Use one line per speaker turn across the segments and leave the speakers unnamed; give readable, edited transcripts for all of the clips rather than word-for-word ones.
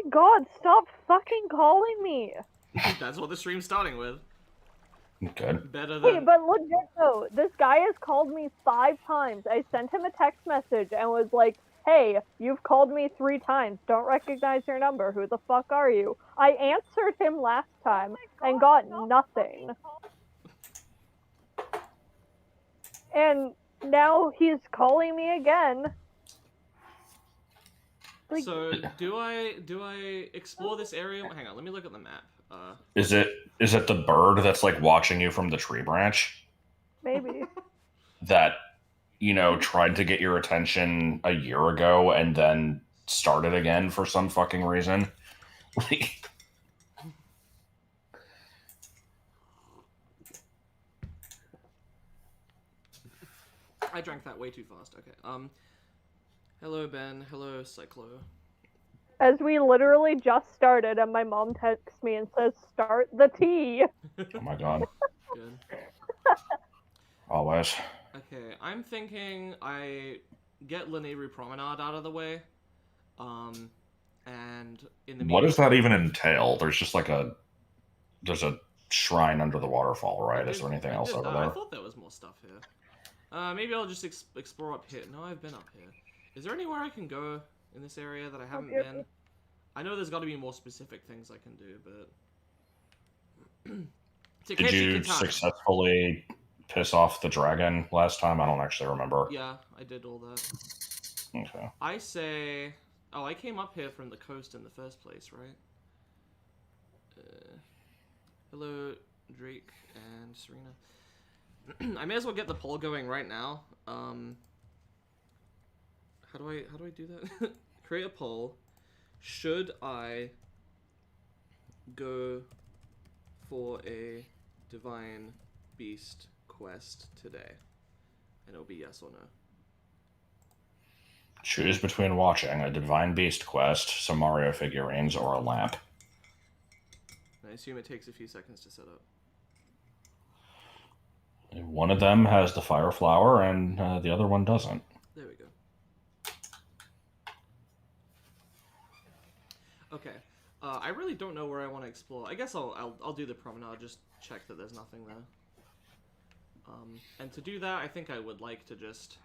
god, stop fucking calling me!
That's what the stream's starting with.
Good.
Better
Hey,
than...
but legit though, this guy has called me 5 times. I sent him a text message and was like, hey, you've called me 3 times. Don't recognize your number. Who the fuck are you? I answered him last time and got nothing. And now he's calling me again. Like,
So, do I explore this area? Hang on, let me look at the map.
Is it the bird that's like watching you from the tree branch
maybe.
that, you know, tried to get your attention a year ago and then started again for some fucking reason?
I drank that way too fast. Okay. Hello Ben. Hello Cyclo.
As we literally just started and my mom texts me and says, start the tea.
Oh my god.
Good.
Always.
Okay, I'm thinking I get Lanayru Promenade out of the way. And in the
What does that even entail? There's just like there's a shrine under the waterfall, right? Is there anything else over there?
I thought there was more stuff here. Maybe I'll just explore up here. No, I've been up here. Is there anywhere I can go in this area that I haven't been? I know there's got to be more specific things I can do, but...
Did you successfully piss off the dragon last time? I don't actually remember.
Yeah, I did all that.
Okay.
I say... Oh, I came up here from the coast in the first place, right? Hello, Drake and Serena. I may as well get the poll going right now. How do I do that? Create a poll. Should I go for a Divine Beast quest today? And it'll be yes or no.
Choose between watching a Divine Beast quest, some Mario figurines, or a lamp.
I assume it takes a few seconds to set up.
One of them has the fire flower, and the other one doesn't.
There we go. Okay. I really don't know where I want to explore. I guess I'll do the promenade, just check that there's nothing there. And to do that, I think I would like to just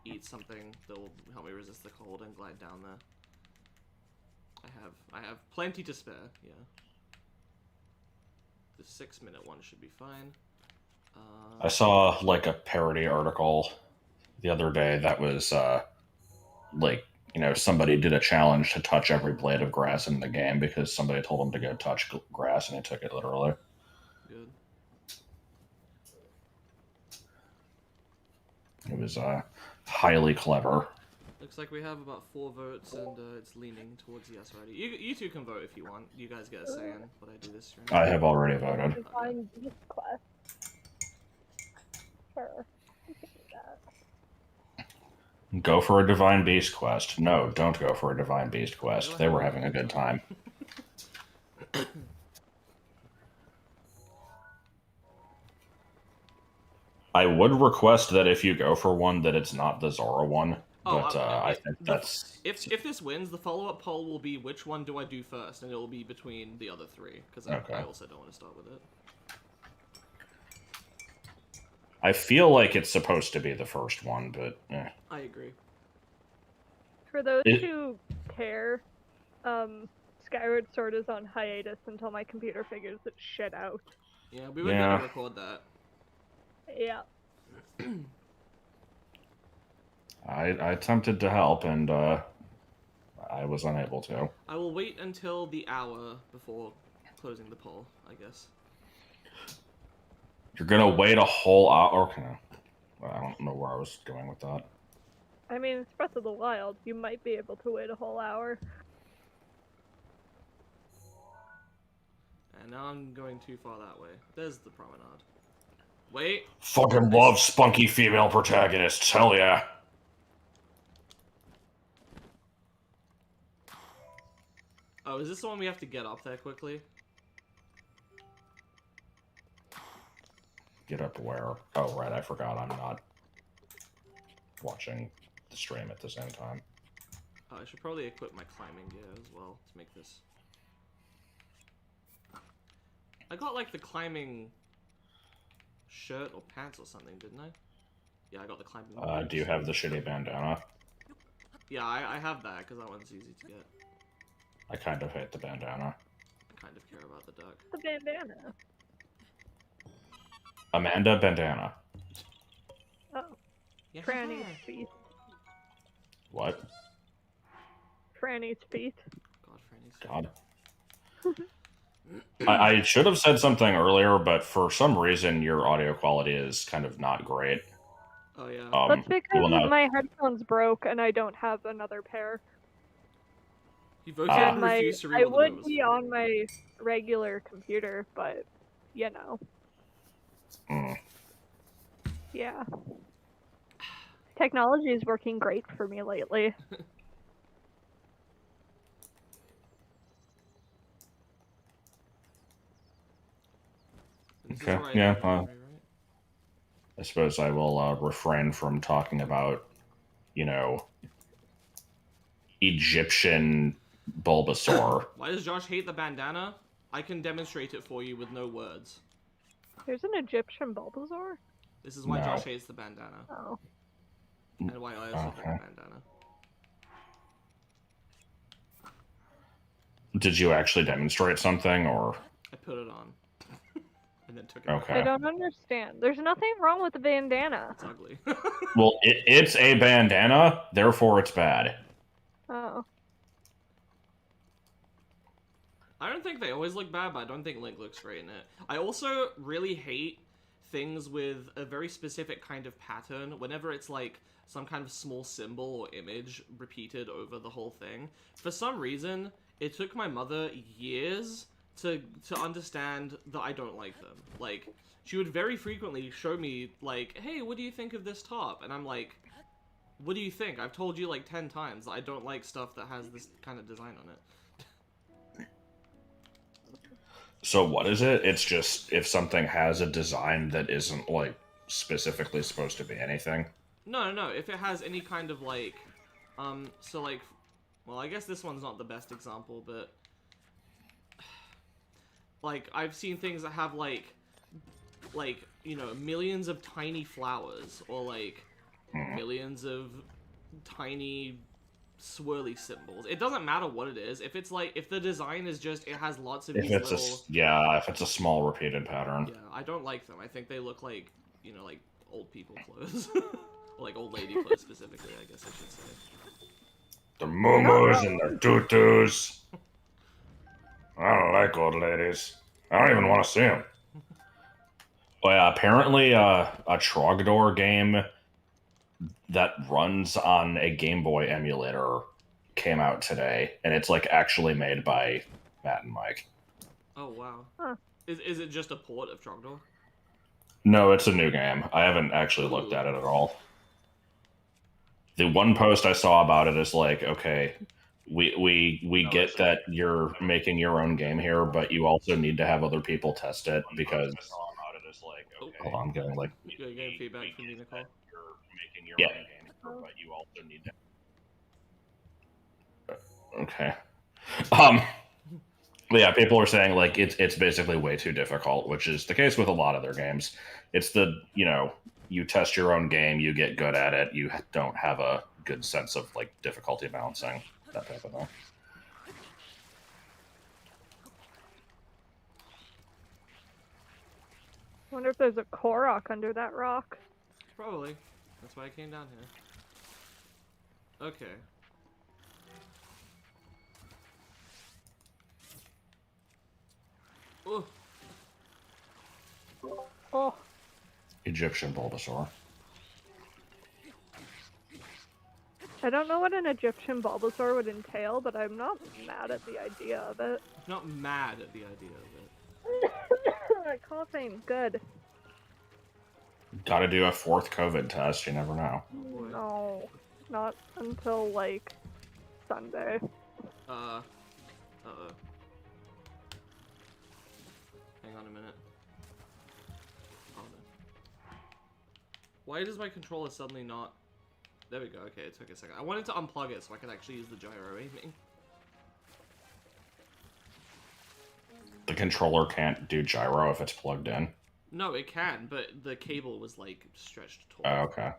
eat something that will help me resist the cold and glide down there. I have plenty to spare, yeah. The 6-minute one should be fine.
I saw like a parody article the other day that was like, you know, somebody did a challenge to touch every blade of grass in the game because somebody told him to go touch grass and he took it literally.
Good.
It was highly clever.
Looks like we have about 4 votes, and it's leaning towards yes already. You two can vote if you want. You guys get a say in what I do this stream.
I have already voted.
Divine Beast quest. Sure. We can do that.
Go for a Divine Beast quest. No, don't go for a Divine Beast quest. They were having a good time. I would request that if you go for one, that it's not the Zora one. But I think that's...
If this wins, the follow-up poll will be which one do I do first, and it will be between the other 3, because I also don't want to start with it.
I feel like it's supposed to be the first one, but...
I agree.
For those who care, Skyward Sword is on hiatus until my computer figures its shit out.
Yeah, we were gonna record that.
Yeah.
I attempted to help, and I was unable to.
I will wait until the hour before closing the poll, I guess.
You're gonna wait a whole hour? Okay. Well, I don't know where I was going with that.
I mean, it's Breath of the Wild. You might be able to wait a whole hour.
And now I'm going too far that way. There's the promenade. Wait.
Fucking love spunky female protagonists. Hell yeah.
Oh, is this the one we have to get up there quickly?
Get up where? Oh, right, I forgot I'm not watching the stream at the same time.
I should probably equip my climbing gear as well to make this I got like the climbing shirt or pants or something, didn't I? Yeah, I got the climbing boots.
Do you have the shitty bandana?
Yeah, I have that because that one's easy to get.
I kind of hate the bandana.
I kind of care about the duck.
The bandana.
Amanda bandana.
Oh.
Yeah.
Franny's feet.
What?
Franny's feet.
God, Franny's.
God. I should have said something earlier, but for some reason your audio quality is kind of not great.
Oh yeah.
That's because
well, now-
my headphones broke and I don't have another pair.
You vocally refused to read
I
what the note
would
was
be
for.
on my regular computer, but you know. Yeah. Technology is working great for me lately.
This is
Okay,
right
yeah,
here, right?
I suppose I will refrain from talking about, Egyptian Bulbasaur.
Why does Josh hate the bandana? I can demonstrate it for you with no words.
There's an Egyptian Bulbasaur?
This is why
No.
Josh hates the bandana.
Oh.
And why I also hate the bandana.
Did you actually demonstrate something, or?
I put it on. And then took it
Okay.
I don't understand. There's nothing wrong with the bandana.
It's ugly.
Well, it's a bandana, therefore it's bad.
Oh.
I don't think they always look bad, but I don't think Link looks great in it. I also really hate things with a very specific kind of pattern. Whenever it's like some kind of small symbol or image repeated over the whole thing. For some reason, it took my mother years to understand that I don't like them. Like, she would very frequently show me, like, hey, what do you think of this top? And I'm like, what do you think? I've told you like 10 times that I don't like stuff that has this kind of design on it.
So what is it? It's just if something has a design that isn't, like, specifically supposed to be anything?
No. If it has any kind of, like, so, like, well, I guess this one's not the best example, but, like, I've seen things that have, like, you know, millions of tiny flowers, or, like, millions of tiny swirly symbols. It doesn't matter what it is. If it's, like, if the design is just, it has lots of
If
these
it's
little...
if it's a small repeated pattern.
Yeah, I don't like them. I think they look like, you know, like, old people clothes. Or, like, old lady clothes, specifically, I guess I should say.
The muumuus and the tutus. I don't like old ladies. I don't even want to see them. Well, yeah, apparently a Trogdor game that runs on a Game Boy emulator came out today, and it's like actually made by Matt and Mike.
Oh, wow.
Huh.
Is it just a port of Trogdor?
No, it's a new game. I haven't actually looked at it at all. The one post I saw about it is like, okay, we get that you're making your own game here, but you also need to have other people test it because. Hold on, I'm getting like.
You're getting feedback from me, Nicole?
Yeah. But you also need to. Okay. But yeah, people are saying like it's basically way too difficult, which is the case with a lot of their games. It's the, you test your own game, you get good at it, you don't have a good sense of like difficulty balancing, that type of thing.
I wonder if there's a Korok under that rock.
Probably. That's why I came down here. Okay. Oh.
Oh.
Egyptian Bulbasaur.
I don't know what an Egyptian Bulbasaur would entail, but I'm not mad at the idea of it.
Not mad at the idea of it.
Coughing, good.
Gotta do a 4th COVID test, you never know.
boy.
No, not until like Sunday.
Uh-oh. Hang on a minute. Oh no. Why does my controller suddenly not... There we go, okay, it took a second. I wanted to unplug it so I could actually use the gyro aiming.
The the controller can't do gyro if it's plugged in?
No, it can, but the cable was like stretched
Oh,
tall.
okay.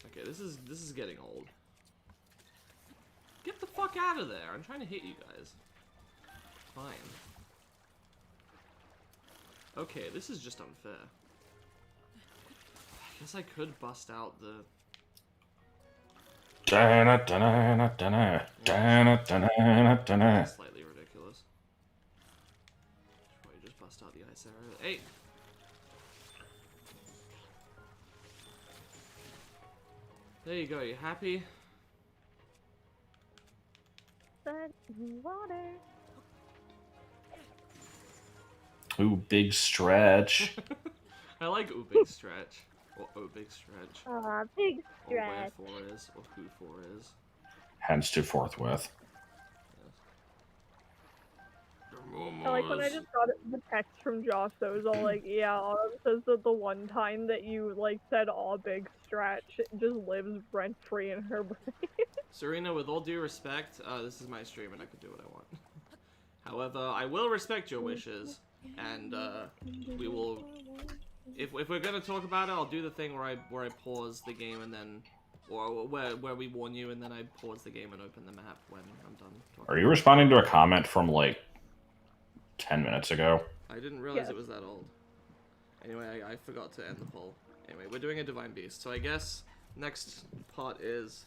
Okay, this is getting old. Get the fuck out of there! I'm trying to hit you guys. Fine. Okay, this is just unfair. I guess I could bust out the... Slightly ridiculous. Probably just bust out the ice arrow. Hey! There you go, you happy?
Water.
Ooh, big stretch.
I like ooh big stretch. Or oh big stretch.
Aw, big
Or where
stretch.
4 is, or who 4 is.
Hence to forthwith.
I like when I just got the text from Josh that was all like, yeah, Autumn says that the one time that you, like, said aw, big stretch, it just lives rent-free in her brain.
Serena, with all due respect, this is my stream and I can do what I want. However, I will respect your wishes, and we will... If we're gonna talk about it, I'll do the thing where I pause the game and then... Or where we warn you and then I pause the game and open the map when I'm done talking.
Are you responding to a comment from, like, 10 minutes ago?
I didn't realize it was that old. Anyway, I forgot to end the poll. Anyway, we're doing a Divine Beast, so I guess next part is...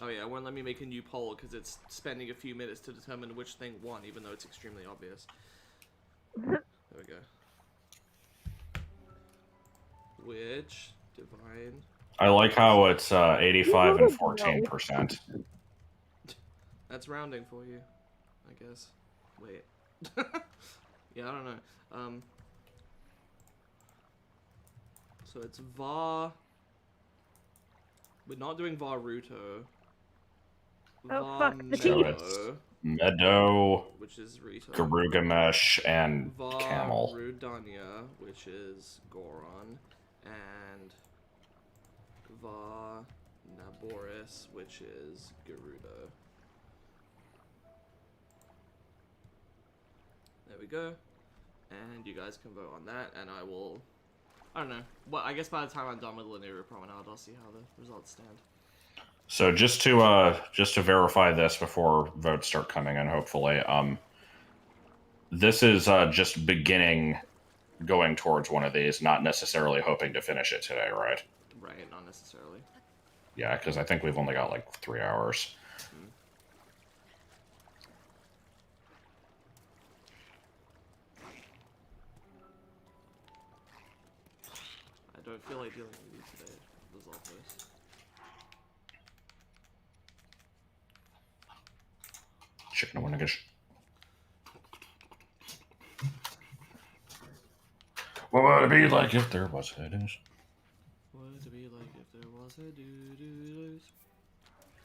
Oh yeah, it won't let me make a new poll because it's spending a few minutes to determine which thing won, even though it's extremely obvious. There we go. Which Divine...
I like how it's 85 and 14%.
That's rounding for you, I guess. Wait. Yeah, I don't know. So it's Va... We're not doing Varuto.
Oh, fuck, the
So
teeth.
it's Meadow,
Which is Rito.
Garugamesh, and Camel.
Varudanya, which is Goron. And Va Naboris, which is Gerudo. There we go. And you guys can vote on that, and I will... I don't know. Well, I guess by the time I'm done with Lanayru Promenade, I'll see how the results stand.
So just to verify this before votes start coming in, hopefully, this is just beginning going towards one of these, not necessarily hoping to finish it today, right?
Right, not necessarily.
Yeah, because I think we've only got like 3 hours.
I don't feel like dealing with you today. Resolve this.
Chicken winnigish. What would it be like if there was Hades?
What would it be like if there was a doo-doo-doos?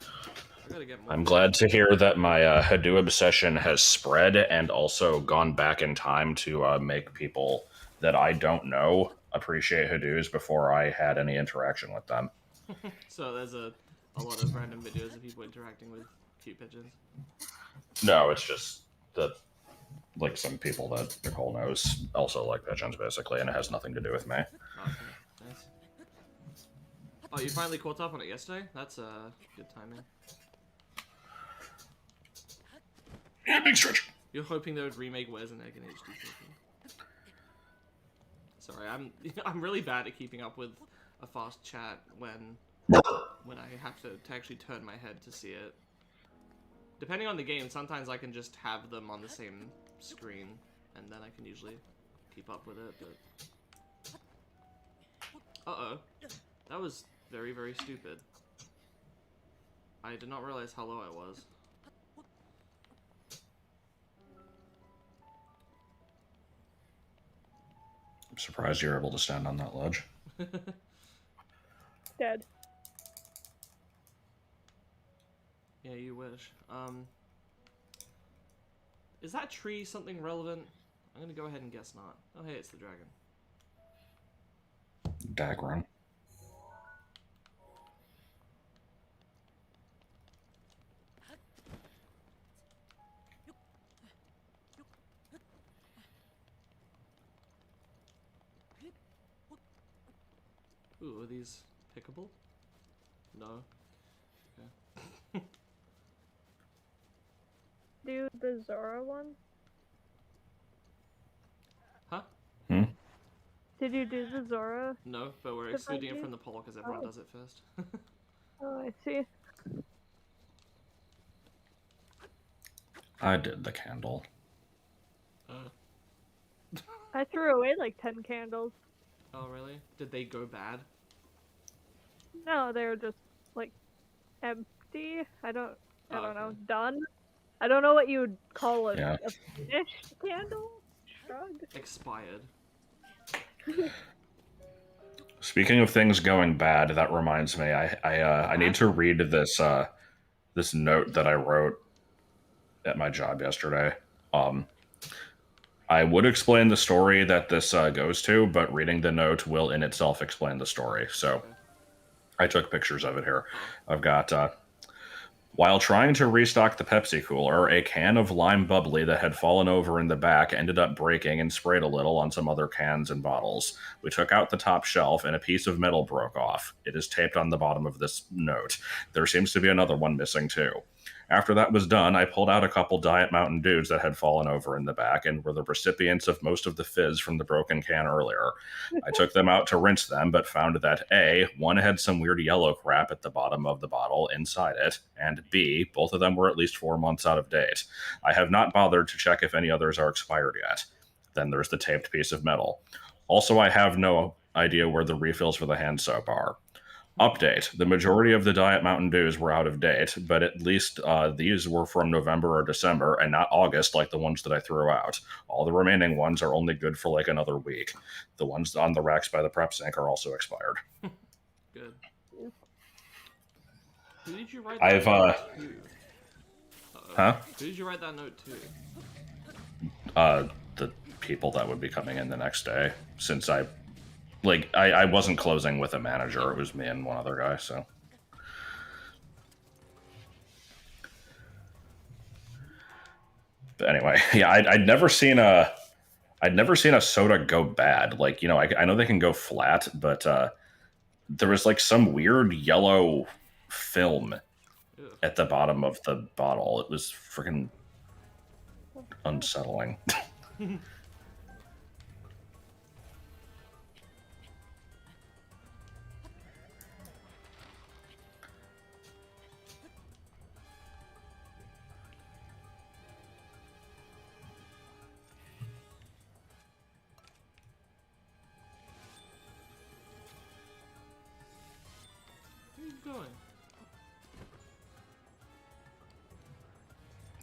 I gotta get more.
I'm glad to hear that my Hadoop obsession has spread and also gone back in time to make people that I don't know appreciate Hadoops before I had any interaction with them.
So there's a lot of random videos of people interacting with cute pigeons.
No, it's just that, like, some people that Nicole knows also like pigeons, basically, and it has nothing to do with me.
Oh, okay. Nice. Oh, you finally caught up on it yesterday? That's good timing.
Yeah, big stretch.
You're hoping they would remake Where's an Egg in HD. Sorry, I'm really bad at keeping up with a fast chat when I have to actually turn my head to see it. Depending on the game, sometimes I can just have them on the same screen, and then I can usually keep up with it, but... Uh-oh. That was very, very stupid. I did not realize how low I was.
I'm surprised you're able to stand on that ledge.
Dead.
Yeah, you wish. Is that tree something relevant? I'm gonna go ahead and guess not. Oh, hey, it's the dragon.
Dagron.
Ooh, are these pickable? No. Okay.
Do the Zora one?
Huh?
Hmm?
Did you do the Zora?
No, but we're excluding it from the poll because everyone does it first.
Oh, I see.
I did the candle.
I threw away like 10 candles.
Oh, really? Did they go bad?
No, they were just like empty. I don't
Okay.
know. Done. I don't know what you would call a
Yeah.
finished candle. Shrug.
Expired.
Speaking of things going bad, that reminds me. I need to read this note that I wrote at my job yesterday. I would explain the story that this goes to, but reading the note will in itself explain the story. So
Okay.
I took pictures of it here. I've got while trying to restock the Pepsi cooler, a can of lime bubbly that had fallen over in the back ended up breaking and sprayed a little on some other cans and bottles. We took out the top shelf and a piece of metal broke off. It is taped on the bottom of this note. There seems to be another one missing too. After that was done, I pulled out a couple Diet Mountain Dews that had fallen over in the back and were the recipients of most of the fizz from the broken can earlier. I took them out to rinse them, but found that A, one had some weird yellow crap at the bottom of the bottle inside it, and B, both of them were at least 4 months out of date. I have not bothered to check if any others are expired yet. Then there's the taped piece of metal. Also, I have no idea where the refills for the hand soap are. Update. The majority of the Diet Mountain Dews were out of date, but at least these were from November or December and not August like the ones that I threw out. All the remaining ones are only good for like another week. The ones on the racks by the prep sink are also expired.
Good. Who did you write that
I've,
note to?
Huh?
Who did you write that note
The people that would be coming in the next day, since I wasn't closing with a manager. It was me and one other guy, so. But anyway, yeah, I'd never seen a soda go bad. Like, I know they can go flat, but there was like some weird yellow film
to?
at the bottom of the bottle. It was freaking unsettling.
Where are you going?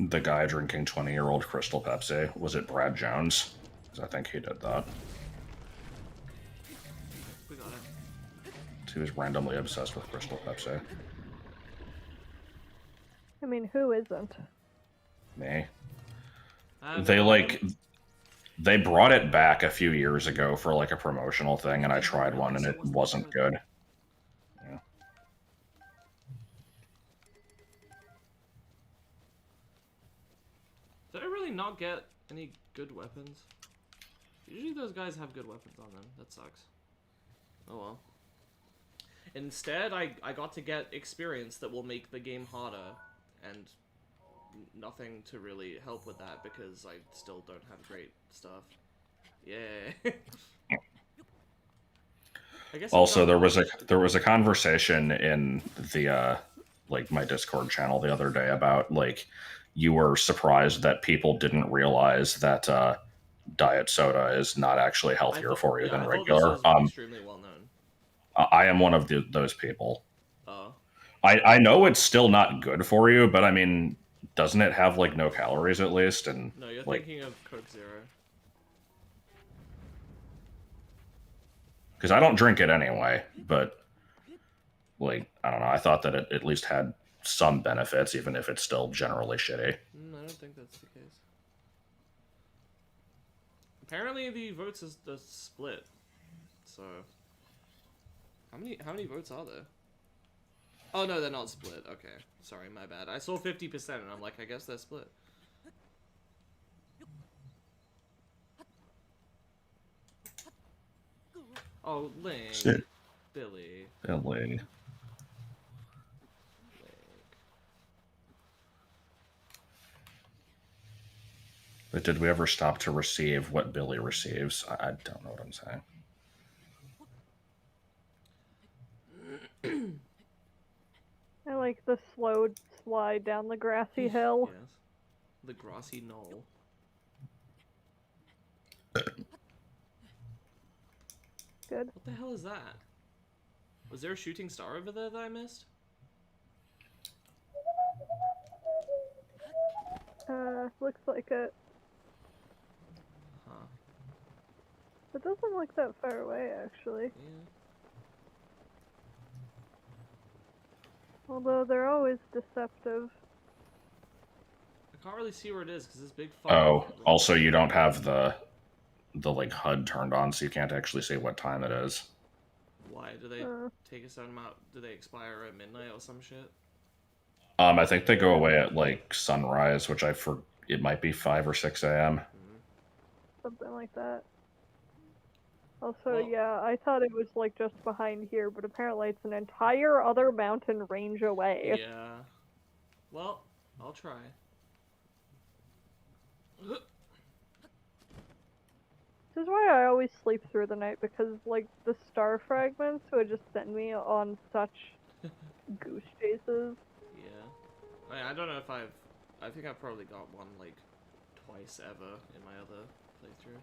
The guy drinking 20-year-old Crystal Pepsi, was it Brad Jones? Because I think he did that.
We got it.
He was randomly obsessed with Crystal Pepsi.
I mean, who isn't?
Me.
And,
They brought it back a few years ago for like a promotional thing, and I tried one and it wasn't good. Yeah.
Did I really not get any good weapons? Usually those guys have good weapons on them. That sucks. Oh well. Instead, I got to get experience that will make the game harder, and nothing to really help with that because I still don't have great stuff. Yeah. I guess
Also, there was a conversation in the like my Discord channel the other day about like you were surprised that people didn't realize that diet soda is not actually healthier for you than
I
regular.
thought this was extremely well known.
I am one of those people.
Oh.
I know it's still not good for you, but I mean, doesn't it have like no calories at least? And
No, you're
like,
thinking of Coke Zero.
because I don't drink it anyway, but like I don't know. I thought that it at least had some benefits, even if it's still generally shitty.
I don't think that's the case. Apparently, the votes is the split. So, how many votes are there? Oh no, they're not split. Okay, sorry, my bad. I saw 50%, and I'm like, I guess they're split. Oh, Link.
Shit.
Billy.
Billy. But did we ever stop to receive what Billy receives? I don't know what I'm saying.
I like the slow slide down the grassy hill.
Yes. The grassy knoll.
Good.
What the hell is that? Was there a shooting star over there that I missed?
Looks like it.
Huh.
It doesn't look that far away, actually.
Yeah.
Although they're always deceptive.
I can't really see where it is because this big fucking...
Oh, also you don't have the like HUD turned on, so you can't actually see what time it is.
Why? Do they take a certain amount? Do they expire at midnight or some shit?
I think they go away at like sunrise, which it might be 5 or 6 a.m.
Something like that. Also,
Well-
yeah, I thought it was like just behind here, but apparently it's an entire other mountain range away.
Yeah. Well, I'll try.
This is why I always sleep through the night, because like the star fragments would just send me on such goose chases.
Yeah. I don't know if I think I've probably got one like twice ever in my other playthrough.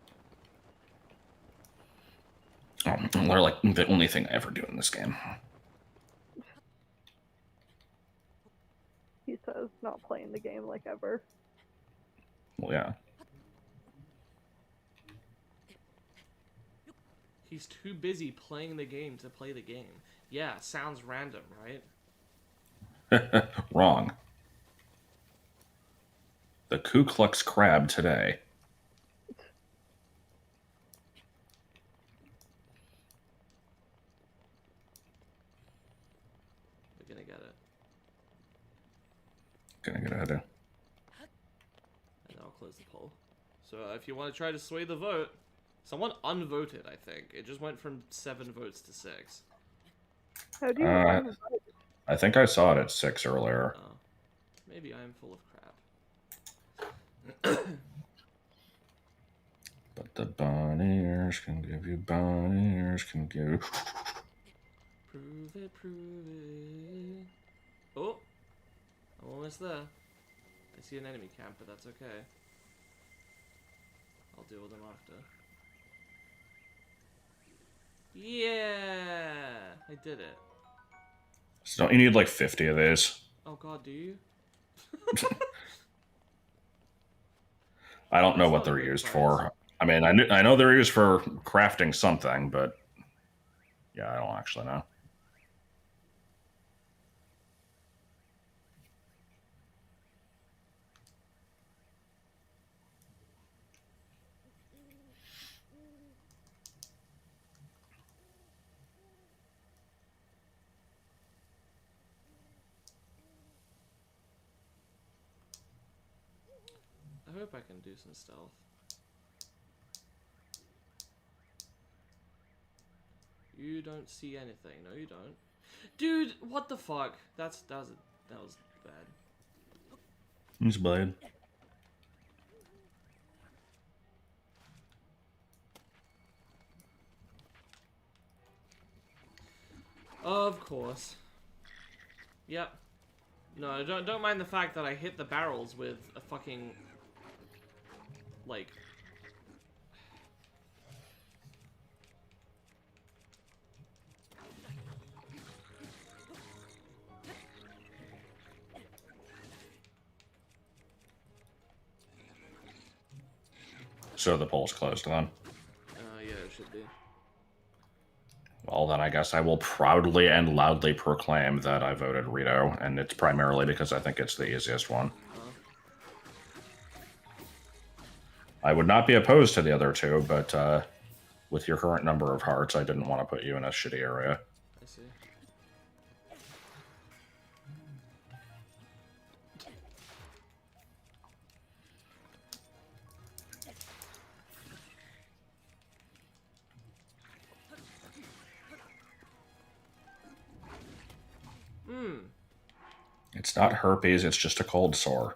They're like the only thing I ever do in this game.
He says, not playing the game like ever.
Well, yeah.
He's too busy playing the game to play the game. Yeah, sounds random, right?
Wrong. The Ku Klux Crab today.
We're gonna get it.
Gonna get ahead of.
And I'll close the poll. So if you want to try to sway the vote, someone unvoted, I think. It just went from 7 votes to 6.
How do you
I think I saw it at 6 earlier.
Oh. Maybe I am full of crap.
But the bunny ears can give you bunny ears can give you...
Prove it, prove it. Oh! I'm almost there. I see an enemy camp, but that's okay. I'll deal with them after. Yeah! I did it.
So don't you need like 50 of these?
Oh god, do you?
I don't know
That's
what
not a
they're
big
used
price.
for. I mean, I know they're used for crafting something, but yeah, I don't actually know.
I hope I can do some stealth. You don't see anything. No, you don't. Dude, what the fuck? That was bad.
It's bad.
Of course. Yep. No, don't mind the fact that I hit the barrels with a fucking like
So the poll's closed then.
yeah, it should be.
Well, then I guess I will proudly and loudly proclaim that I voted Rito, and it's primarily because I think it's the easiest one. I would not be opposed to the other two, but with your current number of hearts, I didn't want to put you in a shitty area.
I see.
It's not herpes, it's just a cold sore.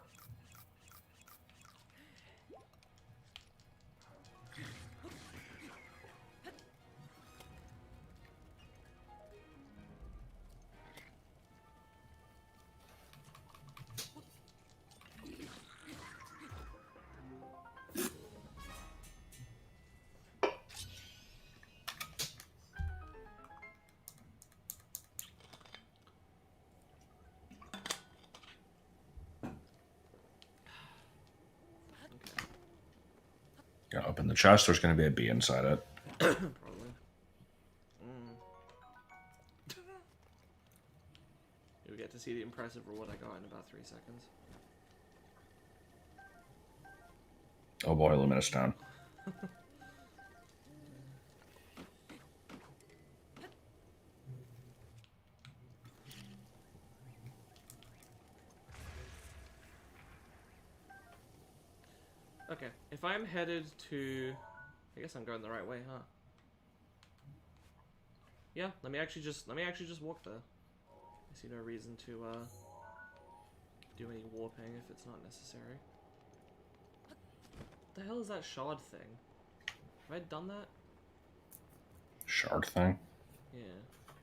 Gonna open the chest, there's gonna be a bee inside it.
Probably. You'll get to see the impressive reward I got in about 3 seconds.
Oh boy, Luminous Stone.
Okay, if I'm headed to... I guess I'm going the right way, huh? Yeah, let me actually just walk there. I see no reason to do any warping if it's not necessary. What the hell is that shard thing? Have I done that?
Shard thing?
Yeah.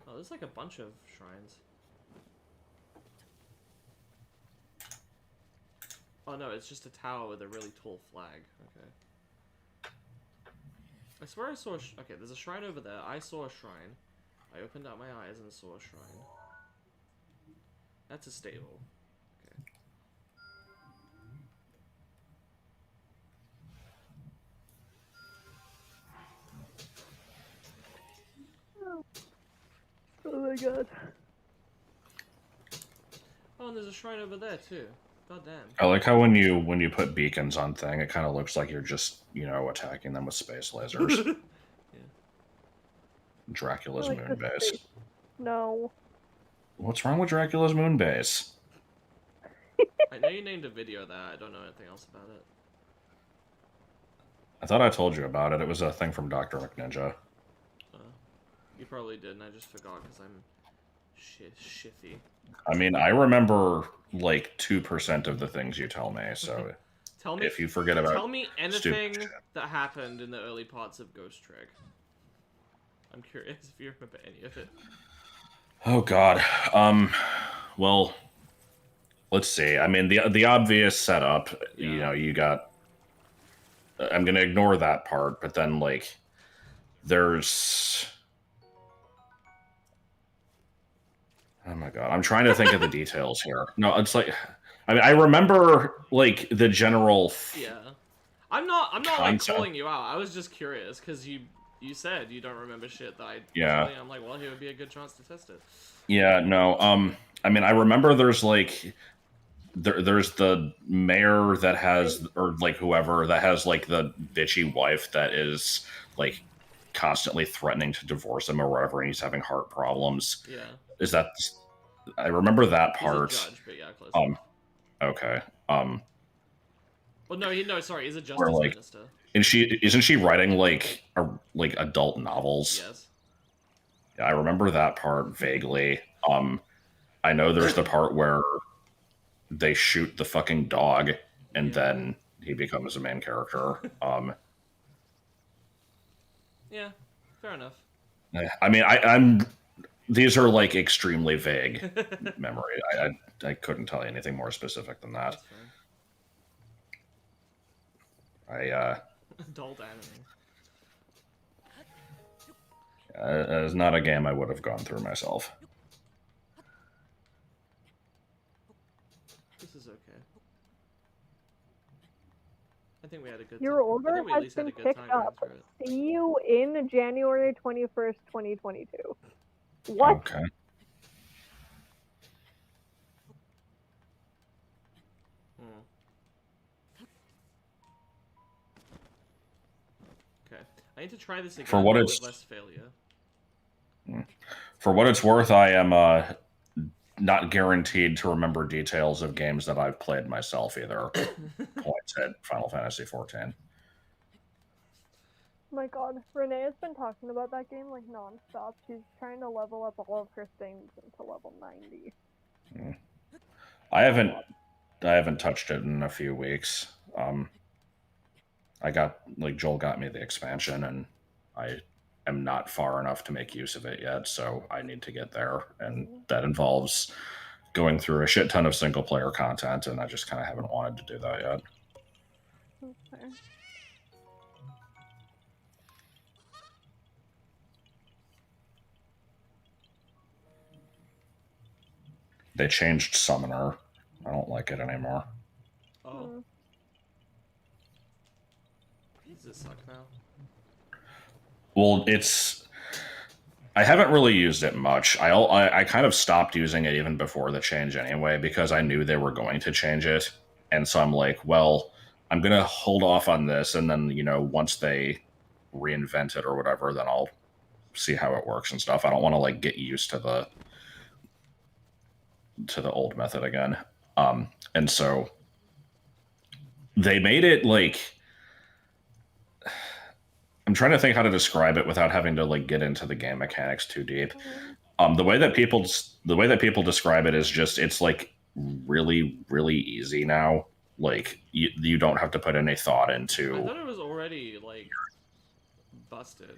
Oh, there's like a bunch of shrines. Oh no, it's just a tower with a really tall flag. Okay. I swear I saw a okay, there's a shrine over there. I saw a shrine. I opened up my eyes and saw a shrine. That's a stable. Okay.
Oh my god.
Oh, and there's a shrine over there too. God damn.
I like how when you put beacons on thing, it kind of looks like you're just, attacking them with space lasers.
Yeah.
Dracula's
I like
moon
this
base.
space. No.
What's wrong with Dracula's moon base?
I know you named a video that. I don't know anything else about it.
I thought I told you about it. It was a thing from Dr. McNinja.
You probably did, and I just forgot because I'm shifty.
I mean, I remember like 2% of the things you tell me, so
Tell me
if you forget about
tell me anything
stupid
that happened in the early parts of Ghost Trick. I'm curious if you remember any of it.
Oh god. Well, let's see. I mean, the obvious setup,
Yeah.
you got I'm going to ignore that part, but then like there's oh my god, I'm trying to think of the details here. No, it's like I mean, I remember like the general
Yeah. I'm not like
concept.
calling you out. I was just curious because you said you don't remember shit that I
Yeah.
I'm like, well, here would be a good chance to test it.
Yeah, no. I mean, I remember there's like there's the mayor that has or like whoever that has like the bitchy wife that is like constantly threatening to divorce him or whatever, and he's having heart problems.
Yeah.
Is that I remember that part.
He's a judge, but yeah, close.
Okay.
Well, no, sorry, he's a justice
Where, like,
minister.
and isn't she writing like adult novels?
Yes.
Yeah, I remember that part vaguely. I know there's the part where they shoot the fucking dog and then he becomes a main character.
Yeah, fair enough.
I mean, I'm these are like extremely vague memory. I couldn't tell you anything more specific than that.
Adult anime.
It's not a game I would have gone through myself.
This is okay. I think we had a good
Your order has been picked up. See you in January 21st, 2022. What?
Okay.
Okay. I need to try this again
For what
with
it's
less failure.
For what it's worth, I am not guaranteed to remember details of games that I've played myself either. Points at Final Fantasy XIV.
Oh my god, Renee has been talking about that game like non-stop. She's trying to level up all of her things into level 90.
I haven't touched it in a few weeks. Joel got me the expansion, and I am not far enough to make use of it yet, so I need to get there, and that involves going through a shit ton of single player content, and I just kind of haven't wanted to do that yet.
Okay.
They changed Summoner. I don't like it anymore.
Oh. Does it suck now?
Well, I haven't really used it much. I kind of stopped using it even before the change anyway, because I knew they were going to change it. And so I'm like, well, I'm going to hold off on this. And then, once they reinvent it or whatever, then I'll see how it works and stuff. I don't want to get used to the old method again. And so they made it I'm trying to think how to describe it without having to get into the game mechanics too deep. The way that people describe it is just it's really, really easy now. You don't have to put any thought into.
I thought it was already busted.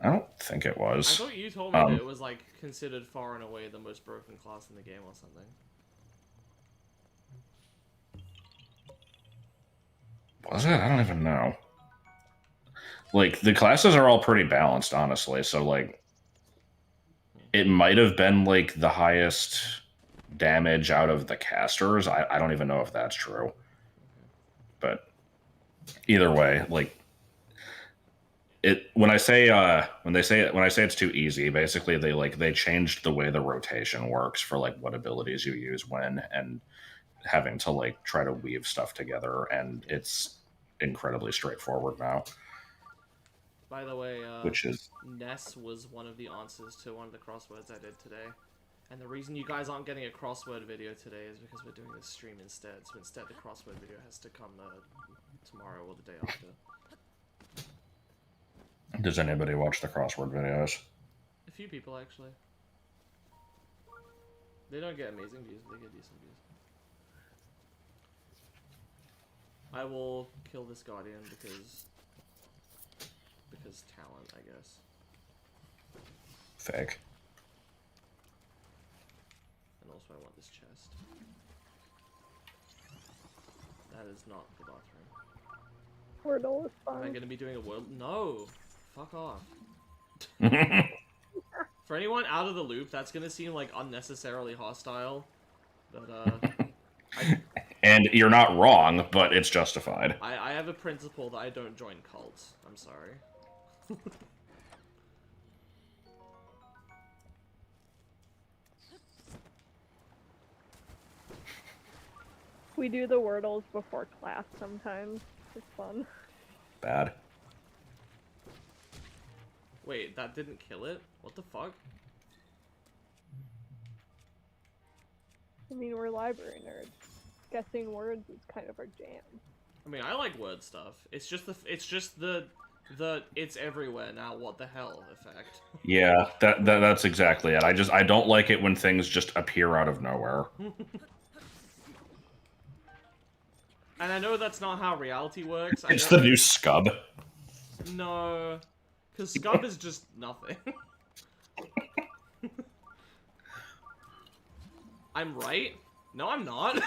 I don't think it was.
I thought you told me that it was considered far and away the most broken class in the game or something.
Was it? I don't even know. The classes are all pretty balanced, honestly. So it might have been the highest damage out of the casters. I don't even know if that's true. But either way, when I say it's too easy, basically they changed the way the rotation works for what abilities you use when, and having to try to weave stuff together, and it's incredibly straightforward now.
By the way,
which is
Ness was one of the answers to one of the crosswords I did today. And the reason you guys aren't getting a crossword video today is because we're doing this stream instead. So instead the crossword video has to come tomorrow or the day after.
Does anybody watch the crossword videos?
A few people, actually. They don't get amazing views, but they get decent views. I will kill this Guardian because talent, I guess.
Fake.
And also I want this chest. That is not the bathroom.
Wordle is fun.
Am I going to be doing a world? No! Fuck off. For anyone out of the loop, that's going to seem unnecessarily hostile. But,
and you're not wrong, but it's justified.
I have a principle that I don't join cults. I'm sorry.
We do the Wordles before class sometimes. It's fun.
Bad.
Wait, that didn't kill it? What the fuck?
I mean, we're library nerds. Guessing words is kind of our jam.
I mean, I like word stuff. It's just the it's everywhere now, what the hell effect.
Yeah, that's exactly it. I don't like it when things just appear out of nowhere.
And I know that's not how reality works.
It's the new Scub.
No, because Scub is just nothing. I'm right? No, I'm not.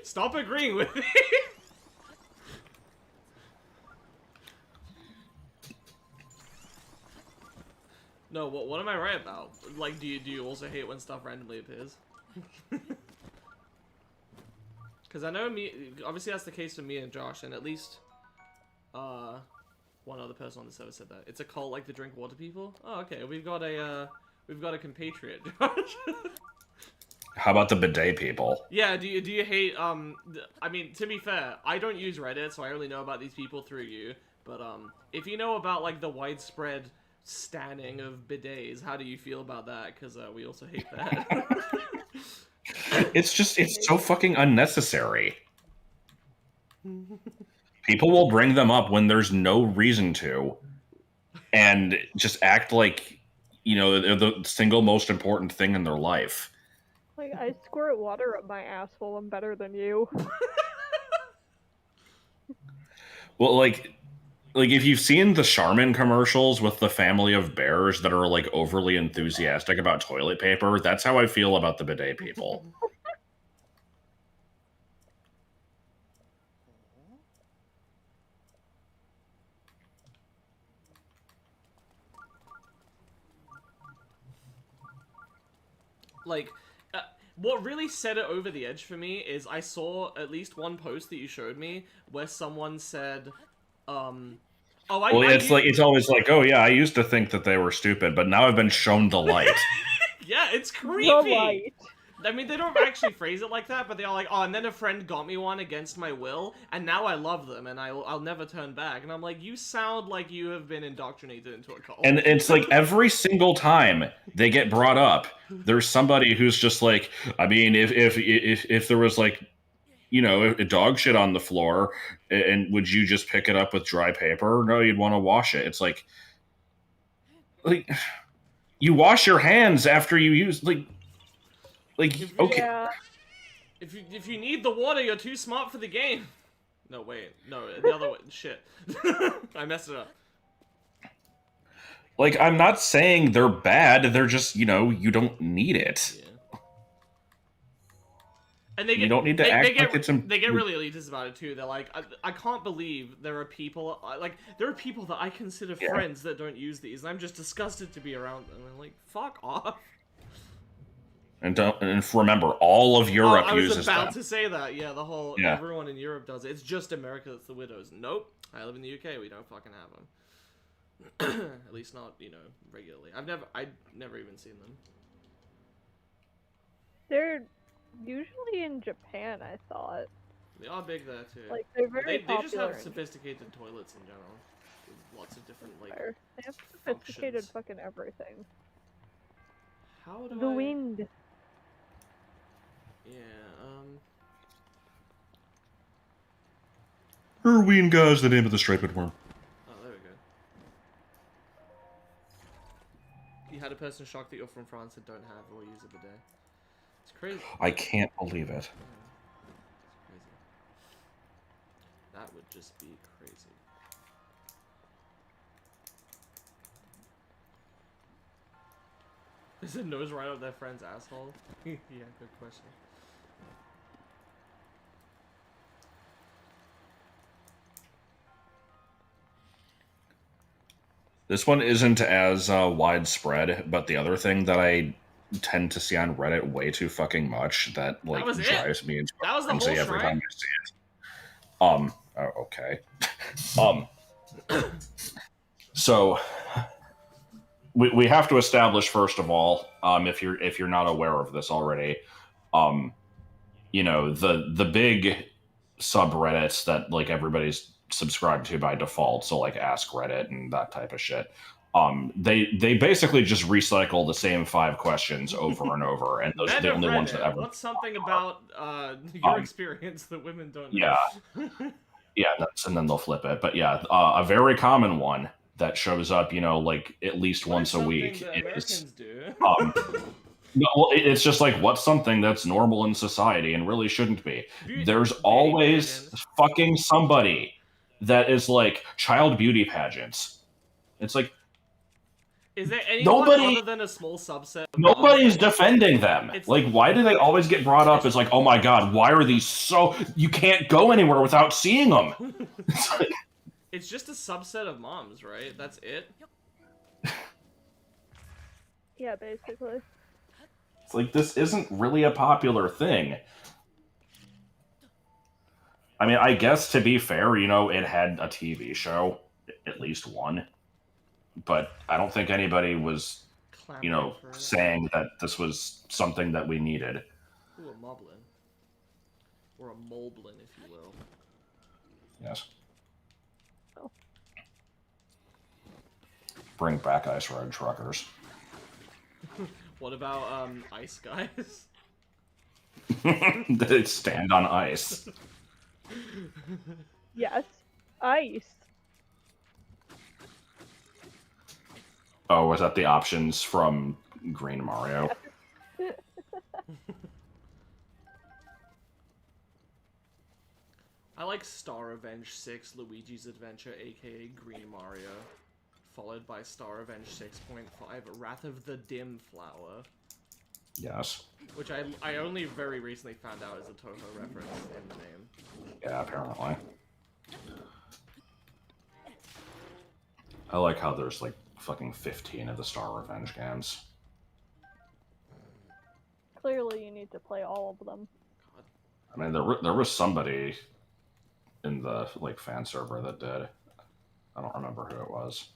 Stop agreeing with me. No, what am I right about? Do you also hate when stuff randomly appears? Because I know obviously that's the case for me and Josh, and at least, one other person on the server said that. It's a cult like the drink water people? Oh, okay, we've got a compatriot, Josh.
How about the bidet people?
Yeah, do you hate, I mean, to be fair, I don't use Reddit, so I only know about these people through you, but, if you know about, the widespread stanning of bidets, how do you feel about that? Because, we also hate that.
It's so fucking unnecessary. People will bring them up when there's no reason to, and just act like they're the single most important thing in their life.
Like, I squirt water up my asshole. I'm better than you.
Well, like if you've seen the Charmin commercials with the family of bears that are like overly enthusiastic about toilet paper, that's how I feel about the bidet people.
Like, what really set it over the edge for me is I saw at least one post that you showed me where someone said,
it's always like, oh yeah, I used to think that they were stupid, but now I've been shown the light.
Yeah, it's creepy.
The light.
I mean, they don't actually phrase it like that, but they are like, oh, and then a friend got me one against my will, and now I love them, and I'll never turn back. And I'm like, you sound like you have been indoctrinated into a cult.
And it's like every single time they get brought up, there's somebody who's just like, I mean, if there was like, a dog shit on the floor, and would you just pick it up with dry paper? No, you'd want to wash it. It's like you wash your hands after you use okay.
Yeah.
If you need the water, you're too smart for the game. No, wait. No, the other way. Shit. I messed it up.
Like, I'm not saying they're bad. They're just, you don't need it.
Yeah. And you
don't need to act like it's...
They get really elitist about it, too. They're like, I can't believe there are people... there are people that I consider friends that don't use these, and I'm just disgusted to be around them. I'm like, fuck off.
And remember, all of Europe uses them.
I was about to say that. Yeah, everyone in Europe does it. It's just America that's the widows. Nope. I live in the UK. We don't fucking have them. At least not, regularly. I've never even seen them.
They're usually in Japan, I thought.
They are big there too.
Like, they're very
They just have
popular
sophisticated toilets in general. With lots of different
They have sophisticated
functions.
fucking everything.
How do
The wind.
Yeah,
Herweenga is the name of the striped worm.
Oh, there we go. You had a person shocked that you're from France and don't have or use a bidet. It's crazy.
I can't believe it.
Yeah. It's crazy. That would just be crazy. Is it nose right up their friend's asshole? Yeah, good question.
This one isn't as widespread, but the other thing that I tend to see on Reddit way too fucking much that drives me into
that was the whole
every time I see it. Okay. So we have to establish first of all, if you're not aware of this already, the big subreddits that like everybody's subscribed to by default, so like Ask Reddit and that type of shit. They basically just recycle the same 5 questions over and over, and those are the only ones that ever.
What's something about your experience that women don't know?
Yeah, and then they'll flip it. But yeah, a very common one that shows up, like at least once a week is. No, well, it's just like, what's something that's normal in society and really shouldn't be? There's always fucking somebody that is like child beauty pageants. It's like,
is there anyone other than a small subset?
Nobody's defending them. Like, why do they always get brought up as like, oh my god, why are these so... You can't go anywhere without seeing them.
It's just a subset of moms, right? That's it?
Yeah, basically.
It's like, this isn't really a popular thing. I mean, I guess to be fair, it had a TV show, at least one. But I don't think anybody was, saying that this was something that we needed.
Ooh, a moblin. Or a moblin, if you will.
Yes.
Oh.
Bring back Ice Road Truckers.
What about, ice guys?
They stand on ice.
Yes. Ice.
Oh, was that the options from Green Mario?
I like Star Revenge 6 Luigi's Adventure, aka Green Mario, followed by Star Revenge 6.5 Wrath of the Dim Flower.
Yes.
Which I only very recently found out is a Toho reference in the name.
Yeah, apparently. I like how there's like fucking 15 of the Star Revenge games.
Clearly, you need to play all of them.
God.
I mean, there was somebody in the like fan server that did. I don't remember who it was.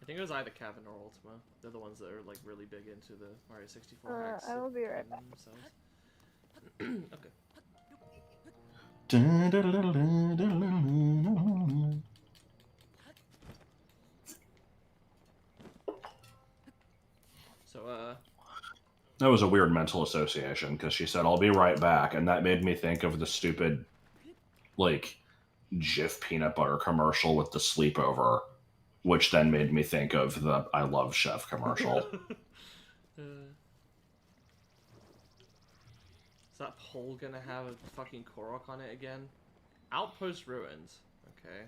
I think it was either Kevin or Ultima. They're the ones that are like really big into the Mario 64 hacks.
I will be right back.
Okay. So,
that was a weird mental association because she said, "I'll be right back," and that made me think of the stupid, like, Jif peanut butter commercial with the sleepover, which then made me think of the "I Love Chef" commercial.
Is that pole gonna have a fucking Korok on it again? Outpost ruins. Okay.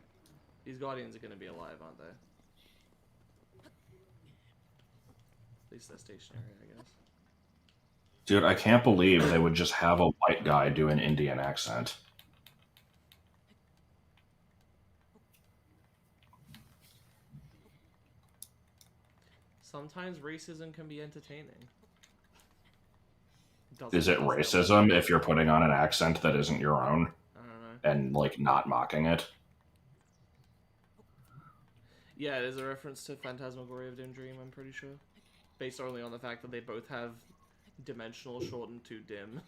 These guardians are gonna be alive, aren't they? At least they're stationary, I guess.
Dude, I can't believe they would just have a white guy do an Indian accent.
Sometimes racism can be entertaining.
Is it racism if you're putting on an accent that isn't your own?
I don't know.
And, like, not mocking it?
Yeah, it is a reference to Phantasmagoria of Dim Dream, I'm pretty sure. Based only on the fact that they both have dimensional shortened to dim.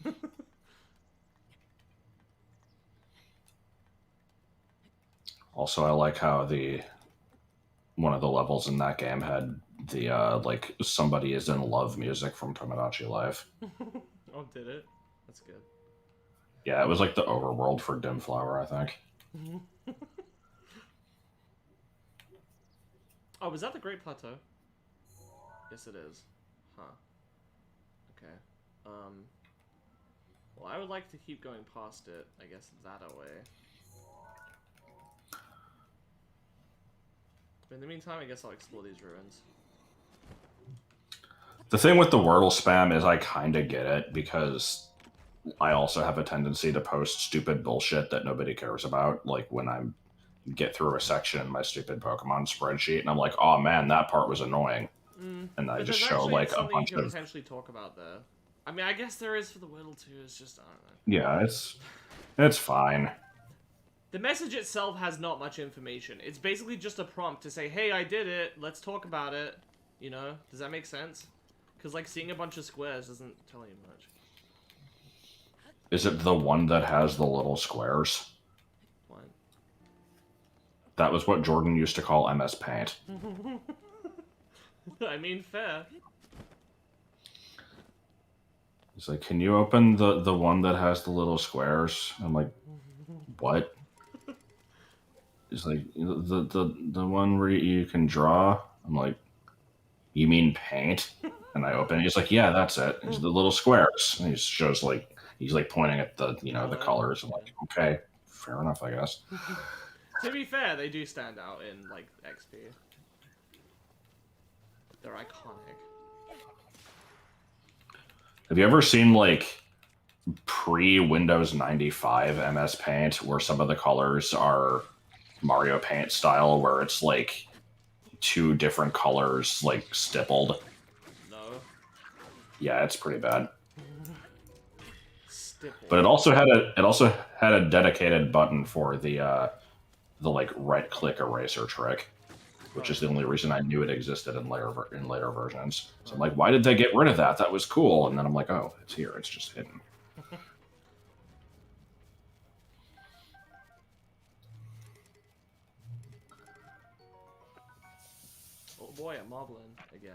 Also, I like how one of the levels in that game had the, like, somebody is in love music from Tomodachi Life.
Oh, did it? That's good.
Yeah, it was like the overworld for Dim Flower, I think.
Oh, was that the Great Plateau? Yes, it is. Huh. Okay. Well, I would like to keep going past it, I guess, that away. But in the meantime, I guess I'll explore these ruins.
The thing with the Wordle spam is I kind of get it, because I also have a tendency to post stupid bullshit that nobody cares about, like when I get through a section in my stupid Pokemon spreadsheet, and I'm like, oh man, that part was annoying. And I just show like a bunch
you can
of...
potentially talk about there. I mean, I guess there is for the Wordle too, it's just, I don't know.
Yeah, it's fine.
The message itself has not much information. It's basically just a prompt to say, hey, I did it, let's talk about it. You know? Does that make sense? Because, like, seeing a bunch of squares doesn't tell you much.
Is it the one that has the little squares?
What?
That was what Jordan used to call MS Paint.
I mean, fair.
He's like, can you open the one that has the little squares? I'm like, what? He's like, the one where you can draw? I'm like, you mean paint? And I open it. He's like, yeah, that's it. It's the little squares. And he shows like, he's like pointing at the, you know, the colors. I'm like, okay, fair enough, I guess.
To be fair, they do stand out in, like, XP. They're iconic.
Have you ever seen, like, pre-Windows 95 MS Paint, where some of the colors are Mario Paint style, where it's, like, two different colors, like, stippled?
No.
Yeah, it's pretty bad.
Stippled.
But it also had a dedicated button for the like right-click eraser trick, which is the only reason I knew it existed in later versions. So I'm like, why did they get rid of that? That was cool. And then I'm like, oh, it's here. It's just hidden.
Oh boy, a Moblin again.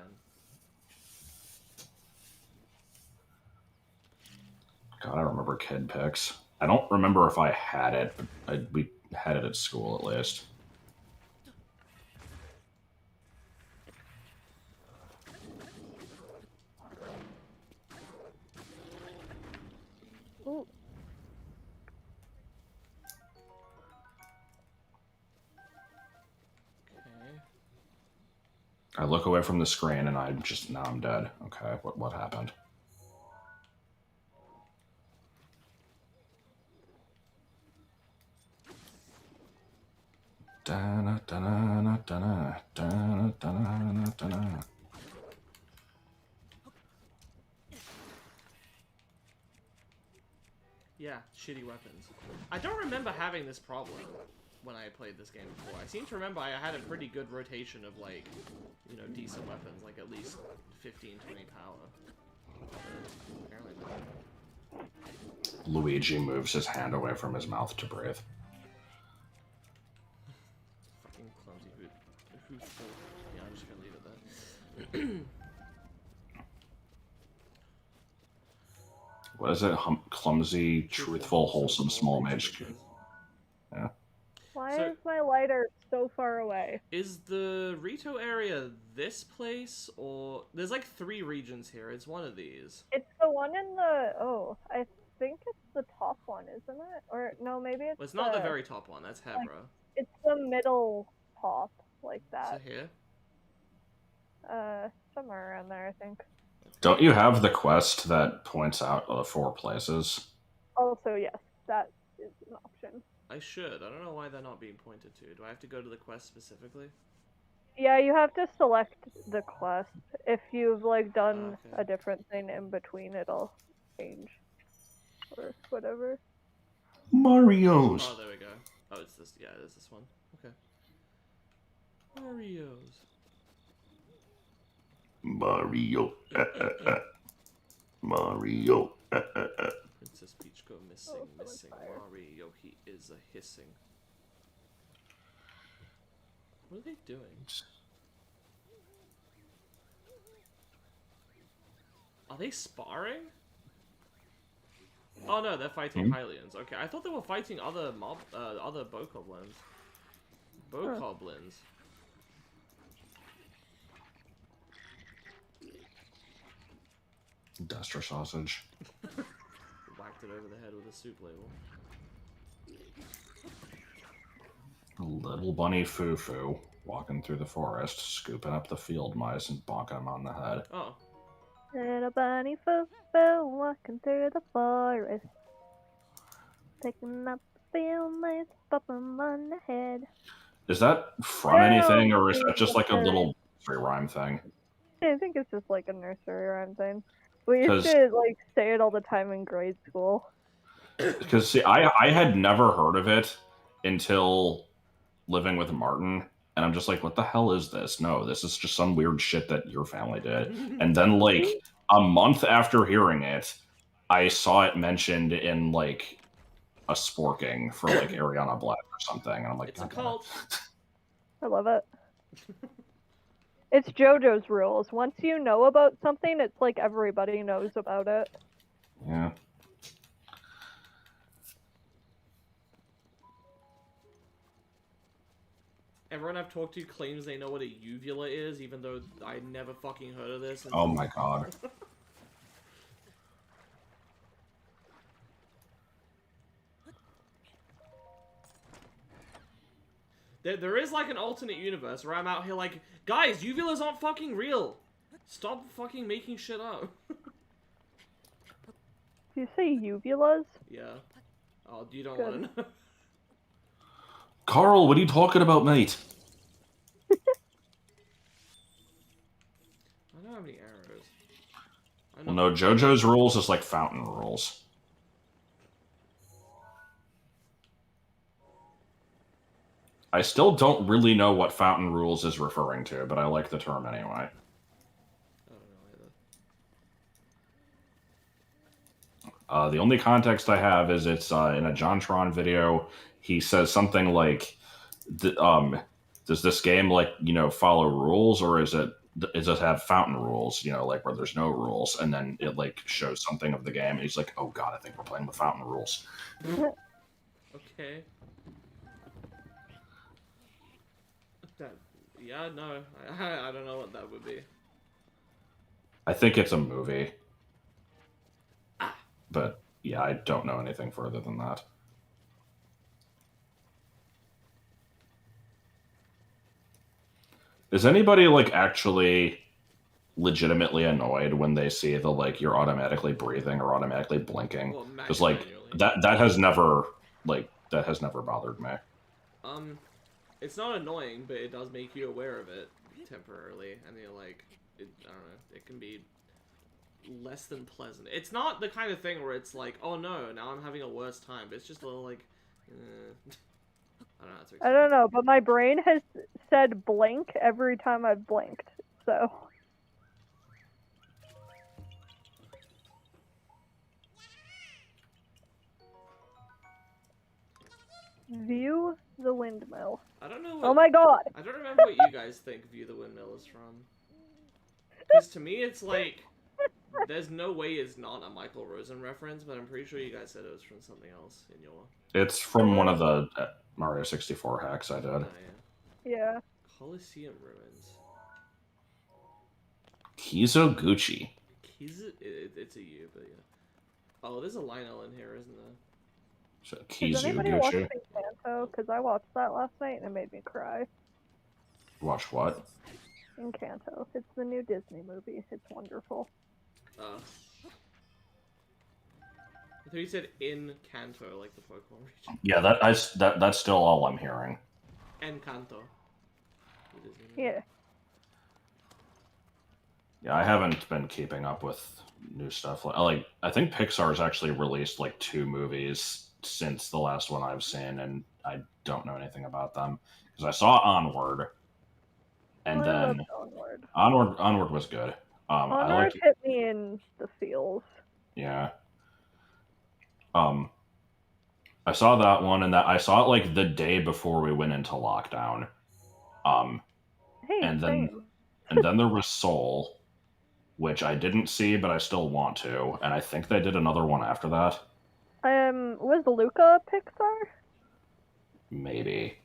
God, I remember Kid Pix. I don't remember if I had it, but we had it at school at least.
Ooh.
Okay.
I look away from the screen and now I'm dead. Okay, what happened? Da-na, da-na, da-na, da-na, da-na, da-na.
Yeah, shitty weapons. I don't remember having this problem when I played this game before. I seem to remember I had a pretty good rotation of, like, you know, decent weapons, like at least 15, 20 power. Apparently not.
Luigi moves his hand away from his mouth to breathe.
Fucking clumsy who thought? Yeah, I'm just gonna leave it there.
What is it? Clumsy, truthful, wholesome, small mage. Yeah.
Why
So-
is my lighter so far away?
Is the Rito area this place, or... There's like 3 regions here. It's one of these.
It's the one in the... Oh, I think it's the top one, isn't it? Or, no, maybe it's
Well, it's not the very top one. That's Hebra.
It's the middle top, like
So
that.
here?
Somewhere around there, I think.
Don't you have the quest that points out the 4 places?
Also, yes, that is an option.
I should. I don't know why they're not being pointed to. Do I have to go to the quest specifically?
Yeah, you have to select the quest. If you've, like, done
Okay.
a different thing in between, it'll change. Or whatever.
Mario's.
Oh, there we go. Oh, it's this. Yeah, it is this one. Okay. Mario's.
Mario. Mario.
Princess Peach go missing,
Oh, so much
missing.
fire.
Mario, he is a hissing. What are they doing? Are they sparring? Oh no, they're fighting Hylians. Okay, I thought they were fighting other other bokoblins. Bokoblins.
Duster sausage.
Whacked it over the head with a soup label.
Little bunny Foo-Foo walking through the forest, scooping up the field mice and bonking them on the head.
Oh.
Little bunny foo-foo walking through the forest. Picking up the field mice, pop 'em on the head.
Is that from anything, or is that just like a little nursery rhyme thing?
I think it's just like a nursery rhyme thing. We used
'Cause-
to, like, say it all the time in grade school.
Because, see, I had never heard of it until living with Martin, and I'm just like, what the hell is this? No, this is just some weird shit that your family did. And then, like, a month after hearing it, I saw it mentioned in, like, a sporking for, like, Ariana Black or something, and I'm like,
It's a
God damn it.
cult.
I love it. It's JoJo's rules. Once you know about something, it's like everybody knows about it.
Yeah.
Everyone I've talked to claims they know what a uvula is, even though I never fucking heard of this.
Oh my god.
There is like an alternate universe where I'm out here like, guys, uvulas aren't fucking real. Stop fucking making shit up.
Do you say uvulas?
Yeah. Oh, you don't
Good.
want to know.
Carl, what are you talking about, mate?
I don't have any arrows. I
Well, no, JoJo's rules is like fountain rules. I still don't really know what fountain rules is referring to, but I like the term anyway.
I don't know either.
The only context I have is it's in a JonTron video. He says something like, "Does this game follow rules, or does it have fountain rules? Like where there's no rules?" And then it like shows something of the game, and he's like, "Oh God, I think we're playing with fountain rules."
Okay. Yeah, no, I don't know what that would be.
I think it's a movie.
Ah.
But yeah, I don't know anything further than that. Is anybody like actually legitimately annoyed when they see the like you're automatically breathing or automatically blinking?
Well,
Because like
manually.
that has never bothered me.
It's not annoying, but it does make you aware of it temporarily, and you're like, I don't know, it can be less than pleasant. It's not the kind of thing where it's like, oh no, now I'm having a worse time, but it's just a little like, I don't know how to explain.
I don't know, but my brain has said blink every time I've blinked, so. View the windmill.
I don't know what,
Oh my god!
I don't remember what you guys think View the Windmill is from. Because to me, it's like, there's no way it's not a Michael Rosen reference, but I'm pretty sure you guys said it was from something else in your...
It's from one of the Mario 64 hacks I did.
Oh, yeah.
Yeah.
Colosseum Ruins.
Kizoguchi.
It's a U, but yeah. Oh, there's a Lionel in here, isn't there?
So,
Has anybody watched
Kizoguchi.
Encanto? Because I watched that last night and it made me cry.
Watch what?
Encanto. It's the new Disney movie. It's wonderful.
I thought you said in Kanto, like the Pokemon region.
Yeah, that's still all I'm hearing.
Encanto.
Yeah.
Yeah, I haven't been keeping up with new stuff. Like I think Pixar's actually released like 2 movies since the last one I've seen, and I don't know anything about them because I saw Onward, and then Onward was good.
Onward hit me in the feels.
Yeah. I saw that one, and that I saw it like the day before we went into lockdown.
Hey,
and then
same.
and then there was Soul, which I didn't see, but I still want to, and I think they did another one after that.
Was Luca Pixar?
Maybe.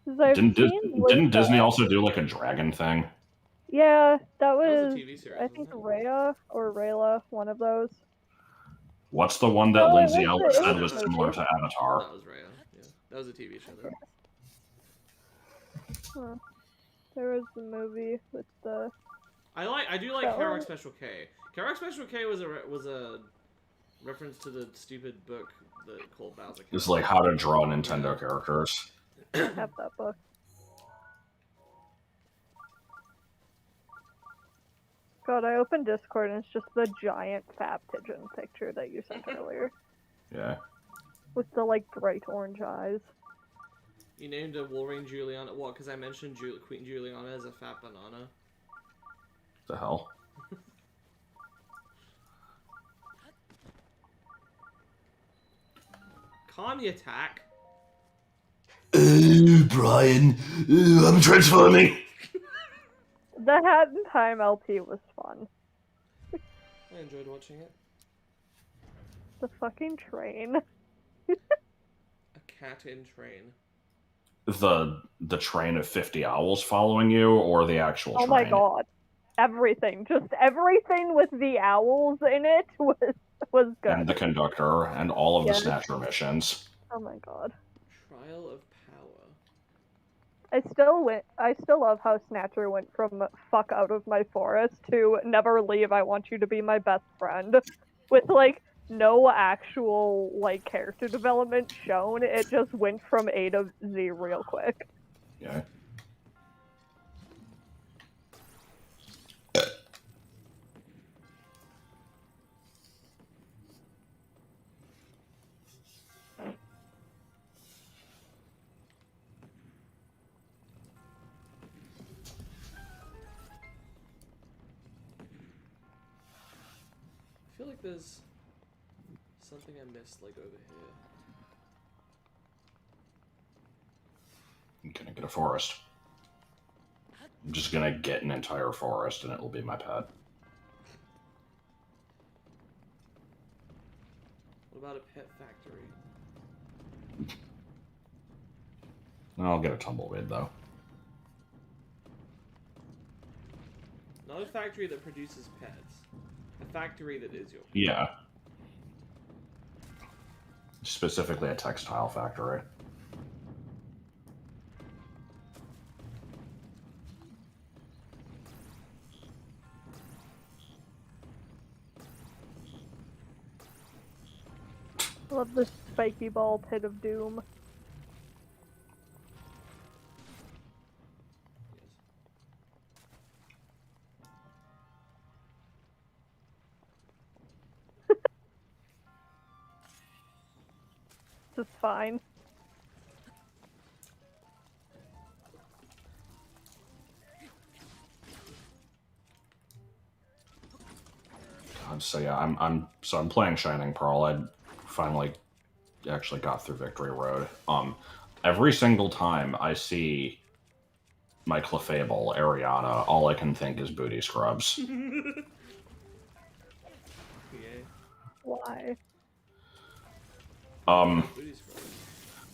Didn't
Didn't Disney also do like a dragon thing?
Yeah, that
was
was
a TV series,
I think
wasn't it?
Raya or Rayla, one of those.
What's the one that
No,
Lindsay
it
Ellis said
was
was
a
similar
movie.
to Avatar?
That was Raya. Yeah, that was a TV show though.
Huh. There was the movie with the.
I do like Kerouac Special K. Kerouac Special K was a reference to the stupid book called Bowser.
It's like how to draw Nintendo characters.
I have that book. God, I opened Discord and it's just the giant fat pigeon picture that you sent earlier.
Yeah.
With the like bright orange eyes.
You named a Wolverine Juliana. What? Because I mentioned Queen Juliana as a fat banana.
The hell?
Calm the attack.
Brian, I'm transforming.
The Hat in Time LP was fun.
I enjoyed watching it.
The fucking train.
A cat in train.
The train of 50 owls following you, or the actual train?
Oh my god. Everything. Just everything with the owls in it was good.
And the conductor, and all of the Snatcher missions.
Oh my god.
Trial of Power.
I still love how Snatcher went from fuck out of my forest to never leave, I want you to be my best friend. With like no actual like character development shown. It just went from A to Z real quick.
Yeah.
I feel like there's something I missed, like, over here.
I'm gonna get a forest. I'm just gonna get an entire forest, and it will be my pet.
What about a pet factory?
I'll get a tumbleweed, though.
Not a factory that produces pets. A factory that is your pet.
Yeah. specifically a textile factory.
Love this spiky ball pit of doom. This is fine.
God, so yeah, I'm playing Shining Pearl. I finally actually got through Victory Road. Every single time I see my Clefable, Ariana, all I can think is booty scrubs.
Yeah.
Why?
Booty scrubs.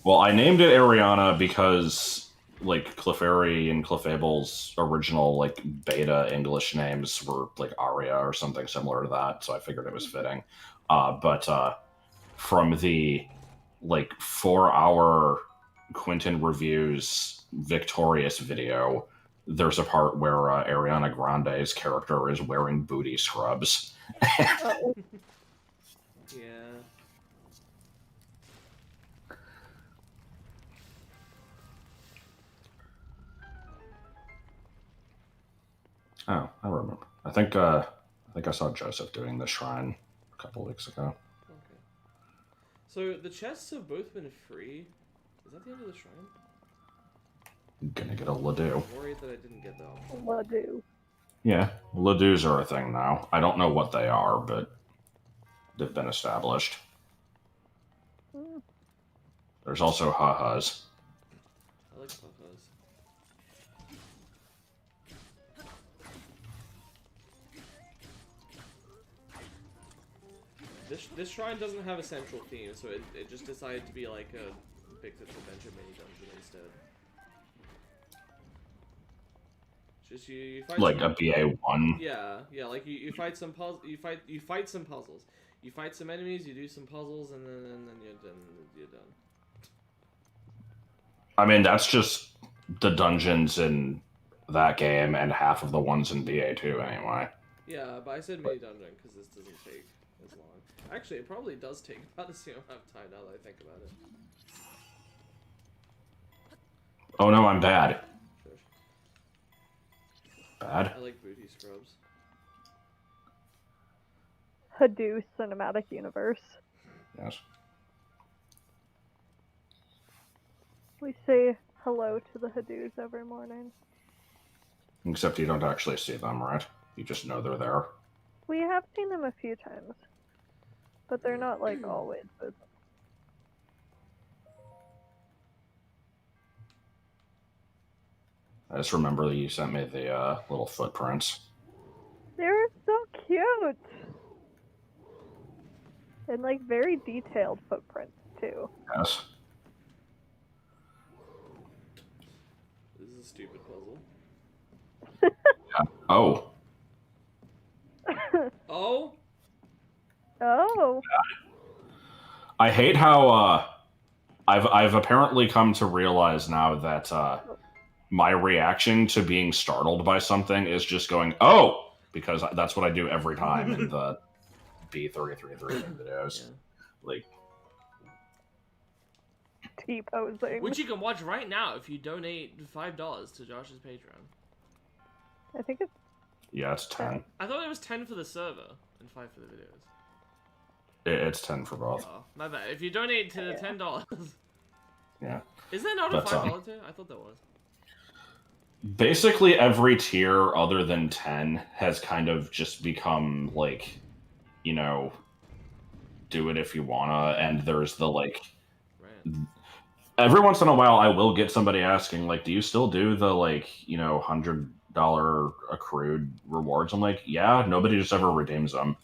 Well, I named it Ariana because, like, Clefairy and Clefable's original, like, beta English names were, like, Aria or something similar to that, so I figured it was fitting. But from the, like, 4-hour Quentin Reviews Victorious video, there's a part where Ariana Grande's character is wearing booty scrubs.
Oh.
Yeah.
Oh, I remember. I think I saw Joseph doing the shrine a couple weeks ago.
Okay. So the chests have both been free. Is that the end of the shrine?
I'm gonna get a Ledoux.
I'm worried that I didn't get that option.
Ledoux.
Yeah, Ledouxs are a thing now. I don't know what they are, but they've been established.
Mm.
There's also ha-has.
I like puffas. This shrine doesn't have a central theme, so it just decided to be like a Bikdip adventure mini dungeon instead. Just you fight
Like
some,
a BA1.
yeah, like you fight some you fight some puzzles. You fight some enemies, you do some puzzles, and then you're done.
I mean, that's just the dungeons in that game and half of the ones in BA2 anyway.
Yeah, but I said mini dungeon because this doesn't take as long. Actually, it probably does take about the same amount of time now that I think about it.
Oh no, I'm bad.
Shush.
Bad?
I like booty scrubs.
Hadoop Cinematic Universe.
Yes.
We say hello to the Hadoops every morning.
Except you don't actually see them, right? You just know they're there.
We have seen them a few times. But they're not, like, always with.
I just remember that you sent me the little footprints.
They were so cute! And, like, very detailed footprints, too.
Yes.
This is a stupid puzzle.
Yeah. Oh.
Oh?
Oh!
I hate how I've apparently come to realize now that my reaction to being startled by something is just going, oh! Because that's what I do every time in the B333 videos.
Yeah.
Like,
T-posing.
Which you can watch right now if you donate $5 to Josh's Patreon.
I think it's.
yeah, it's 10.
I thought it was 10 for the server and 5 for the videos.
It's 10 for both.
Oh, my bad. If you donate to the $10.
Yeah.
Is there not a
But,
$5 tier? I thought there was.
Basically, every tier other than 10 has kind of just become, like, you know, do it if you wanna, and there's the, like...
Right.
Every once in a while, I will get somebody asking, like, do you still do the, like, you know, $100 accrued rewards? I'm like, yeah, nobody just ever redeems them.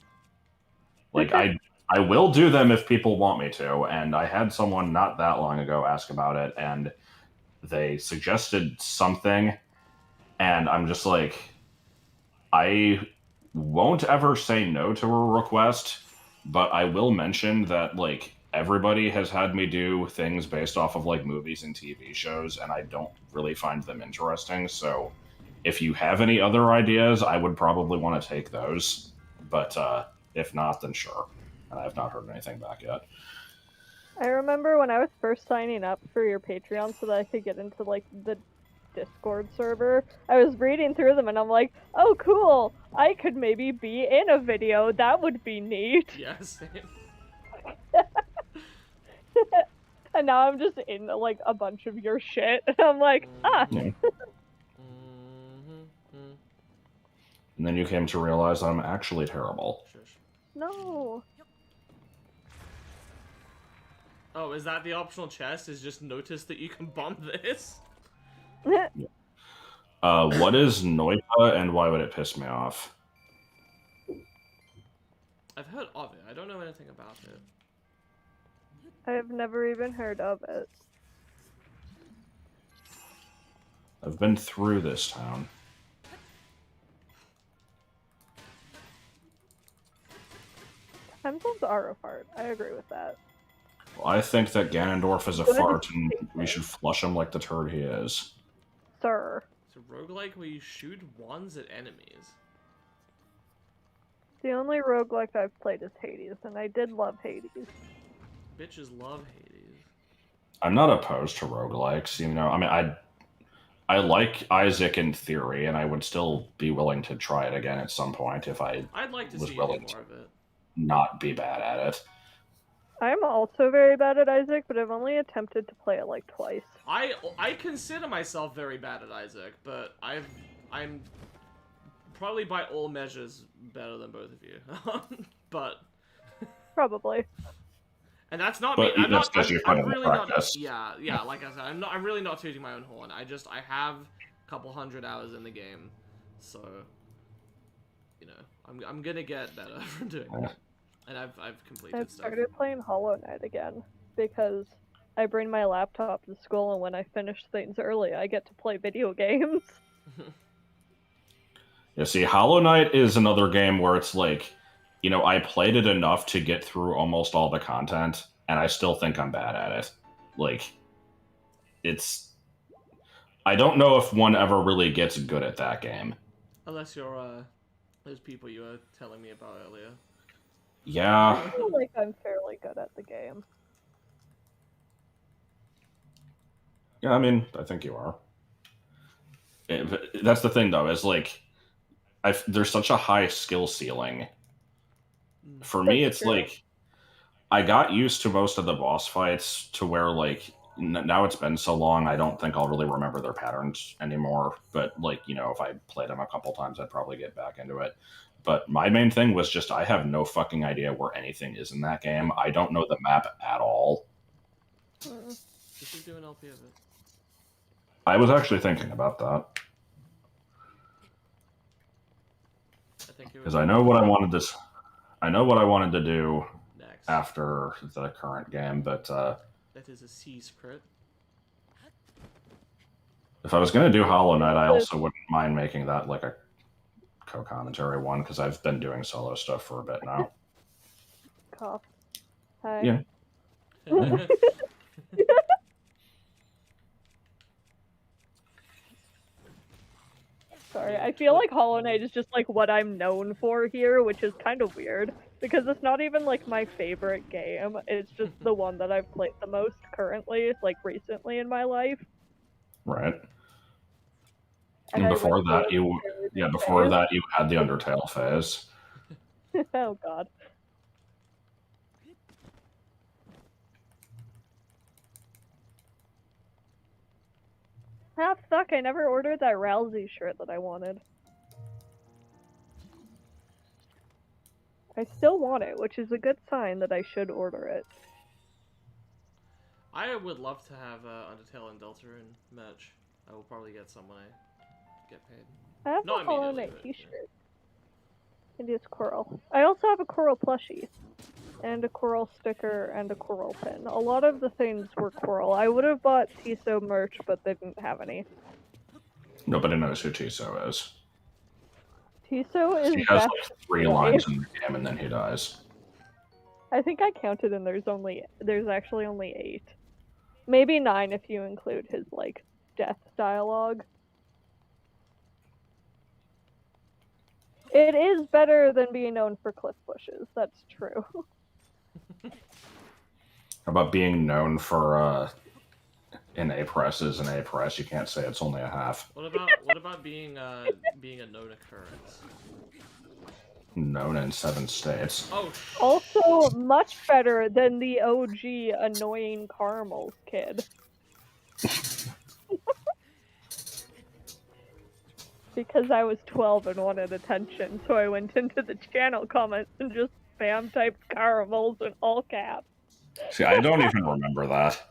Like, I will do them if people want me to, and I had someone not that long ago ask about it, and they suggested something, and I'm just like, I won't ever say no to a request, but I will mention that, like, everybody has had me do things based off of like movies and TV shows, and I don't really find them interesting. So, if you have any other ideas, I would probably want to take those. But if not, then sure. And I have not heard anything back yet.
I remember when I was first signing up for your Patreon so that I could get into like the Discord server, I was reading through them and I'm like, oh cool, I could maybe be in a video, that would be neat.
Yeah, same.
And now I'm just in like a bunch of your shit and I'm like, ah.
Yeah. And then you came to realize I'm actually terrible.
Shush.
No.
Oh, is that the optional chest? Is just notice that you can bump this?
What is Noipa and why would it piss me off?
I've heard of it. I don't know anything about it.
I've never even heard of it.
I've been through this town.
Time zones are a fart. I agree with that.
Well, I think that Ganondorf is a
Good.
fart and we should flush him like the turd he is.
Sir.
It's a roguelike where you shoot wands at enemies.
The only roguelike I've played is Hades, and I did love Hades.
Bitches love Hades.
I'm not opposed to roguelikes, you know. I mean, I like Isaac in theory, and I would still be willing to try it again at some point if
I'd like to
was
see you do
willing
more of it.
not be bad at it.
I'm also very bad at Isaac, but I've only attempted to play it like twice.
I consider myself very bad at Isaac, but I'm probably by all measures better than both of you. But
Probably.
and that's not
But
me. I'm
that's
not.
because you put
I'm
in the
really not.
practice.
Yeah. Like I said, I'm really not tooting my own horn. I have a couple hundred hours in the game, so you know, I'm gonna get better from doing that. And I've completed
I've
stuff.
started playing Hollow Knight again, because I bring my laptop to school, and when I finish things early, I get to play video games.
You see, Hollow Knight is another game where it's like, you know, I played it enough to get through almost all the content, and I still think I'm bad at it. Like, it's... I don't know if one ever really gets good at that game.
Unless you're those people you were telling me about earlier.
Yeah.
I feel like I'm fairly good at the game.
Yeah, I mean, I think you are. That's the thing, though, is like, there's such a high skill ceiling. For me,
That's
it's
true.
like, I got used to most of the boss fights to where, like, now it's been so long, I don't think I'll really remember their patterns anymore. But, like, you know, if I played them a couple times, I'd probably get back into it. But my main thing was just, I have no fucking idea where anything is in that game. I don't know the map at all.
You should do an LP of it.
I was actually thinking about that. Because I know what I wanted this. I know what I wanted to do
next
after the current game, but
that is a C crit.
if I was going to do Hollow Knight, I also wouldn't mind making that like a co-commentary one, because I've been doing solo stuff for a bit now.
Cough. Hi.
Yeah.
Sorry, I feel like Hollow Knight is just like what I'm known for here, which is kind of weird, because it's not even like my favorite game, it's just the one that I've played the most currently, like recently in my life.
Right.
And
And
I
before
went
that,
through
you had the Undertale phase.
Oh god. Ah, fuck, I never ordered that Rousey shirt that I wanted. I still want it, which is a good sign that I should order it.
I would love to have Undertale and Deltarune merch. I will probably get some when I get paid.
I have
Not
a Hollow
immediately,
Knight
but,
t-shirt. It is Coral. I also have a Coral plushie. And a Coral sticker and a Coral pin. A lot of the things were Coral. I would have bought Tiso merch, but they didn't have any.
Nobody knows who Tiso is.
Tiso is
He has
best
like 3
boy.
lines in the game and then he dies.
I think I counted and there's actually only 8. Maybe 9 if you include his, like, death dialogue. It is better than being known for cliff bushes, that's true.
How about being known for an A press is an A press? You can't say it's only a half.
What about being a known occurrence?
Known in 7 states.
Oh.
Also, much better than the OG annoying caramels kid. Because I was 12 and wanted attention, so I went into the channel comments and just spam typed caramels in all caps.
See, I don't even remember that.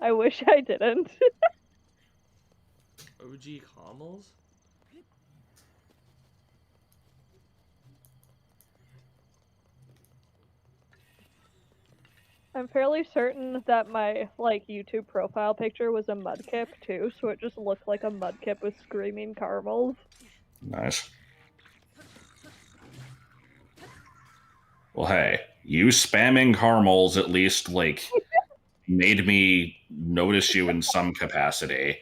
I wish I didn't.
OG caramels?
I'm fairly certain that my, like, YouTube profile picture was a mudkip, too, so it just looked like a mudkip with screaming caramels.
Nice. Well, hey, you spamming caramels at least, like, made me notice you in some capacity,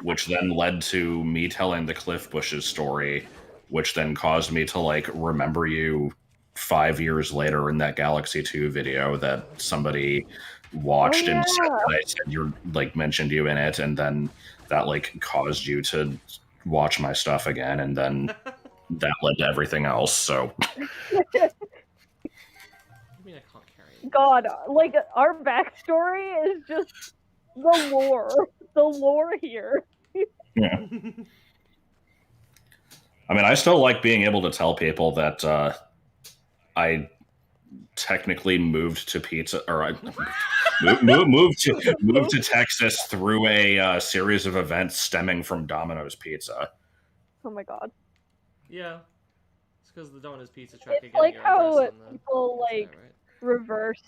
which then led to me telling the Cliff Bushes story, which then caused me to, like, remember you 5 years later in that Galaxy 2 video that somebody watched and said that I said you're, like, mentioned you in it, and then that, like, caused you to watch my stuff again, and then that led to everything else, so...
God, like, our backstory is just the lore. The lore here.
Yeah. I mean, I still like being able to tell people that I technically moved to pizza, or I moved to Texas through a series of events stemming from Domino's Pizza.
Oh my god.
Yeah. It's because the Domino's Pizza truck.
It's like how people, like, reverse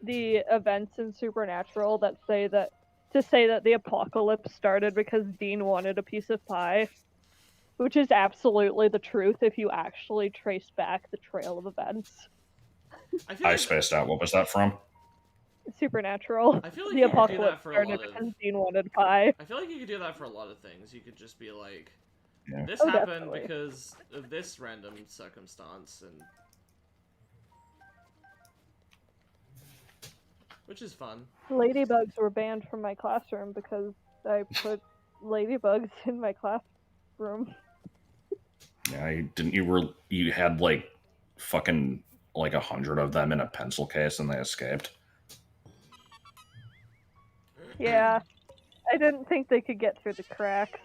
the events in Supernatural that say that the apocalypse started because Dean wanted a piece of pie, which is absolutely the truth if you actually trace back the trail of events.
I spaced out. What was that from?
Supernatural.
I feel like
the apocalypse started because Dean wanted pie.
I feel like you could do that for a lot of things. You could just be like,
yeah.
This happened because of this random circumstance, and which is fun.
Ladybugs were banned from my classroom because I put ladybugs in my classroom.
Yeah, you had like fucking like 100 of them in a pencil case and they escaped.
Yeah, I didn't think they could get through the cracks.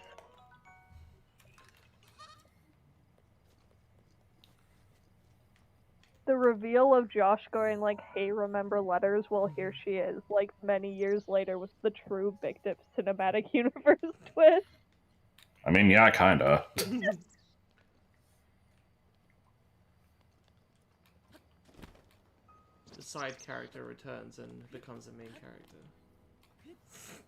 The reveal of Josh going like, hey, remember letters? Well, here she is, like, many years later was the true Bikdip cinematic universe twist.
I mean, yeah, kinda.
The side character returns and becomes a main character.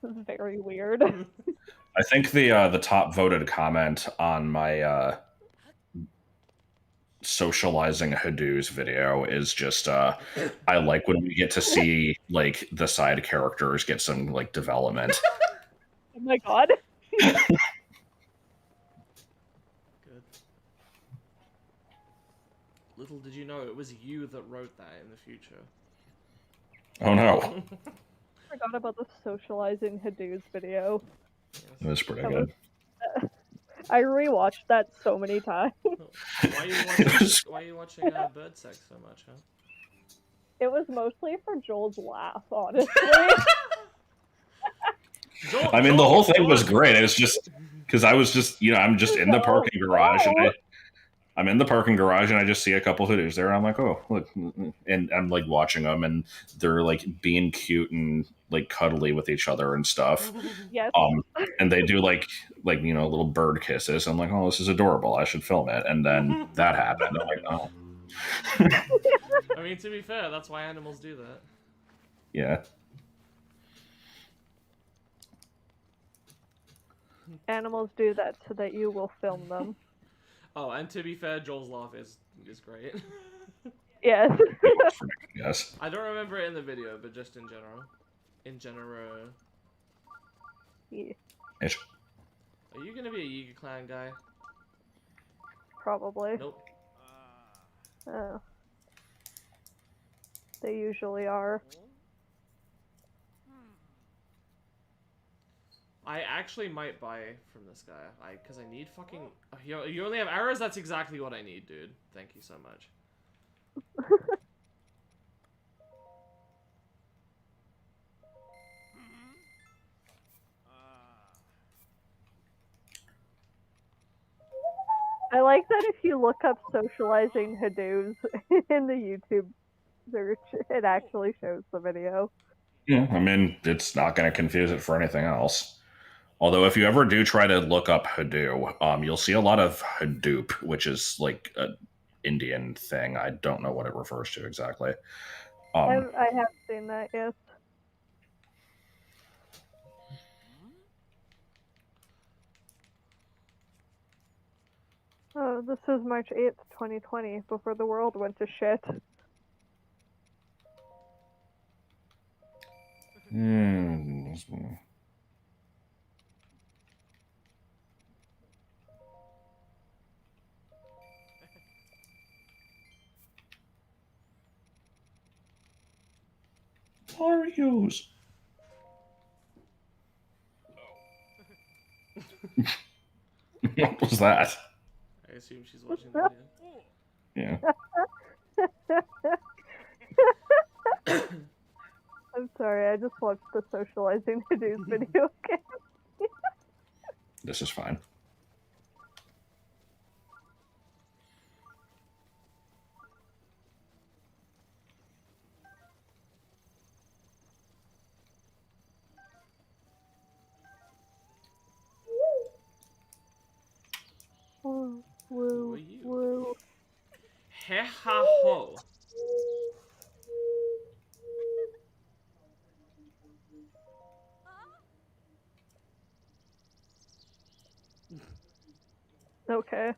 This is very weird.
I think the top voted comment on my socializing Hadoos video is just I like when we get to see like the side characters get some like development.
Oh my god.
Good. Little did you know it was you that wrote that in the future.
Oh no.
I forgot about the socializing Hadoos video.
Yes. It was pretty good.
I rewatched that so many times.
Why are you watching bird sex so much, huh?
It was mostly for Joel's laugh, honestly.
I mean, the whole thing was great. It was just because I was just, I'm just in the parking garage and I'm in the parking garage and I just see a couple Hadoos there and I'm like, oh, look, and I'm like watching them and they're like being cute and like cuddly with each other and stuff.
Yes.
And they do like little bird kisses. I'm like, oh, this is adorable. I should film it. And then that happened. I'm like, oh.
I mean, to be fair, that's why animals do that.
Yeah.
Animals do that so that you will film them.
Oh, and to be fair, Joel's laugh is is great.
Yes.
Yes.
I don't remember it in the video, but just in general. In general.
Yeah,
Ish.
Are you gonna be a Yiga Clan guy?
probably.
Nope.
Oh. They usually are.
I actually might buy from this guy, because I need fucking... You only have arrows? That's exactly what I need, dude. Thank you so much.
I like that if you look up socializing Hadoos in the YouTube search, it actually shows the video.
Yeah, I mean, it's not going to confuse it for anything else. Although, if you ever do try to look up Hadoop, you'll see a lot of Hadoop, which is like an Indian thing. I don't know what it refers to exactly.
I have seen that, yes. Oh, this is March 8th, 2020, before the world went to shit.
Mario's. What was that?
I assume she's watching the
Yeah.
I'm sorry, I just watched the socializing Hadoos video again.
This is fine.
Woo,
Who
woo,
are you?
woo.
He-ha-ho.
Okay.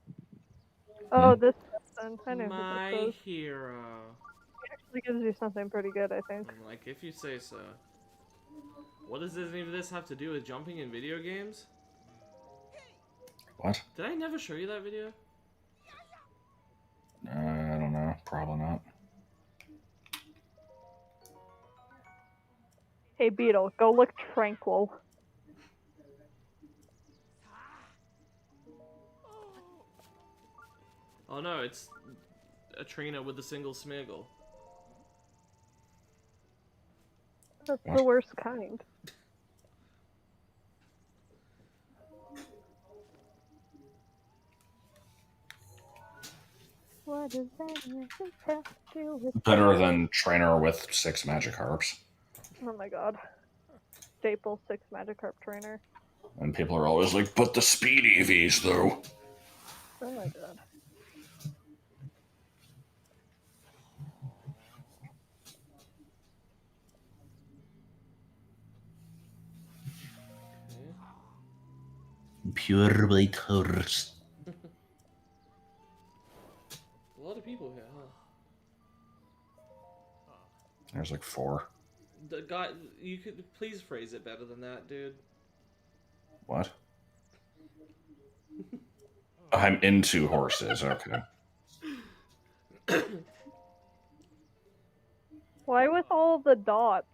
Oh, this person. I know who
My
this is.
hero.
It actually gives you something pretty good, I think.
I'm like, if you say so. What does any of this have to do with jumping in video games?
What?
Did I never show you that video?
I don't know. Probably not.
Hey, Beetle, go look tranquil.
Oh no, it's a trainer with a single smiggle.
That's
What?
the worst kind. What does that have to do with
Better than trainer with 6 magic harps.
Oh my god. Staple 6 Magikarp trainer.
And people are always like, but the speed EVs, though.
Oh my god.
Pure white horse.
A lot of people here, huh?
There's like 4.
The guy, you could please phrase it better than that, dude.
What? I'm into horses, okay.
Why with all the dots?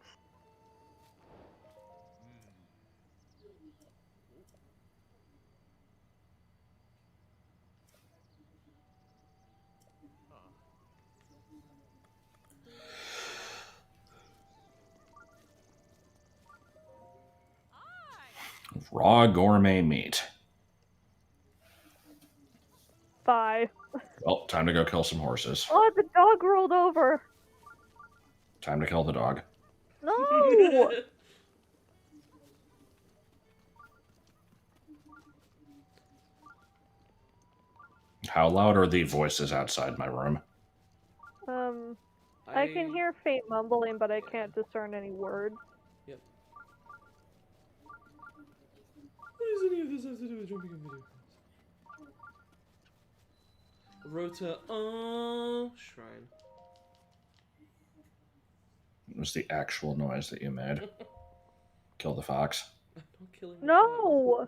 Raw gourmet meat.
Bye.
Well, time to go kill some horses.
Oh, the dog rolled over.
Time to kill the dog.
No!
How loud are the voices outside my room?
I can hear faint mumbling, but I can't discern any words.
Yep. What does any of this have to do with jumping in video games? Rota shrine.
It was the actual noise that you made. Kill the fox.
I'm not killing the fox.
No!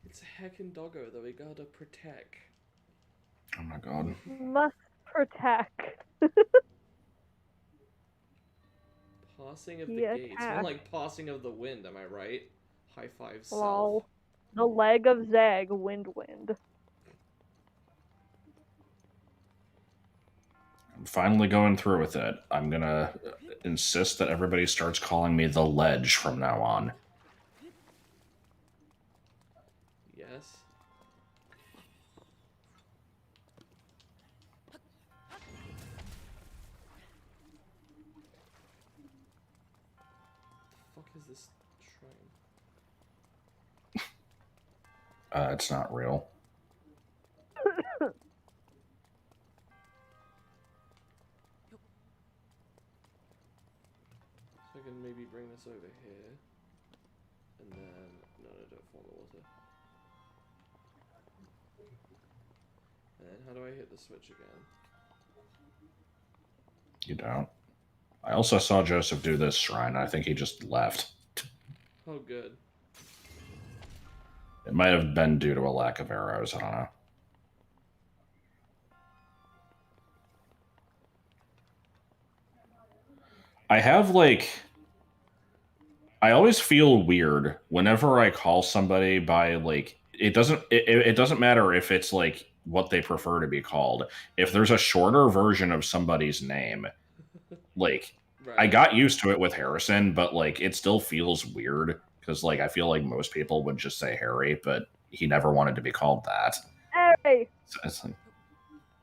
It's a heckin' doggo that we gotta protect.
Oh my god.
Must protect.
Passing of
He
the gates. More
attacked.
like passing of the wind, am I right? High five self.
Lol. The leg of Zeg, wind.
I'm finally going through with it. I'm gonna insist that everybody starts calling me the Ledge from now on.
Yes. The fuck is this shrine?
It's not real.
So I can maybe bring this over here. And then... No, don't fall in the water. And then how do I hit the switch again?
You don't. I also saw Joseph do this shrine. I think he just left.
Oh, good.
It might have been due to a lack of arrows. I don't know. I have, like... I always feel weird whenever I call somebody by, like... It doesn't matter if it's, like, what they prefer to be called. If there's a shorter version of somebody's name, like...
Right.
I got used to it with Harrison, but, like, it still feels weird. Because, like, I feel like most people would just say Harry, but he never wanted to be called that.
Harry!
So it's like...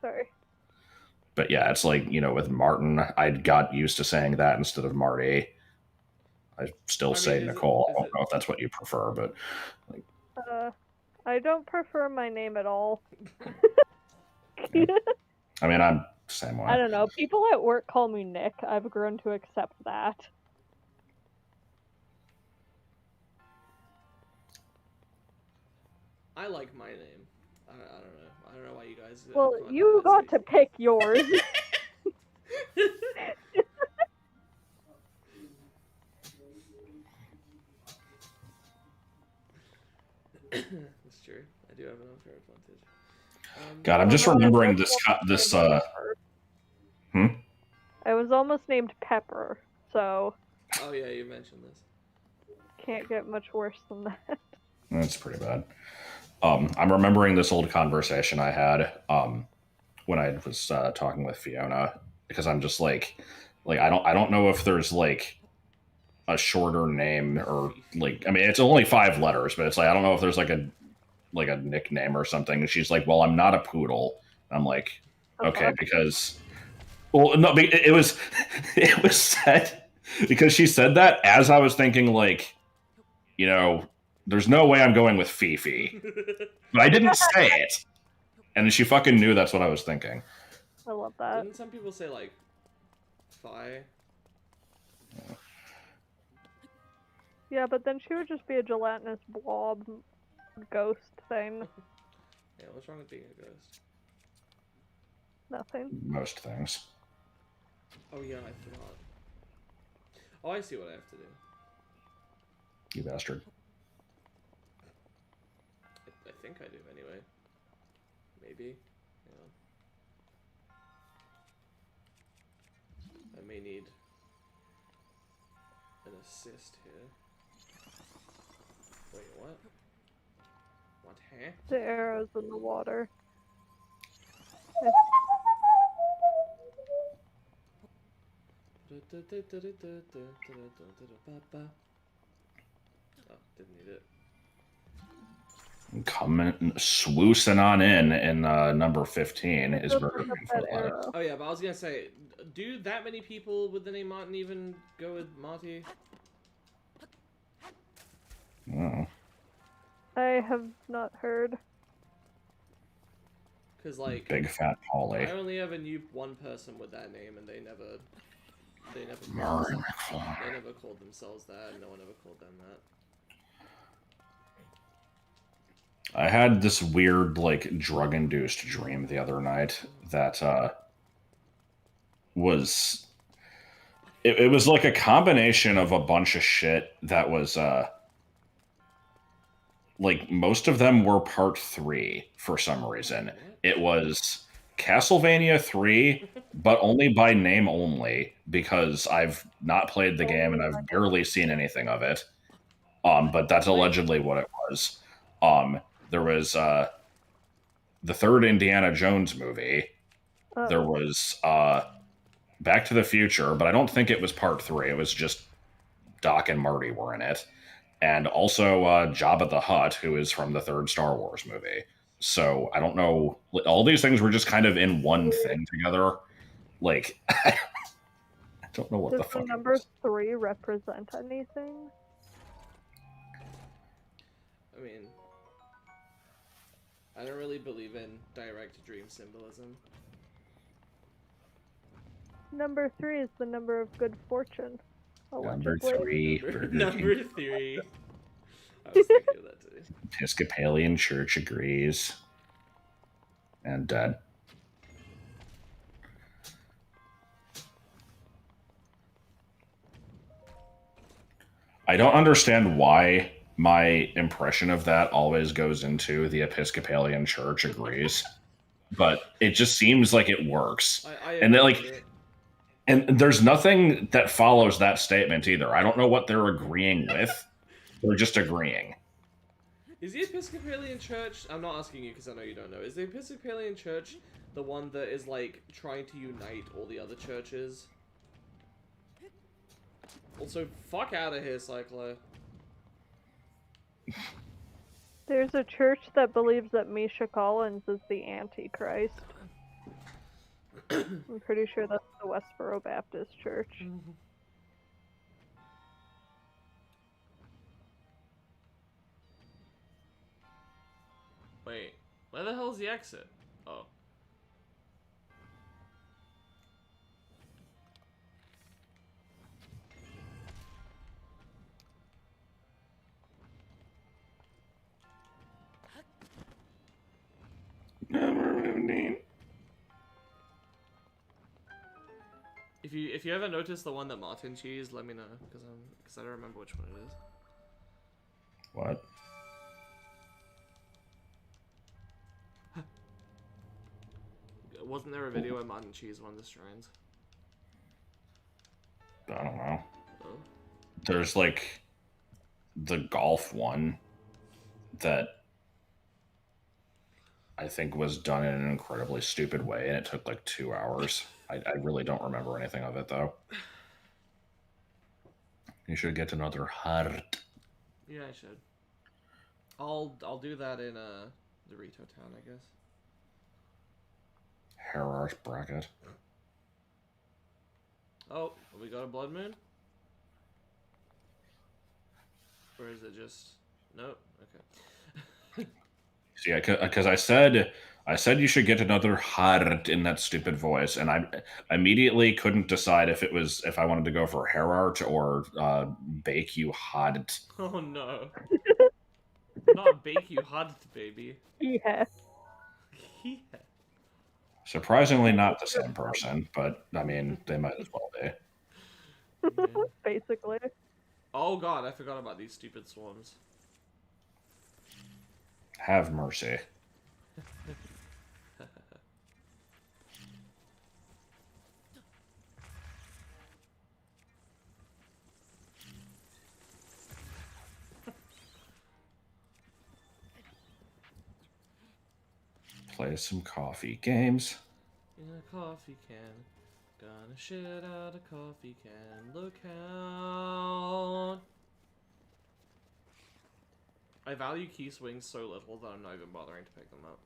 Sorry.
But yeah, it's like, you know, with Martin, I got used to saying that instead of Marty. I still say Nicole. I don't know if that's what you prefer, but... Like...
I don't prefer my name at all.
Yeah. I mean, I'm the same way.
I don't know. People at work call me Nick. I've grown to accept that.
I like my name. I don't know. I don't know why you guys...
Well, you got to pick yours.
That's true. I do have an unfair advantage.
God, I'm just remembering this...
I was almost named Pepper, so...
Oh yeah, you mentioned this.
Can't get much worse than that.
That's pretty bad. I'm remembering this old conversation I had when I was talking with Fiona, because I'm just like I don't know if there's like a shorter name or like, I mean, it's only 5 letters, but it's like I don't know if there's like a nickname or something. And she's like, "Well, I'm not a poodle." And I'm like, "Okay, because." Well, no, it was said because she said that as I was thinking, like, you know, there's no way I'm going with Fifi. But I didn't say it. And she fucking knew that's what I was thinking.
I love that.
Didn't some people say, like, Fi?
Yeah, but then she would just be a gelatinous blob ghost thing.
Yeah, what's wrong with being a ghost?
Nothing.
Most things.
Oh yeah, I forgot. Oh, I see what I have to do.
You bastard.
I think I do anyway. Maybe. Yeah. I may need an assist here. Wait, what? What, huh?
The arrows in the water.
Oh, didn't need it.
Coming, swoosing on in number 15 is Burger King for Life.
Oh yeah, but I was gonna say, do that many people with the name Martin even go with Marty?
Oh.
I have not heard.
Cause like
Big Fat Polly.
I only ever knew one person with that name, and they never called themselves that. No one ever called them that.
I had this weird, like, drug-induced dream the other night that was... It was like a combination of a bunch of shit that was... like, most of them were part 3 for some reason. It was Castlevania 3, but only by name only, because I've not played the game and I've barely seen anything of it. But that's allegedly what it was. There was the third Indiana Jones movie. There was Back to the Future, but I don't think it was part 3. It was just Doc and Marty were in it. And also Jabba the Hutt, who is from the third Star Wars movie. So I don't know. All these things were just kind of in one thing together. Like, I don't know what the fuck.
Does the number 3 represent anything?
I mean, I don't really believe in direct dream symbolism.
Number 3 is the number of good fortune.
Number
Allegedly.
3.
Number 3. I was thinking of that too.
Episcopalian Church agrees. And dead. I don't understand why my impression of that always goes into the Episcopalian Church agrees, but it just seems like it works. And then, like, and there's nothing that follows that statement either. I don't know what they're agreeing with. They're just agreeing.
Is the Episcopalian Church... I'm not asking you because I know you don't know. Is the Episcopalian Church the one that is, like, trying to unite all the other churches? Also, fuck out of here, Cyclo.
There's a church that believes that Misha Collins is the Antichrist. I'm pretty sure that's the Westboro Baptist Church.
Wait, where the hell's the exit? Oh. If you ever notice the one that Martin cheese, let me know because I don't remember which one it is.
What?
Wasn't there a video where Martin cheese won the shrines?
I don't know.
Oh.
There's like the golf one that I think was done in an incredibly stupid way, and it took like 2 hours. I really don't remember anything of it though. You should get another heart.
Yeah, I should. I'll do that in the Rito town, I guess.
Hair art bracket.
Oh, we got a blood moon? Or is it just... No? Okay.
See, because I said you should get another heart in that stupid voice, and I immediately couldn't decide if I wanted to go for hair art or bake you hot.
Oh no. Not bake you hot, baby.
Yeah.
Yeah.
Surprisingly not the same person, but I mean, they might as well be.
Yeah.
Basically.
Oh god, I forgot about these stupid swarms.
Have mercy. Play some coffee games.
In a coffee can. Gonna shit out a coffee can. Look out. I value key swings so little that I'm not even bothering to pick them up.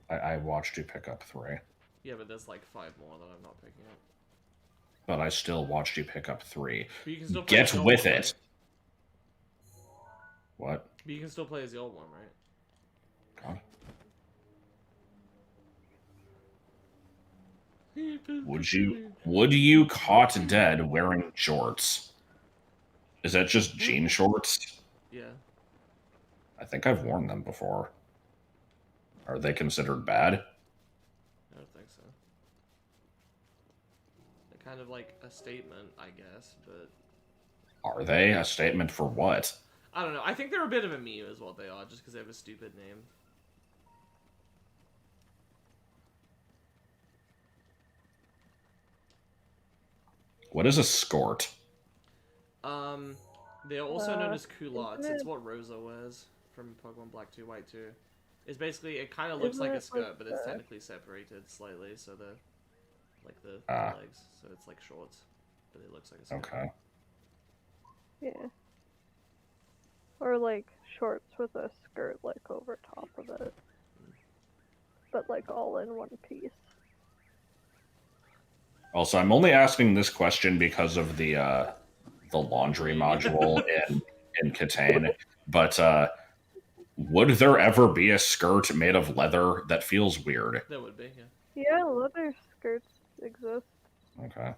I watched you pick up 3.
Yeah, but there's like 5 more that I'm not picking up.
But I still watched you pick up 3.
But you can still play
Get
as the
with
old one,
it.
right?
What?
But you can still play as the old one, right?
God. Would you caught dead wearing shorts? Is that just jean shorts?
Yeah.
I think I've worn them before. Are they considered bad?
I don't think so. They're kind of like a statement, I guess, but...
Are they? A statement for what?
I don't know. I think they're a bit of a meme is what they are, just because they have a stupid name.
What is a skort?
They are also known as culottes.
isn't
It's
it-
what Rosa wears from Pokemon Black 2, White 2. It's basically, it kind of looks like a
Isn't it
skirt,
like
but it's
the-
technically separated slightly, so the like the
Ah.
legs, so it's like shorts, but it looks like a skirt.
Okay.
Yeah. Or like shorts with a skirt like over top of it. But like all in one piece.
Also, I'm only asking this question because of the laundry module in Catane. But would there ever be a skirt made of leather? That feels weird.
That would be, yeah.
Yeah, leather skirts exist.
Okay.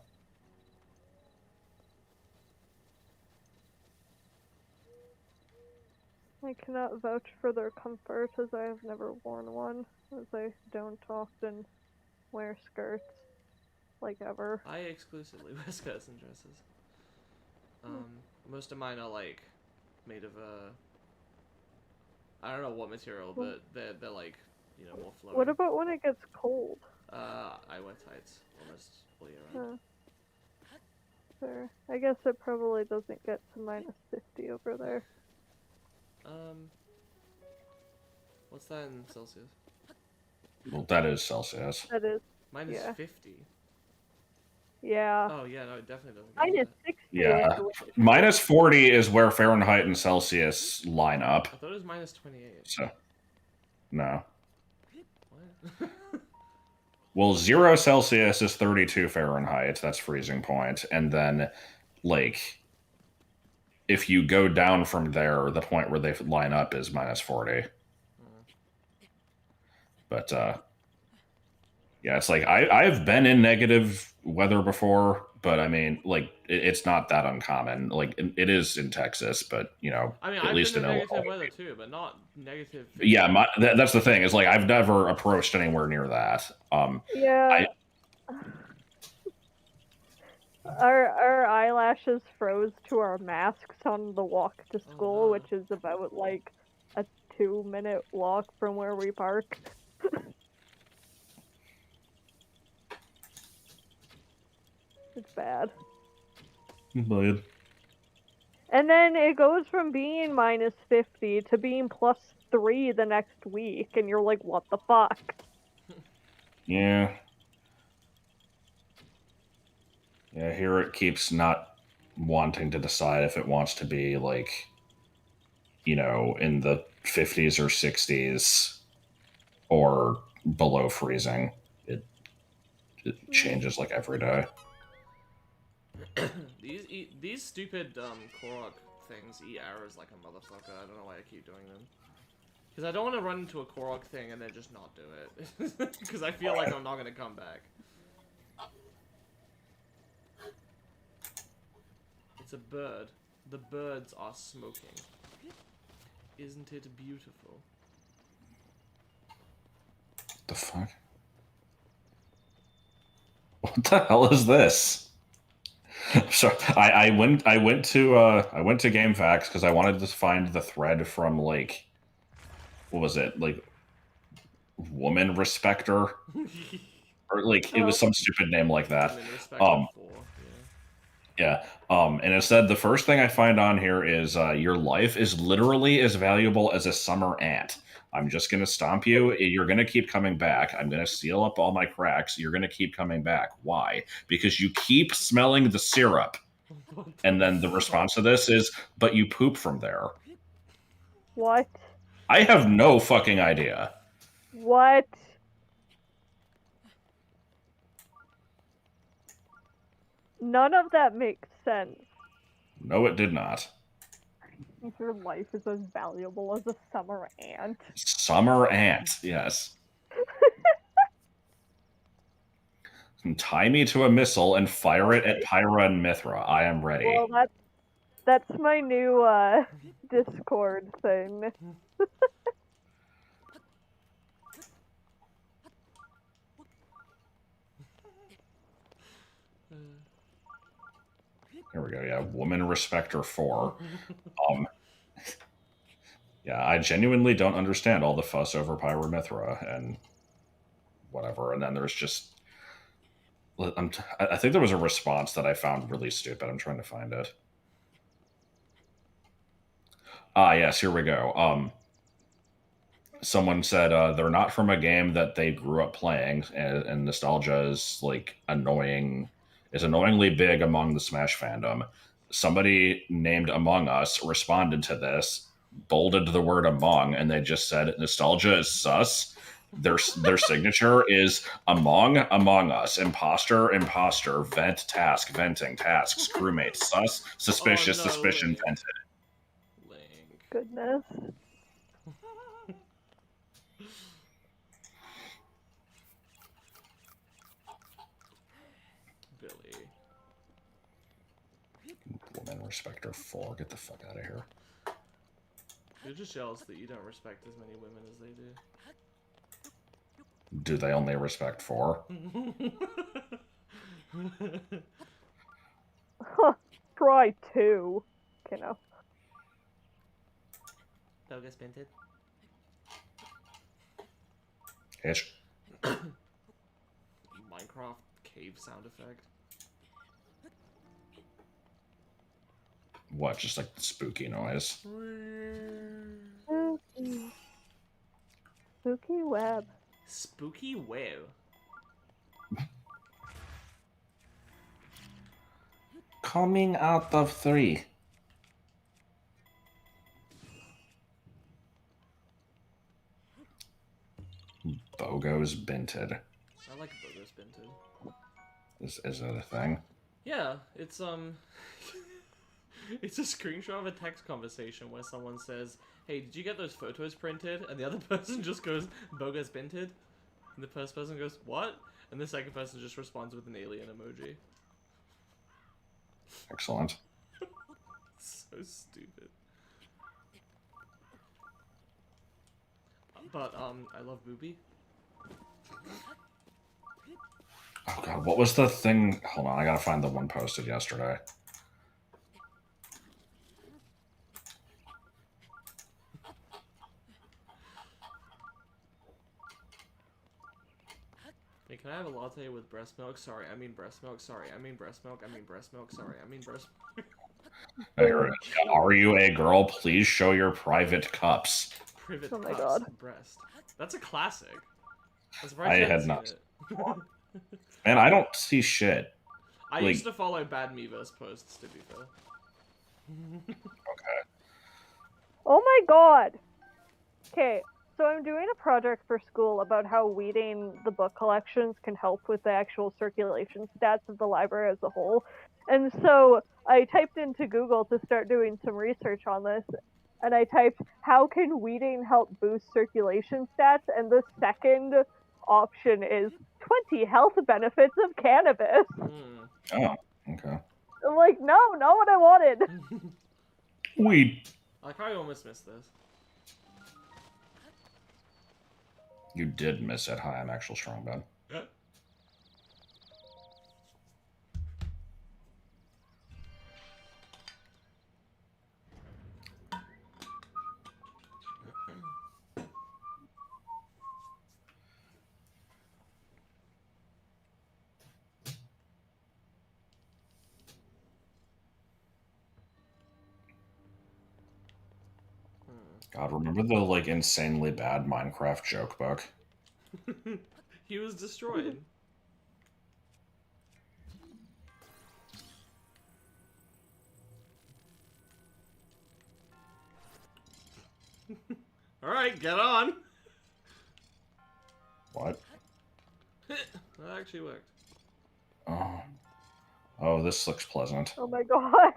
I cannot vouch for their comfort as I have never worn one, as I don't often wear skirts, like ever.
I exclusively wear skirts and dresses. Most of mine are like made of I don't know what material, but they're like, you know, more flowy.
What about when it gets cold?
I wear tights almost all year round.
Sure. I guess it probably doesn't get to -50 over there.
What's that in Celsius?
Well, that is Celsius.
That is,
Minus
Yeah.
50.
yeah.
Oh yeah, no, it definitely doesn't. Get to
-60.
Yeah.
actually.
Minus 40 is where Fahrenheit and Celsius line up.
that. I thought it was minus 28.
So, no.
What?
Well, 0 Celsius is 32 Fahrenheit. That's freezing point. And then, like, if you go down from there, the point where they line up is minus 40. But, yeah, it's like, I've been in negative weather before, but I mean, like, it's not that uncommon. Like, it is in Texas, but, you know,
I mean,
at
I've
least
been
in
in negative
Illinois.
weather too, but not negative 50.
Yeah, that's the thing. Is like I've never approached anywhere near that.
Yeah. Our eyelashes froze to our masks on the walk to school,
no.
which is about like a 2-minute walk from where we park. It's bad.
But
And then it goes from being -50 to being +3 the next week, and you're like, what the fuck?
yeah, here it keeps not wanting to decide if it wants to be like, you know, in the 50s or 60s or below freezing. It changes like every day.
These stupid Korok things eat arrows like a motherfucker. I don't know why I keep doing them. Because I don't want to run into a Korok thing and then just not do it. Because I feel like I'm not going to come back. It's a bird. The birds are smoking. Isn't it beautiful?
What the fuck? What the hell is this? So I went to GameFAQs because I wanted to find the thread from like, what was it, like Woman Respecter, or like it was some stupid name like that. Yeah. And it said the first thing I find on here is your life is literally as valuable as a summer ant. I'm just gonna stomp you. You're gonna keep coming back. I'm gonna seal up all my cracks. You're gonna keep coming back. Why? Because you keep smelling the syrup. And then the response to this is, but you poop from there.
What?
I have no fucking idea.
What? None of that makes sense.
No, it did not.
Your life is as valuable as a summer ant.
Summer ant, yes. Tie me to a missile and fire it at Pyra and Mithra. I am ready.
Well, That's my new Discord thing.
Here we go. Yeah, woman respecter 4. Yeah, I genuinely don't understand all the fuss over Pyromithra and whatever. And then there's just, I think there was a response that I found really stupid. I'm trying to find it. Ah, yes, here we go. Someone said they're not from a game that they grew up playing, and nostalgia is like annoyingly big among the Smash fandom. Somebody named Among Us responded to this, bolded the word among, and they just said nostalgia is sus. Their signature is among us, imposter, vent, task, venting, tasks, crewmate, sus, suspicious,
Oh, no,
suspicion,
Link.
vented.
Link.
Goodness.
Billy.
Woman respecter 4. Get the fuck out of here.
You're just jealous that you don't respect as many women as they do.
Do they only respect 4?
Try 2. You know.
Bogus Binted.
Ish.
Minecraft cave sound effect.
What? Just like the spooky noise?
Spooky. Spooky web.
Spooky web.
Coming out of 3. Bogo's Binted.
I like Bogus Binted.
Is it a thing?
Yeah, it's it's a screenshot of a text conversation where someone says, "Hey, did you get those photos printed?" And the other person just goes, "Bogus Binted," and the first person goes, "What?" And the second person just responds with an alien emoji.
Excellent.
So stupid. But I love Booby.
Oh god, what was the thing? Hold on, I gotta find the one posted yesterday.
Hey, can I have a latte with breast milk? Sorry, I mean breast milk. Sorry, I mean breast milk. I mean breast milk. Sorry, I mean breast milk.
Here it is. Are you a girl? Please show your private cups.
Privet
Oh my
cups,
God.
breast. That's a classic. I'm
I
surprised you
had
hadn't
not.
seen it.
Man, I don't see shit.
I
Like-
used to follow Bad Miiverse posts, to be fair.
Okay.
Oh my god! Okay, so I'm doing a project for school about how weeding the book collections can help with the actual circulation stats of the library as a whole. And so I typed into Google to start doing some research on this, and I typed, how can weeding help boost circulation stats? And the second option is 20 health benefits of cannabis.
Hmm.
Oh, okay.
I'm like, no, not what I wanted.
Weed.
Like, I almost missed this.
You did miss it. Hi, I'm actual strong bad. God, remember the like insanely bad Minecraft joke book?
He was destroyed. Alright, get on!
What?
That actually worked.
Oh. Oh, this looks pleasant.
Oh my god.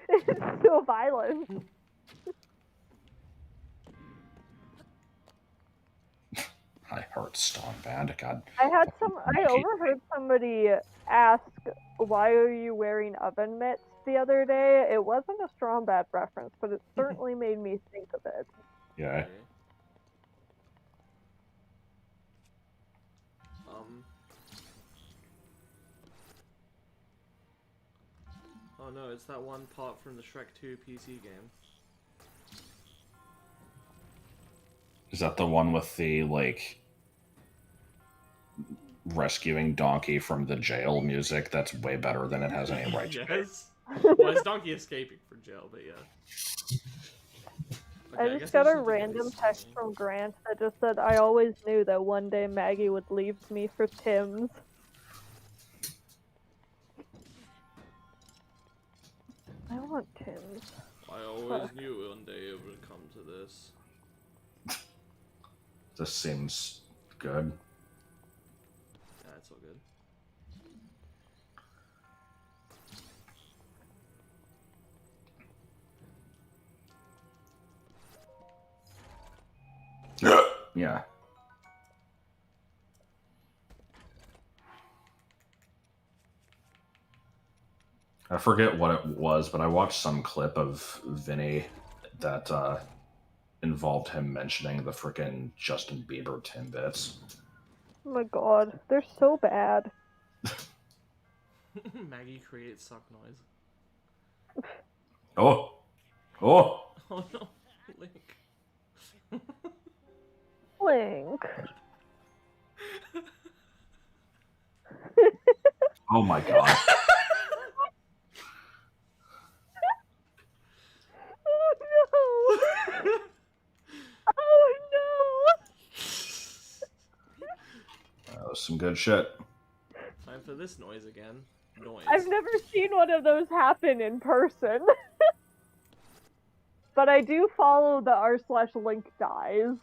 It's so violent.
I heart strong bad. God.
I overheard somebody ask "Why are you wearing oven mitts?" the other day. It wasn't a strong bad reference, but it certainly made me think of it.
Yeah.
Okay. Oh no, it's that one part from the Shrek 2 PC game.
Is that the one with the, like, rescuing Donkey from the jail music? That's way better than it has any right to be.
Yes. Well, it's Donkey escaping from jail, but yeah. Okay,
I
guess
just got
I
a
need to get
random
this
text
thing.
from Grant that just said, "I always knew that one day Maggie would leave me for Tim's." I want Tim's.
I always knew one day it would come to this.
This seems good.
Yeah, it's all good.
Yeah. I forget what it was, but I watched some clip of Vinny that involved him mentioning the frickin' Justin Bieber Timbits.
Oh my god, they're so bad.
Maggie creates suck noise.
Oh! Oh!
Oh no, Link.
Link.
Oh my god.
Oh no! Oh
That was some good shit.
Time for this noise again. Noise.
no! I've never seen one of those happen in person. But I do follow the r/link dies,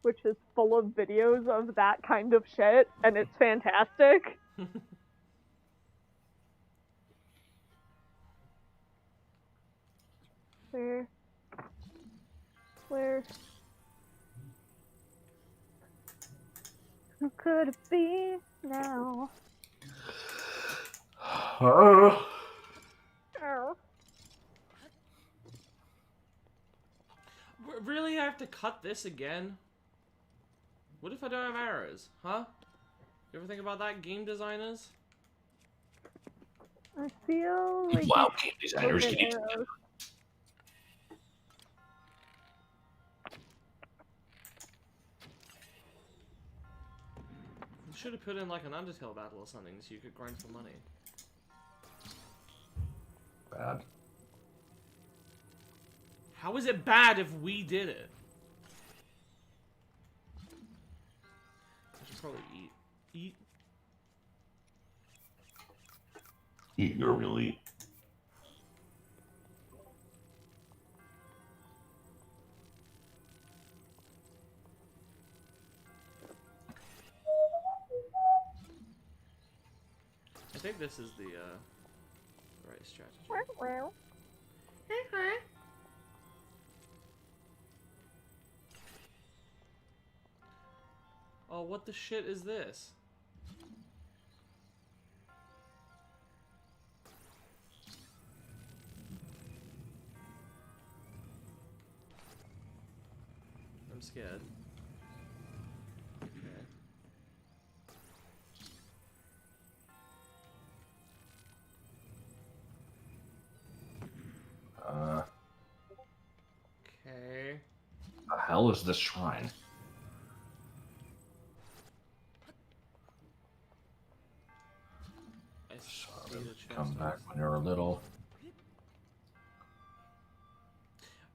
which is full of videos of that kind of shit, and it's fantastic. Where? Who could it be now? Oh.
Really, I have to cut this again? What if I don't have arrows? Huh? You ever think about that, game designers?
I feel like
Wow, game designers
okay,
need
arrows.
You should have put in like an Undertale battle or something so you could grind for money.
bad.
How is it bad if we did it? I should probably eat. Eat?
Eat your real eat.
I think this is the right strategy. Oh, what the shit is this? I'm scared. Okay. Okay.
The hell is this shrine?
I see the chest.
Come back when you're little.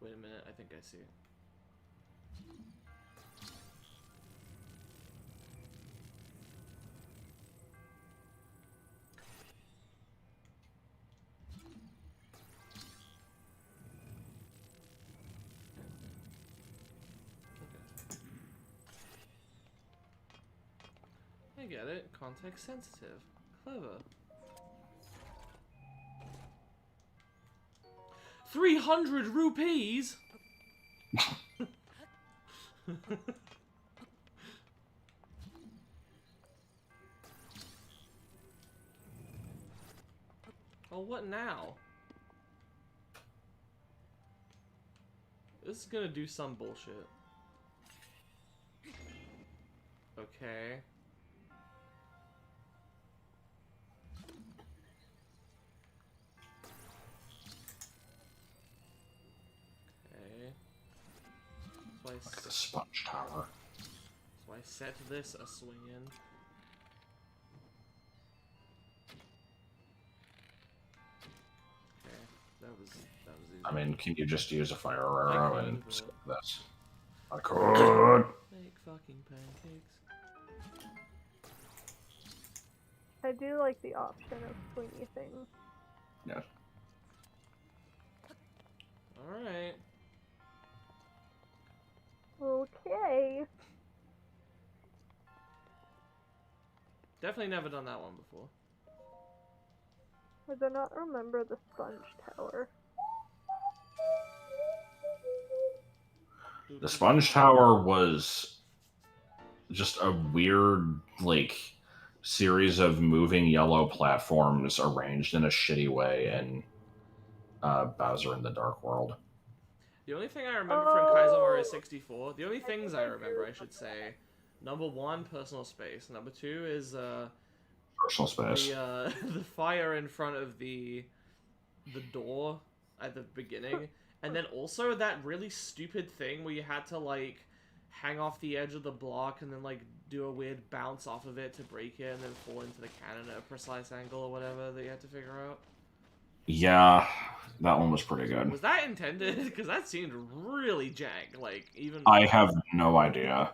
Wait a minute, I think I see. I get it. Context sensitive. Clever. 300 rupees? Oh, what now? This is gonna do some bullshit. Okay. Okay.
Like the sponge tower.
So I set this a swinging. Okay, that was easy.
I mean, can you just use a fire arrow and skip this? I could.
Make fucking pancakes.
I do like the option of swingy things.
Yeah.
Alright.
Okay.
Definitely never done that one before.
I do not remember the sponge tower.
The sponge tower was just a weird, like, series of moving yellow platforms arranged in a shitty way in Bowser in the Dark World.
The only thing I remember from Kaizo Mario 64, the only things I remember, I should say, number 1, personal space. Number 2 is
Personal space.
the fire in front of the door at the beginning, and then also that really stupid thing where you had to like hang off the edge of the block and then like do a weird bounce off of it to break it and then fall into the cannon at a precise angle or whatever that you had to figure out.
Yeah, that one was pretty good.
Was that intended? Because that seemed really jank. Like even
I have no idea.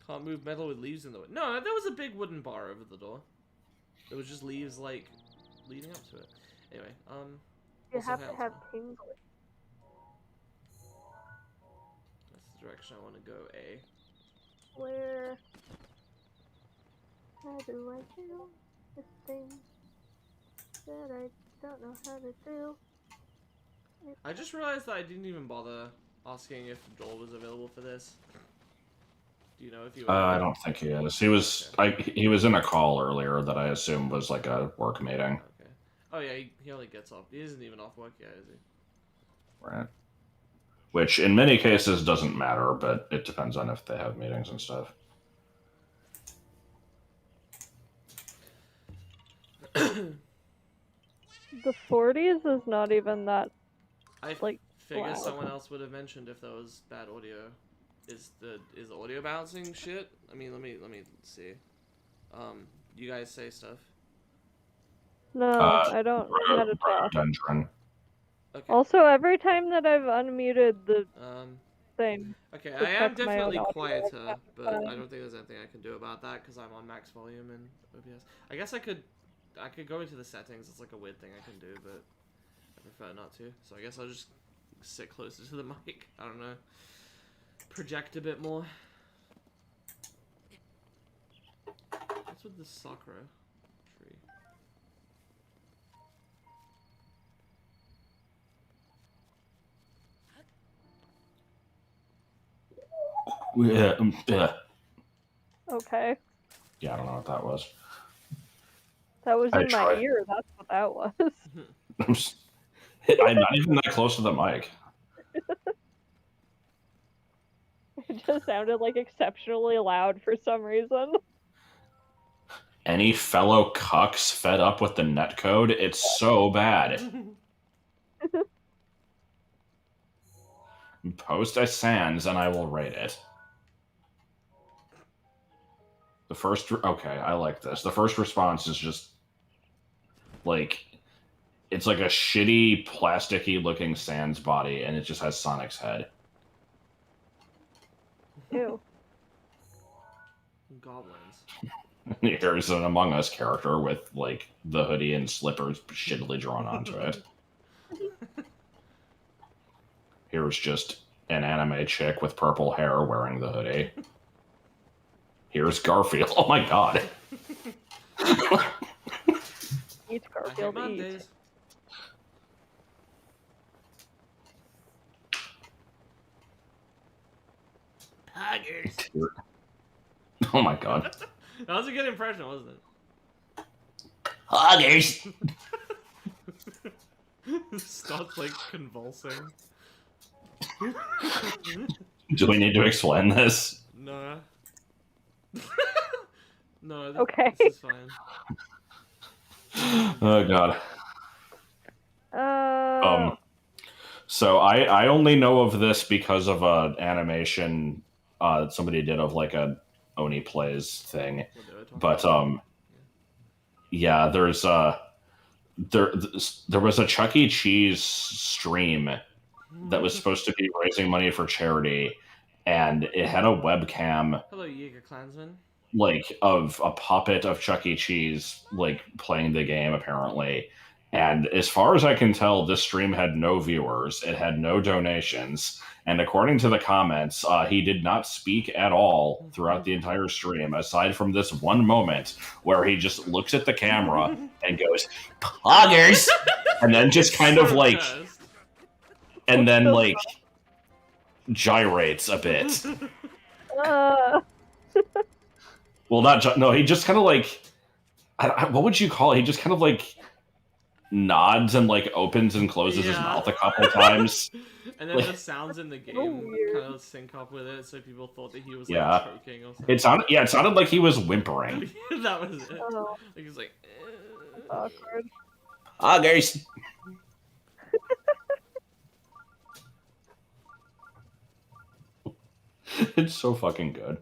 Can't move metal with leaves in the way. No, there was a big wooden bar over the door. There was just leaves like leading up to it. Anyway,
You
also
have to
Hailstorm.
have tingling.
That's the direction I want to go. A.
Where? How do I do this thing that I don't know how to do?
I just realized that I didn't even bother asking if Joel was available for this. Do you know if you?
I don't think he is. He was.
Okay.
He was in a call earlier that I assumed was like a work meeting.
Okay. Oh yeah, he only gets off. He isn't even off work yet, is he?
Right. Which in many cases doesn't matter, but it depends on if they have meetings and stuff.
The 40s is not even that.
I
Like,
figure
wow.
someone else would have mentioned if there was bad audio. Is the audio bouncing shit? I mean, let me see. You guys say stuff.
No, I don't know how to talk.
Dungeon.
Okay.
Also, every time that I've unmuted the thing.
Okay,
to
I am
check my own
definitely
audio,
quieter, but
fine.
I don't think there's anything I can do about that because I'm on max volume in OBS. I guess I could go into the settings. It's like a weird thing I can do, but I prefer not to. So I guess I'll just sit closer to the mic. I don't know. Project a bit more. What's with the sakura tree?
Yeah.
Okay.
Yeah, I don't know what that was.
That was
I
in my
tried.
ear, that's what that was.
I'm not even that close to the mic.
It just sounded like exceptionally loud for some reason.
Any fellow cucks fed up with the netcode? It's so bad. Post a sans and I will rate it. The first... Okay, I like this. The first response is just... like... It's like a shitty, plasticky looking sans body, and it just has Sonic's head.
Ew.
Goblins.
Here's an Among Us character with, like, the hoodie and slippers shittily drawn onto it. Here's just an anime chick with purple hair wearing the hoodie. Here's Garfield. Oh my god.
Eat Garfield, eat.
Poggers.
Oh my god.
That was a good impression, wasn't it?
Huggers!
Starts like convulsing.
Do we need to explain this?
No. No,
Okay.
this is fine.
Oh god.
Uh,
So I only know of this because of an animation somebody did of like a Oni Plays thing.
What they were talking
But
about.
yeah, there was a Chuck E. Cheese stream that was supposed to be raising money for charity, and it had a webcam
Hello, Jaeger Klansman.
like of a puppet of Chuck E. Cheese like playing the game apparently. And as far as I can tell, this stream had no viewers. It had no donations. And according to the comments, he did not speak at all throughout the entire stream, aside from this one moment where he just looks at the camera and goes, "Poggers!" and then just kind of like, and then like gyrates a bit. Well, no, he just kind of like, what would you call it? He just kind of like nods and like opens and closes his mouth a couple times.
And then the sounds in the game kind of sync up with it, so people thought that he was like choking or something.
It sounded like he was whimpering.
That was it. Like, he was like,
awkward.
Augers. It's so fucking good.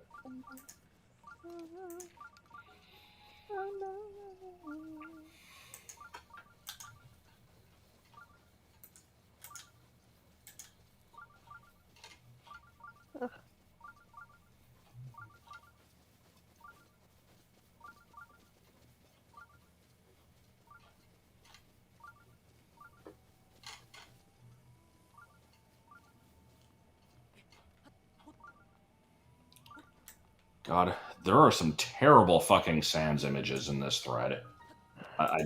God, there are some terrible fucking Sans images in this thread.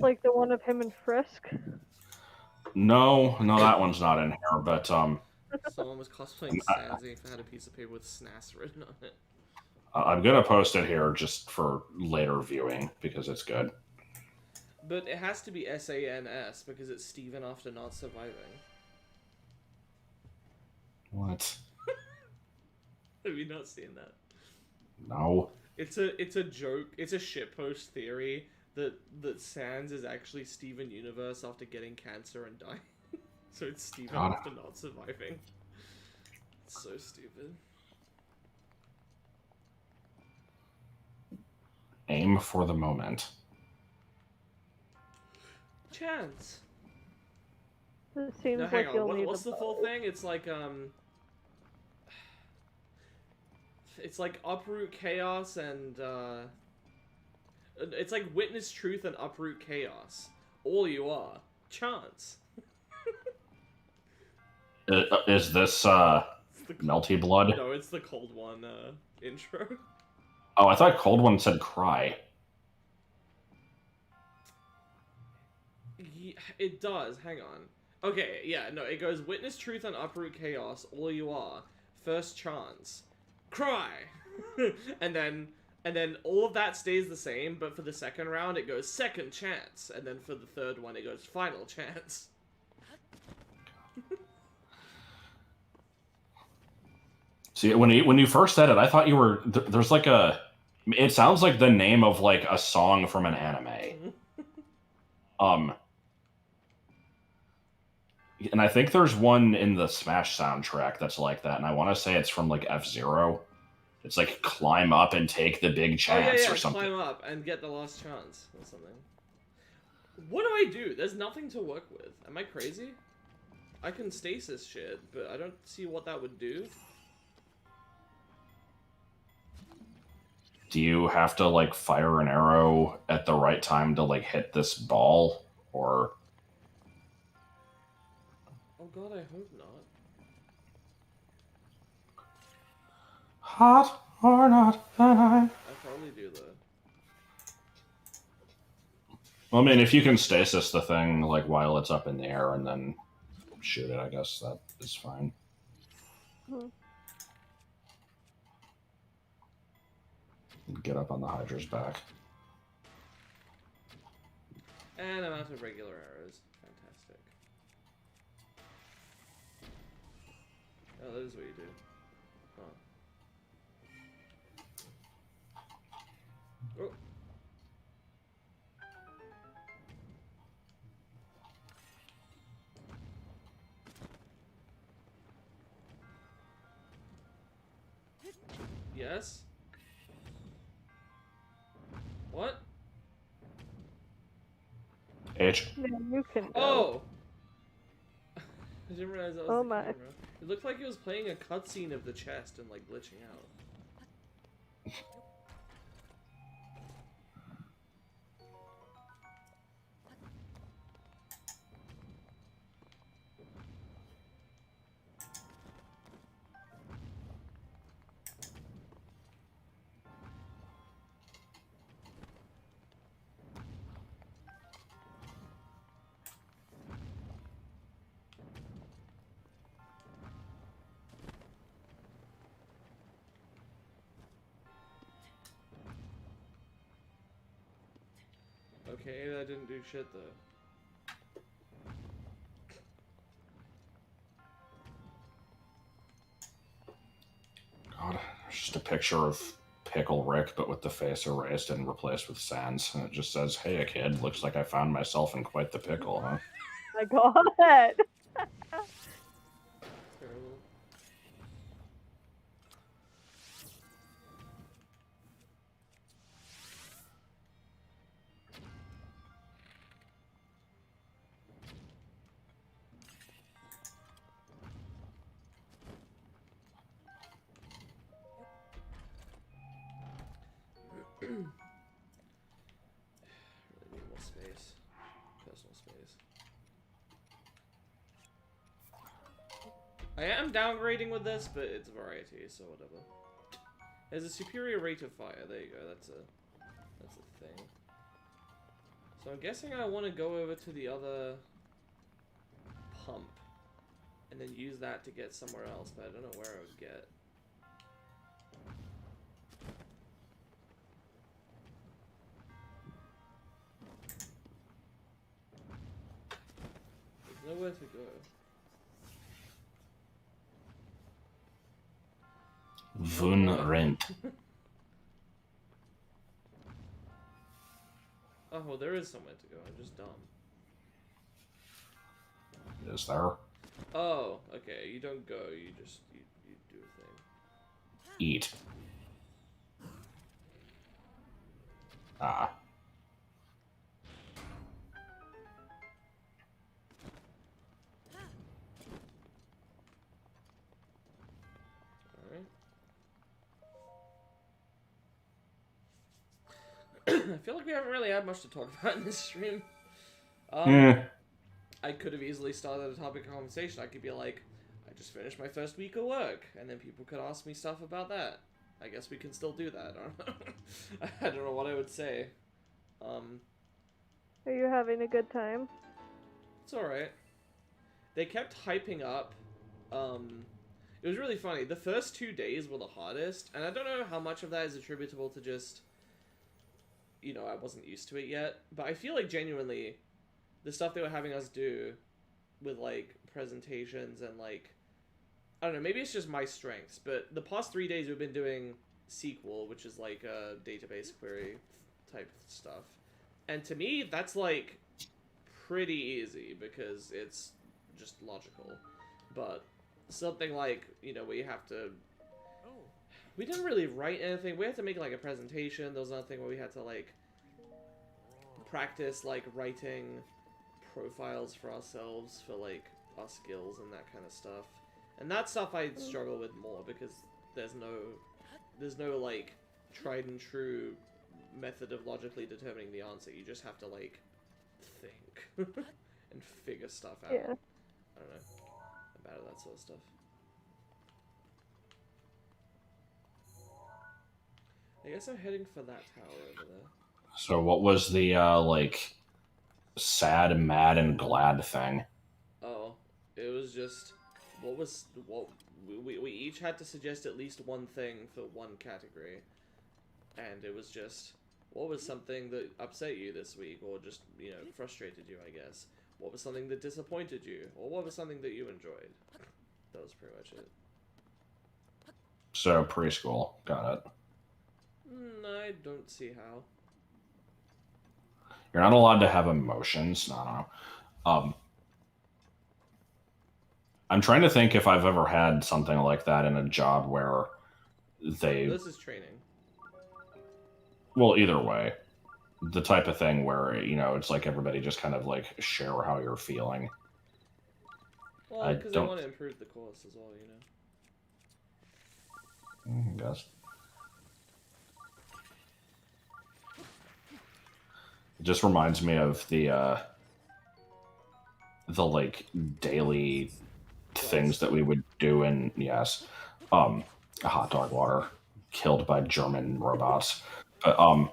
Like the one of him and Frisk?
No, that one's not in here, but
someone was cosplaying Sansi if I had a piece of paper with SNAS written on it.
I'm gonna post it here just for later viewing because it's good.
But it has to be SANS because it's Steven after not surviving.
What?
Have you not seen that?
No.
It's a joke. It's a shitpost theory that Sans is actually Steven Universe after getting cancer and dying. So it's Steven after not surviving. It's so stupid.
Aim for the moment.
Chance.
It seems
no, hang
like
on.
you'll need
What's the full thing? It's like it's like uproot chaos and it's like witness truth and uproot chaos. All you are, chance.
Is this Melty Blood?
No, it's the Cold One intro.
Oh, I thought Cold One said cry.
Yeah, it does. Hang on. Okay, yeah, no, it goes witness truth and uproot chaos. All you are, first chance, cry, and then all of that stays the same. But for the second round, it goes second chance, and then for the third one, it goes final chance.
See, when you first said it, I thought you were there's like a. It sounds like the name of like a song from an anime. And I think there's one in the Smash soundtrack that's like that, and I want to say it's from like F-Zero. It's like climb up and take the big chance or something.
Climb up and get the last chance or something. What do I do? There's nothing to work with. Am I crazy? I can stasis shit, but I don't see what that would do.
Do you have to like fire an arrow at the right time to like hit this ball, or?
Oh god, I hope not.
Hot or not,
I'll probably do that.
Well, I mean, if you can stasis the thing like while it's up in the air and then shoot it, I guess that is fine. Get up on the Hydra's back.
And I'm out of regular arrows. Fantastic. Oh, that is what you do. Huh. Oh. Yes? What?
H.
Yeah, you can go.
Oh! I didn't realize that was
Oh
the
my.
camera. It looked like it was playing a cutscene of the chest and like glitching out. Okay, that didn't do shit though.
God, it's just a picture of Pickle Rick, but with the face erased and replaced with Sans. And it just says, "Hey, a kid, looks like I found myself in quite the pickle, huh?"
My God.
Terrible. Really need more space. Personal space. I am downgrading with this, but it's variety, so whatever. There's a superior rate of fire. There you go. That's a thing. So I'm guessing I want to go over to the other pump and then use that to get somewhere else, but I don't know where I would get. There's nowhere to go.
Vun Rent.
Oh, well, there is somewhere to go. I'm just dumb.
Is there?
Oh, okay. You don't go. You just you do a thing.
Eat. Ah.
I feel like we haven't really had much to talk about in this stream. I could have easily started a topic of conversation. I could be like, I just finished my first week of work, and then people could ask me stuff about that. I guess we can still do that. I don't know. I don't know what I would say.
Are you having a good time?
It's alright. They kept hyping up. It was really funny. The first 2 days were the hardest, and I don't know how much of that is attributable to just, you know, I wasn't used to it yet, but I feel like genuinely the stuff they were having us do with, like, presentations and, like, I don't know, maybe it's just my strengths, but the past 3 days we've been doing SQL, which is, like, a database query type stuff. And to me, that's, like, pretty easy because it's just logical. But something like, you know, where you have to... We didn't really write anything. We had to make, like, a presentation. There was another thing where we had to, like, practice, like, writing profiles for ourselves for, like, our skills and that kind of stuff. And that stuff I struggle with more because there's no, like, tried and true method of logically determining the answer. You just have to, like, think and figure stuff out.
Yeah.
I don't know. I'm bad at that sort of stuff. I guess I'm heading for that tower over there.
So what was the, like, sad, mad, and glad thing?
Oh, it was just... What we each had to suggest at least one thing for one category. And it was just... What was something that upset you this week, or just, you know, frustrated you, I guess? What was something that disappointed you, or what was something that you enjoyed? That was pretty much it.
So preschool, got it.
I don't see how.
You're not allowed to have emotions. No, I don't know. I'm trying to think if I've ever had something like that in a job where they.
This is training.
Well, either way, the type of thing where, you know, it's like everybody just kind of like share how you're feeling.
Well, because they want to improve the course as well, you know.
I guess. It just reminds me of the like daily things that we would do in a hot dog water killed by German robots. But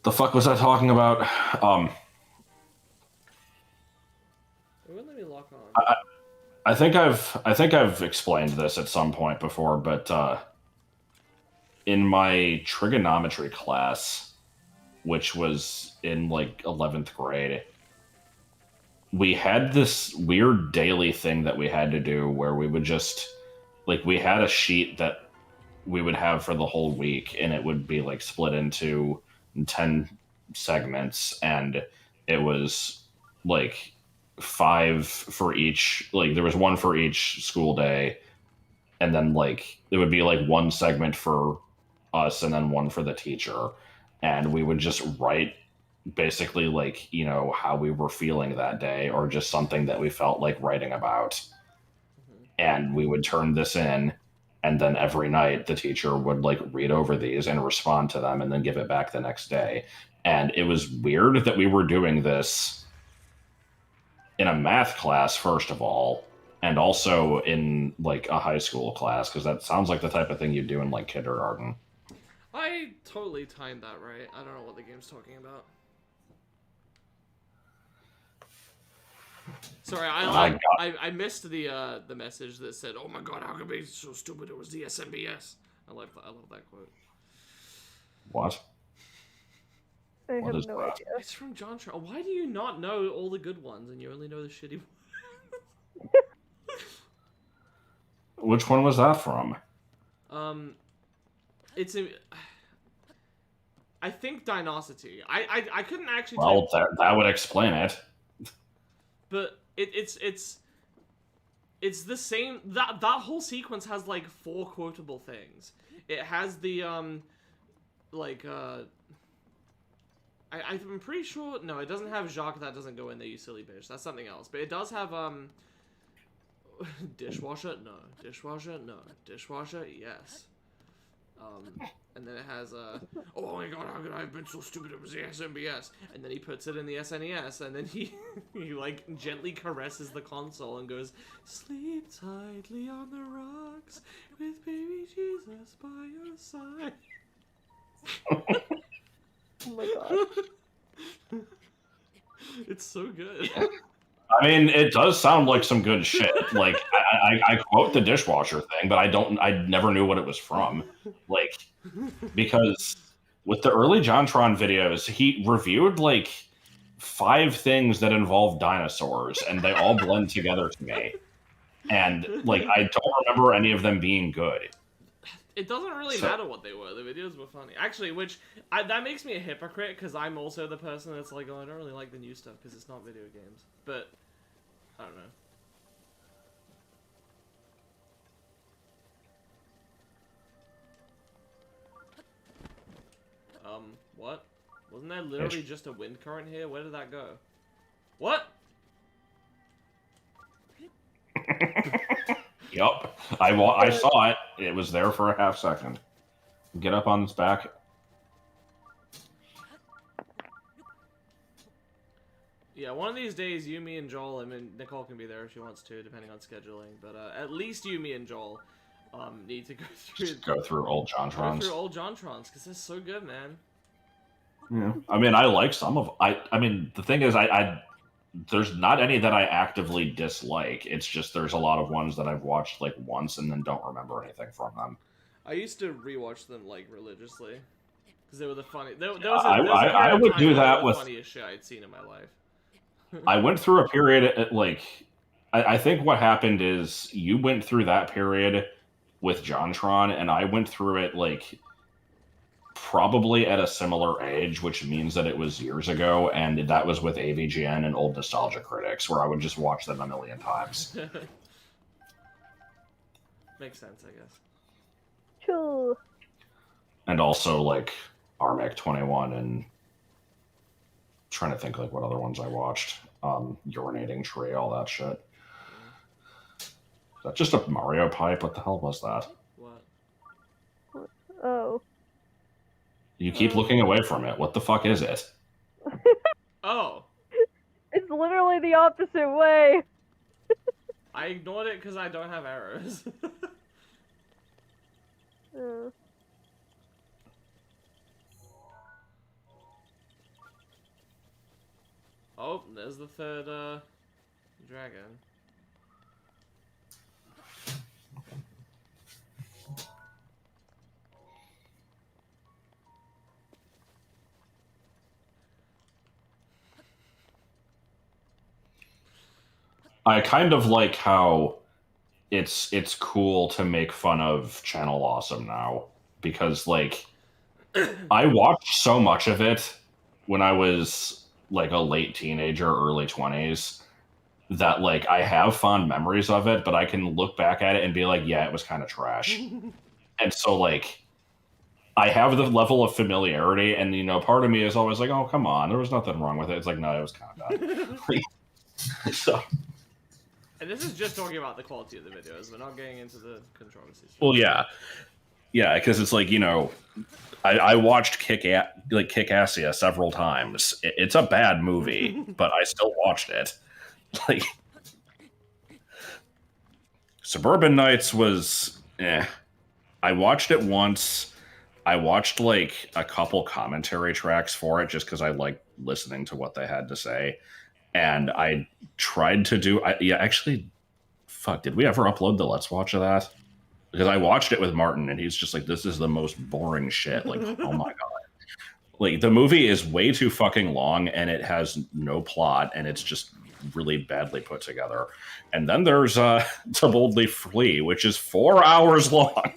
the fuck was I talking about?
It wouldn't let me lock on.
I think I've explained this at some point before, but in my trigonometry class, which was in like 11th grade, we had this weird daily thing that we had to do where we would just like we had a sheet that we would have for the whole week, and it would be like split into 10 segments, and it was like 5 for each, like there was one for each school day, and then like it would be like one segment for us and then one for the teacher, and we would just write basically like, you know, how we were feeling that day or just something that we felt like writing about. And we would turn this in, and then every night the teacher would like read over these and respond to them and then give it back the next day. And it was weird that we were doing this in a math class, first of all, and also in like a high school class, because that sounds like the type of thing you do in like kindergarten.
I totally timed that right. I don't know what the game's talking about. Sorry, I missed the message that said, "Oh my god, how could it be so stupid? It was the SNBS." I love that quote.
What?
I have no idea.
It's from John Tron. Why do you not know all the good ones and you only know the shitty ones?
Which one was that from?
It's a. I think Dinosity. I couldn't actually.
Well, that would explain it.
But it's the same. That whole sequence has like 4 quotable things. It has the like I'm pretty sure. No, it doesn't have Jacques. That doesn't go in there. You silly bitch. That's something else. But it does have dishwasher. No, dishwasher. No, dishwasher. Yes. And then it has oh my god, how could I have been so stupid? It was the SNBS. And then he puts it in the SNES, and then he like gently caresses the console and goes, "Sleep tightly on the rocks with baby Jesus by your side."
Oh my god.
It's so good.
I mean, it does sound like some good shit. Like I quote the dishwasher thing, but I never knew what it was from. Like, because with the early JonTron videos, he reviewed like 5 things that involve dinosaurs, and they all blend together to me. And like, I don't remember any of them being good.
It doesn't really matter what they were. The videos were funny. Actually, that makes me a hypocrite, because I'm also the person that's like, oh, I don't really like the new stuff because it's not video games. But, I don't know. What? Wasn't there literally just a wind current here? Where did that go? What?
Yup. I saw it. It was there for a half second. Get up on its back.
Yeah, one of these days, you, me, and Joel, I mean, Nicole can be there if she wants to, depending on scheduling, but at least you, me, and Joel need to
go through old JonTrons.
Go through old JonTrons, because they're so good, man.
Yeah. I mean, I like some of... I mean, the thing is, there's not any that I actively dislike. It's just there's a lot of ones that I've watched like once and then don't remember anything from them.
I used to rewatch them like religiously because they were the funny. There was
I would do that
the
with
funniest shit I'd seen in my life.
I went through a period at, like I think what happened is you went through that period with JonTron, and I went through it like probably at a similar age, which means that it was years ago, and that was with AVGN and Old Nostalgia Critics, where I would just watch them a million times.
Makes sense, I guess.
True.
And also like Armic 21 and trying to think like what other ones I watched. Urinating Tree, all that shit. Is that just a Mario pipe? What the hell was that?
What?
Oh.
You keep looking away from it. What the fuck is it?
Oh.
It's literally the opposite way.
I ignored it because I don't have arrows. Oh, there's the third dragon.
I kind of like how it's cool to make fun of Channel Awesome now, because like I watched so much of it when I was like a late teenager, early 20s, that like I have fond memories of it, but I can look back at it and be like, yeah, it was kind of trash. And so like I have the level of familiarity, and you know, part of me is always like, oh, come on, there was nothing wrong with it. It's like, no, it was kind of bad. So
And this is just talking about the quality of the videos. We're not getting into the controversies.
well, yeah, because it's like, you know, I watched Kick-Assia several times. It's a bad movie, but I still watched it. Like Suburban Nights was, I watched it once. I watched like a couple commentary tracks for it just because I liked listening to what they had to say. And I tried to do, actually, fuck, did we ever upload the Let's Watch of that? Because I watched it with Martin, and he's just like, this is the most boring shit. Like, oh my God. Like, the movie is way too fucking long, and it has no plot, and it's just really badly put together. And then there's To Boldly Flee, which is 4 hours long.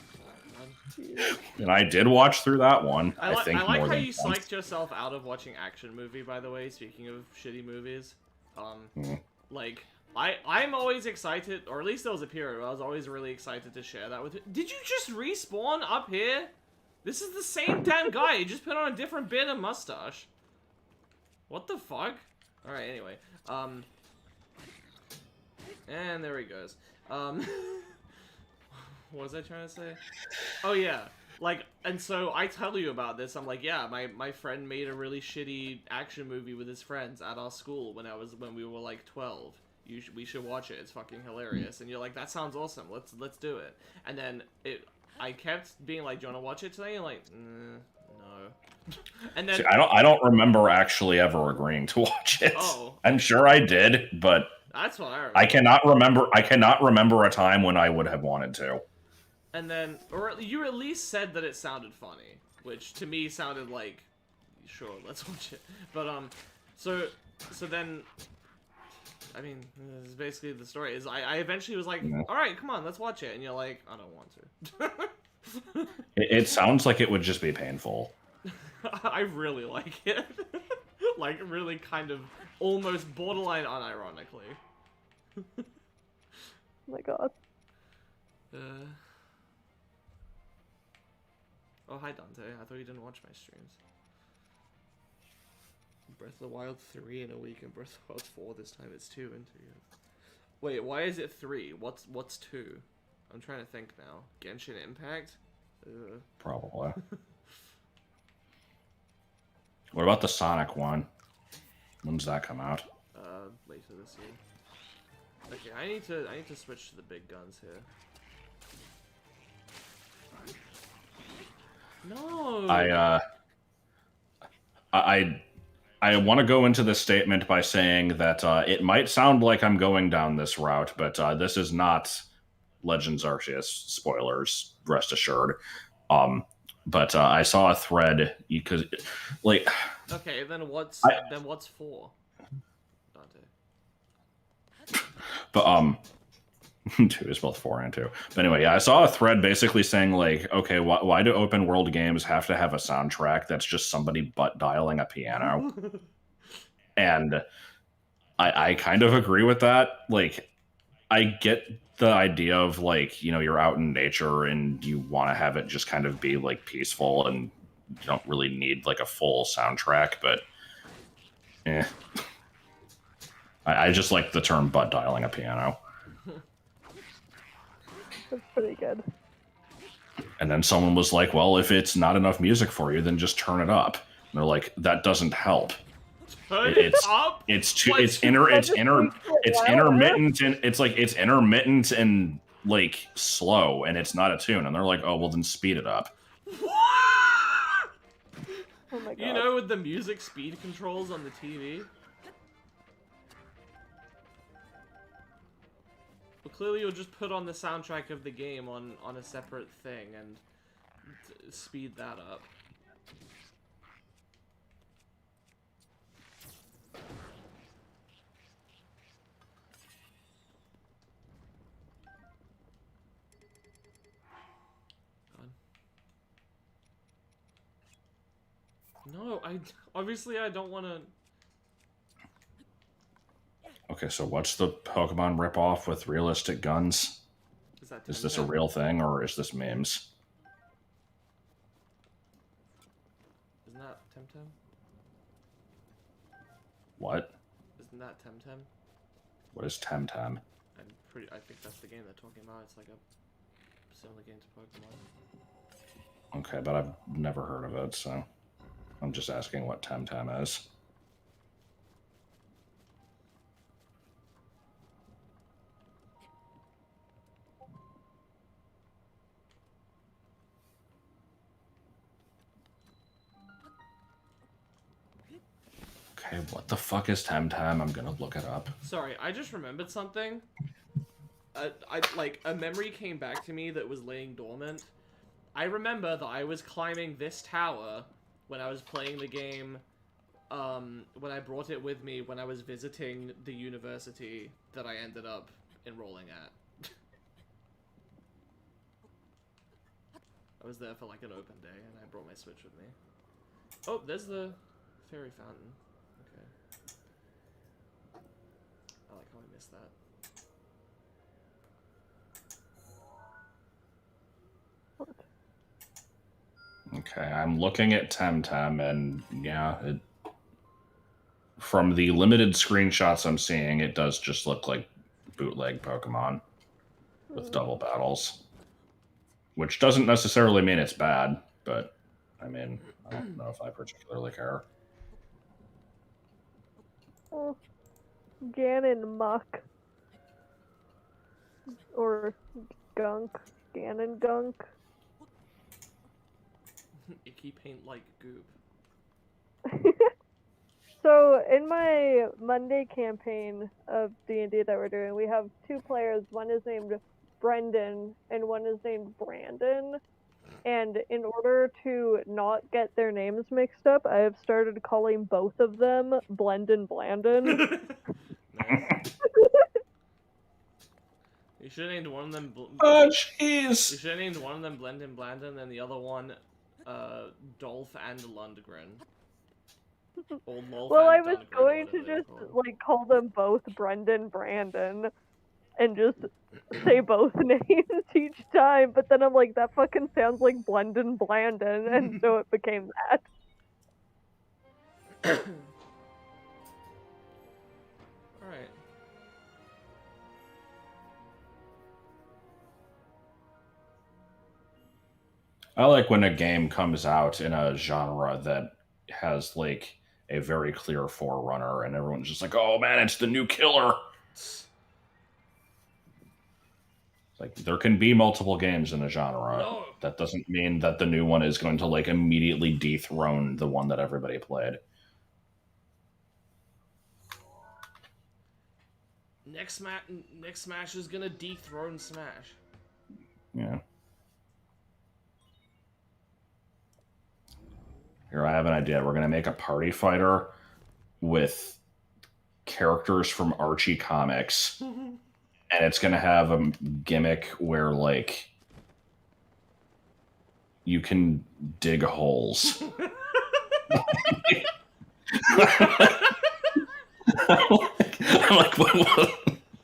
And I did watch through that one. I think
I like
more
how
than
you
once.
psyched yourself out of watching action movie, by the way, speaking of shitty movies. Like, I'm always excited, or at least there was a period where I was always really excited to share that with you. Did you just respawn up here? This is the same damn guy, he just put on a different beard and mustache. What the fuck? Alright, anyway. And there he goes. What was I trying to say? Oh yeah, like, and so I tell you about this, I'm like, yeah, my friend made a really shitty action movie with his friends at our school when we were like 12. We should watch it, it's fucking hilarious. And you're like, that sounds awesome, let's do it. And then I kept being like, do you want to watch it today? And like, no. And then
See, I don't remember actually ever agreeing to watch it.
Oh.
I'm sure I did, but
that's what I remember.
I cannot remember a time when I would have wanted to.
And then, or you at least said that it sounded funny, which to me sounded like, sure, let's watch it. But so then, I mean, this is basically the story. Is I eventually was like, all right, come on, let's watch it, and you're like, I don't want to.
It sounds like it would just be painful.
I really like it, like really kind of almost borderline unironically.
Oh my God.
Oh, hi Dante. I thought you didn't watch my streams. Breath of the Wild 3 in a week and Breath of the Wild 4 this time. It's 2 in 2 years. Wait, why is it 3? What's 2? I'm trying to think now. Genshin Impact?
Probably. What about the Sonic one? When does that come out?
Later this year. Okay, I need to switch to the big guns here. No.
I want to go into this statement by saying that it might sound like I'm going down this route, but this is not Legends Arceus spoilers, rest assured. But I saw a thread because, like,
Okay, then what's for Dante?
But 2 is both 4 and 2. But anyway, yeah, I saw a thread basically saying like, okay, why do open world games have to have a soundtrack that's just somebody butt dialing a piano? And I kind of agree with that. Like, I get the idea of like, you're out in nature and you want to have it just kind of be like peaceful and you don't really need like a full soundtrack, but I just like the term butt dialing a piano.
That's pretty good.
And then someone was like, well, if it's not enough music for you, then just turn it up. And they're like, that doesn't help.
It's up.
It's intermittent, and it's intermittent and like slow, and it's not a tune. And they're like, oh well, then speed it up.
Oh my god.
You know, with the music speed controls on the TV. Well, clearly you'll just put on the soundtrack of the game on a separate thing and speed that up. No, obviously I don't want to.
Okay, so what's the Pokemon ripoff with realistic guns? Is this a real thing, or is this memes?
Isn't that Temtem?
What?
Isn't that Temtem?
What is Temtem?
I think that's the game they're talking about. It's like a similar game to Pokemon.
Okay, but I've never heard of it, so I'm just asking what Temtem is. Okay, what the fuck is Temtem? I'm gonna look it up.
Sorry, I just remembered something. Like, a memory came back to me that was laying dormant. I remember that I was climbing this tower when I was playing the game, when I brought it with me when I was visiting the university that I ended up enrolling at. I was there for like an open day, and I brought my Switch with me. Oh, there's the fairy fountain. Okay. I like how I missed that.
Okay, I'm looking at Temtem, and yeah, from the limited screenshots I'm seeing, it does just look like bootleg Pokemon with double battles. Which doesn't necessarily mean it's bad, but I mean, I don't know if I particularly care.
Oh, Ganon Muck. Or Gunk. Ganon Gunk.
Icky paint like goop.
So, in my Monday campaign of D&D that we're doing, we have 2 players. One is named Brendan, and one is named Brandon. And in order to not get their names mixed up, I have started calling both of them Blendin Blandon.
Nice. You should have named one of them.
Oh, jeez!
You should have named one of them Blendin Blandon, and the other one, Dolph and Lundgren.
Well, I was going to just like call them both Brendan Brandon and just say both names each time, but then I'm like, that fucking sounds like Blendin Blandon, and so it became that.
Alright.
I like when a game comes out in a genre that has like a very clear forerunner, and everyone's just like, "Oh man, it's the new killer." It's like there can be multiple games in a genre.
No.
That doesn't mean that the new one is going to like immediately dethrone the one that everybody played.
Next Smash is gonna dethrone Smash.
Here, I have an idea. We're gonna make a party fighter with characters from Archie comics, and it's gonna have a gimmick where like you can dig holes. I'm like, what?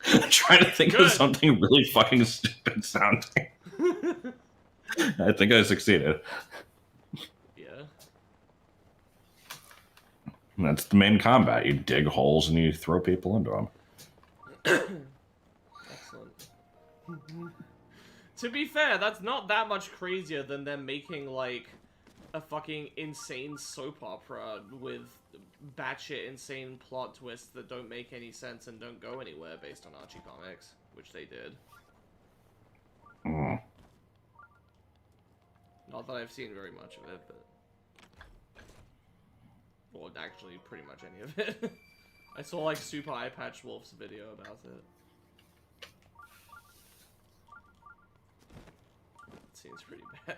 I'm trying to think of something really fucking stupid sounding. I think I succeeded.
Yeah.
And that's the main combat. You dig holes and you throw people into them.
Excellent. To be fair, that's not that much crazier than them making, like, a fucking insane soap opera with batshit insane plot twists that don't make any sense and don't go anywhere based on Archie comics, which they did.
Mm.
Not that I've seen very much of it, but... Well, actually, pretty much any of it. I saw, like, Super Eye Patch Wolf's video about it. It seems pretty bad.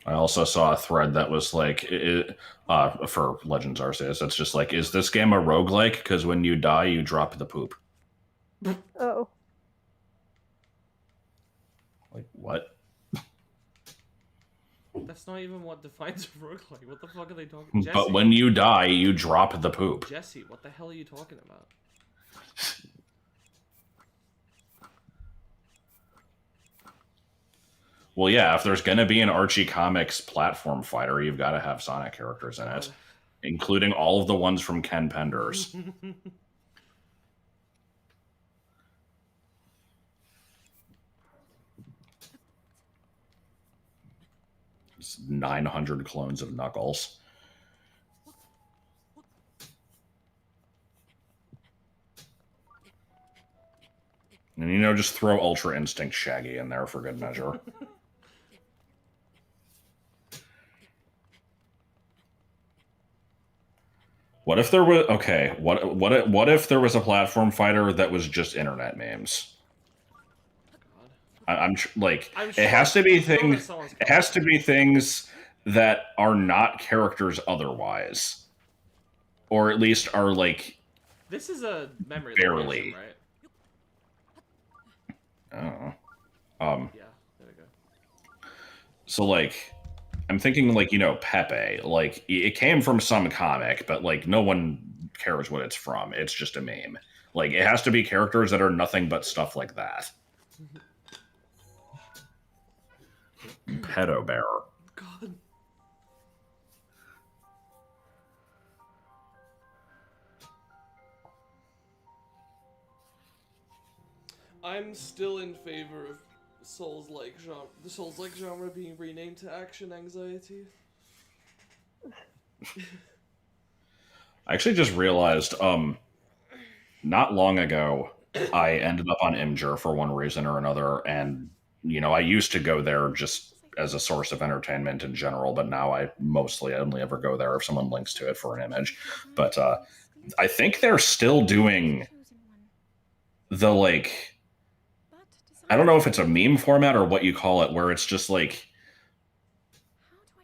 I also saw a thread that was like, for Legends Arceus, it's just like, is this game a roguelike? Because when you die, you drop the poop.
Oh.
Like, what?
That's not even what defines a roguelike. What the fuck are they talking about?
But when you die, you drop the poop.
Jesse, what the hell are you talking about?
Well, yeah, if there's going to be an Archie Comics platform fighter, you've got to have Sonic characters in it, including all of the ones from Ken Penders. It's 900 clones of Knuckles. And, you know, just throw Ultra Instinct Shaggy in there for good measure. What if there was what if there was a platform fighter that was just internet memes? I'm sure it has to be things. It has to be things that are not characters otherwise, or at least are like.
This is a memory
barely,
location, right?
Oh.
Yeah, there we go.
So like. I'm thinking like, you know, Pepe, like it came from some comic, but like no one cares what it's from. It's just a meme. Like it has to be characters that are nothing but stuff like that. Pedo Bear.
God. I'm still in favor of the Souls-like genre being renamed to Action Anxiety.
I actually just realized, not long ago, I ended up on Imgur for one reason or another, and, you know, I used to go there just as a source of entertainment in general, but now I mostly only ever go there if someone links to it for an image. But I think they're still doing the, like... I don't know if it's a meme format or what you call it, where it's just like,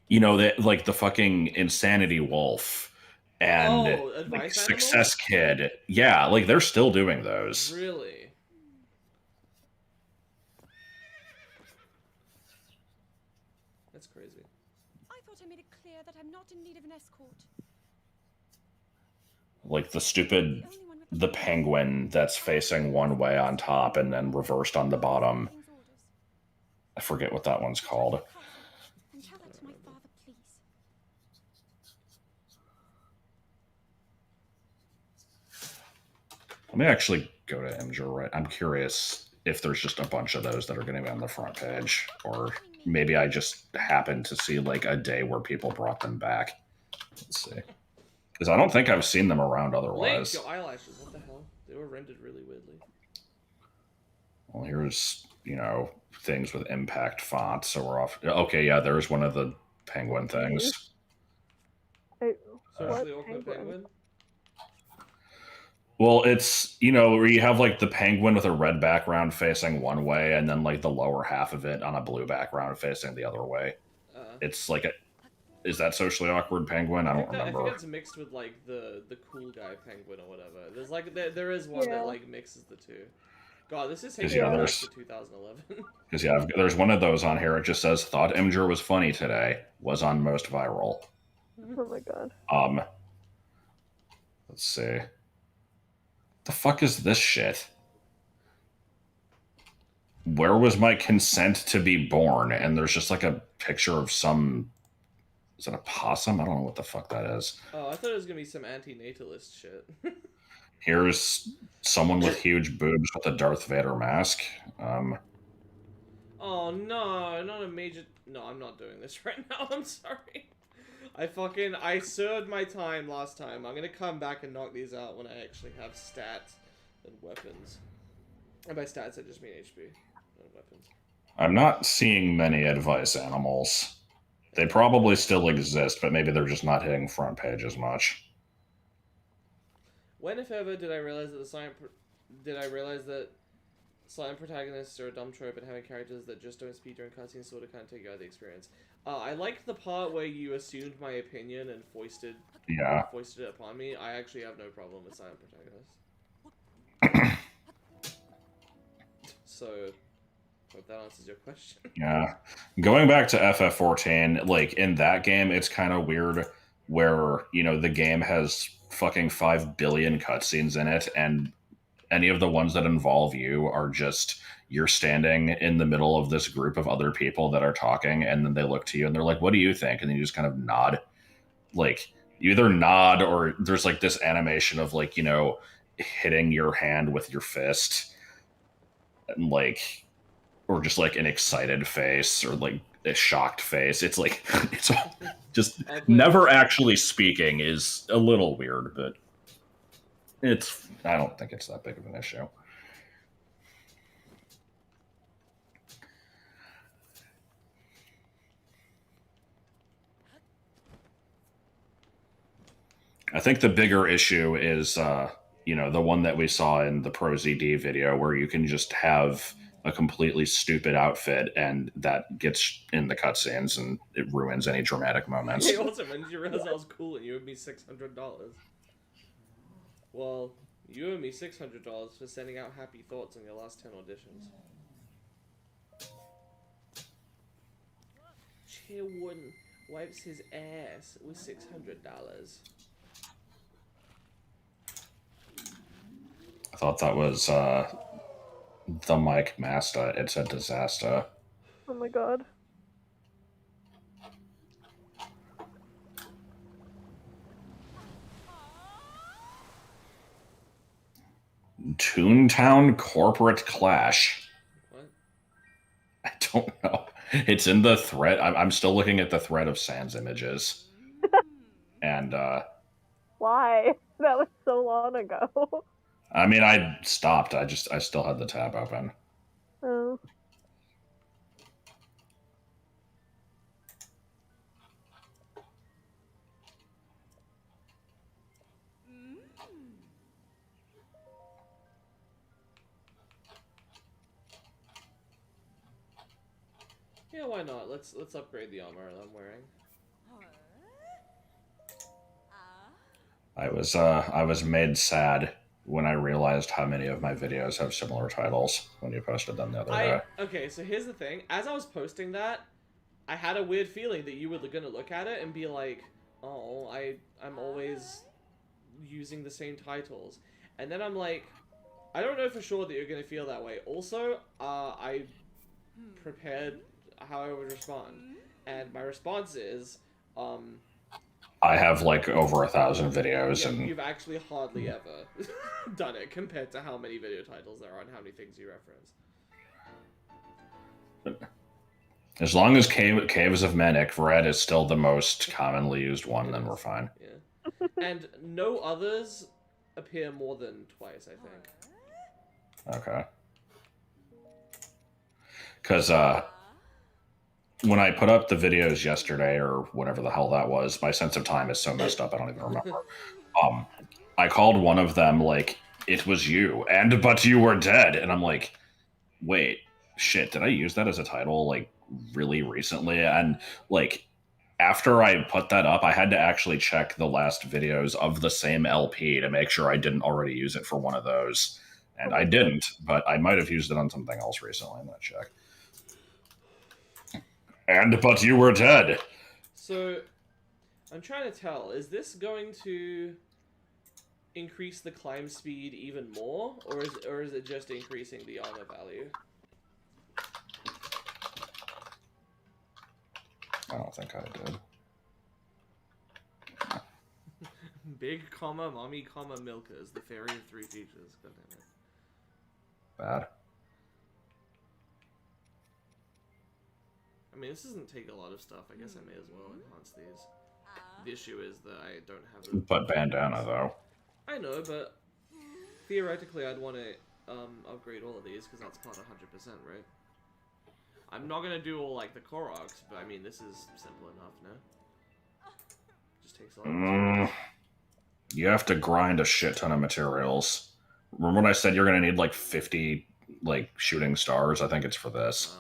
you know, that like the fucking Insanity Wolf and like Success Kid. Yeah, like they're still doing those.
Really? That's crazy.
I thought I made it clear that I'm not in need of an escort.
Like the penguin that's facing one way on top and then reversed on the bottom. I forget what that one's called. Let me actually go to Imgur, right? I'm curious if there's just a bunch of those that are going to be on the front page, or maybe I just happened to see like a day where people brought them back. Let's see. Because I don't think I've seen them around otherwise.
Link, your eyelashes, what the hell? They were rendered really weirdly.
Well, here's, you know, things with impact fonts, so we're off. Okay, yeah, there's one of the penguin things.
Hey,
so what penguin?
Well, it's, where you have like the penguin with a red background facing one way, and then like the lower half of it on a blue background facing the other way. It's like is that socially awkward penguin? I don't
I think
remember.
that's mixed with like the cool guy penguin or whatever. There's like there is one that like mixes the two. God, this is taking me back to 2011.
Because there's one of those on here. It just says thought Imgur was funny today. Was on most viral.
Oh my god.
Let's see. The fuck is this shit? Where was my consent to be born? And there's just like a picture of some. Is it a possum? I don't know what the fuck that is.
Oh, I thought it was gonna be some anti-natalist shit.
Here's someone with huge boobs with a Darth Vader mask.
Oh no, not a major. No, I'm not doing this right now. I'm sorry. I served my time last time. I'm gonna come back and knock these out when I actually have stats and weapons. And by stats, I just mean HP and weapons.
I'm not seeing many advice animals. They probably still exist, but maybe they're just not hitting front page as much.
When, if ever, did I realize that silent protagonists are a dumb trope and having characters that just don't speak during cutscenes sort of kind of take you out of the experience? I liked the part where you assumed my opinion and foisted it upon me. I actually have no problem with silent protagonists. So, hope that answers your question.
Yeah. Going back to FF14, like, in that game, it's kind of weird where, the game has fucking 5 billion cutscenes in it, and any of the ones that involve you are just you're standing in the middle of this group of other people that are talking, and then they look to you and they're like, what do you think? And then you just kind of nod. Like, you either nod or there's like this animation of like, hitting your hand with your fist, and like, or just like an excited face or like a shocked face. It's like, it's just never actually speaking is a little weird, but I don't think it's that big of an issue. I think the bigger issue is, the one that we saw in the Pro ZD video where you can just have a completely stupid outfit and that gets in the cutscenes and it ruins any dramatic moments.
Hey, also, when did you realize I was cool and you owed me $600? Well, you owe me $600 for sending out happy thoughts on your last 10 auditions. Cheerwooden wipes his ass with $600.
I thought that was the Mike Master. It's a disaster.
Oh my god.
Toontown Corporate Clash.
What?
I don't know. It's in the thread. I'm still looking at the thread of Sans images. And,
why? That was so long ago.
I mean, I stopped. I still had the tab open.
Oh.
Yeah, why not? Let's upgrade the armor I'm wearing.
I was made sad when I realized how many of my videos have similar titles when you posted them the other day.
Okay, so here's the thing. As I was posting that, I had a weird feeling that you were gonna look at it and be like, oh, I'm always using the same titles. And then I'm like, I don't know for sure that you're gonna feel that way. Also, I prepared how I would respond. And my response is,
I have like over 1,000 videos, and
you've actually hardly ever done it compared to how many video titles there are and how many things you reference.
As long as Caves of Manich is still the most commonly used one, then we're fine.
Yeah. And no others appear more than twice, I think.
Okay. Because when I put up the videos yesterday, or whatever the hell that was, my sense of time is so messed up I don't even remember. I called one of them like it was you, and but you were dead. And I'm like, wait, shit, did I use that as a title like really recently? And like after I put that up, I had to actually check the last videos of the same LP to make sure I didn't already use it for one of those. And I didn't, but I might have used it on something else recently. I'm gonna check. And but you were dead.
So, I'm trying to tell, is this going to increase the climb speed even more, or is it just increasing the armor value?
I don't think I did.
Big comma, mommy comma, milkers, the fairy of three features. God damn it.
Bad.
I mean, this doesn't take a lot of stuff. I guess I may as well enhance these. The issue is that I don't have the...
But bandana, though.
I know, but theoretically I'd want to upgrade all of these, because that's part 100%, right? I'm not going to do all, like, the Koroks, but I mean, this is simple enough, no? Just takes a lot of materials.
You have to grind a shit ton of materials. Remember when I said you're going to need, like, 50, like, shooting stars? I think it's for this.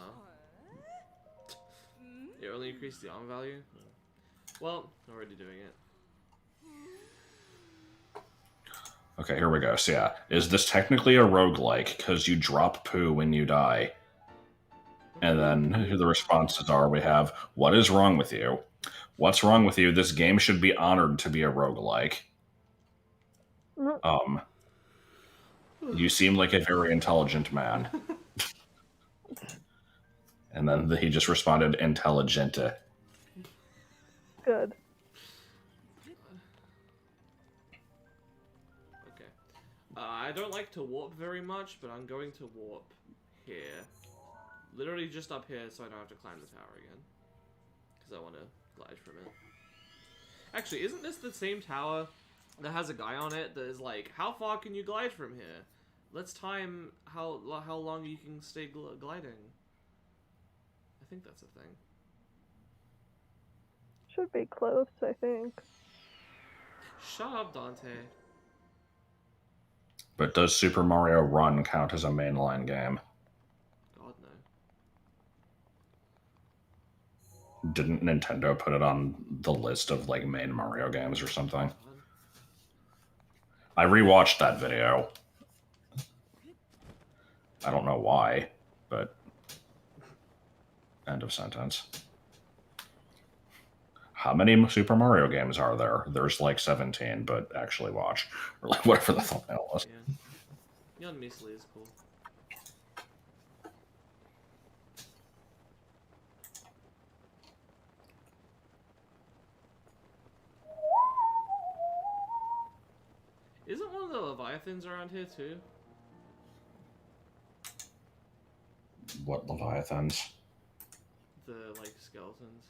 It only increased the armor value? Well, already doing it.
Okay, here we go. So yeah, is this technically a roguelike? Because you drop poo when you die. And then the responses are, we have, what is wrong with you? What's wrong with you? This game should be honored to be a roguelike. You seem like a very intelligent man. And then he just responded, intelligente.
Good.
Okay. I don't like to warp very much, but I'm going to warp here. Literally just up here so I don't have to climb the tower again. Because I want to glide from it. Actually, isn't this the same tower that has a guy on it that is like, how far can you glide from here? Let's time how long you can stay gliding. I think that's a thing.
Should be close, I think.
Shut up, Dante.
But does Super Mario Run count as a mainline game?
God, no.
Didn't Nintendo put it on the list of like main Mario games or something?
God.
I rewatched that video. I don't know why, but end of sentence. How many Super Mario games are there? There's like 17, but actually watch. Or like whatever the thumbnail was.
Yeah. Young Measley is cool. Isn't one of the Leviathans around here too?
What Leviathans?
The, like, skeletons.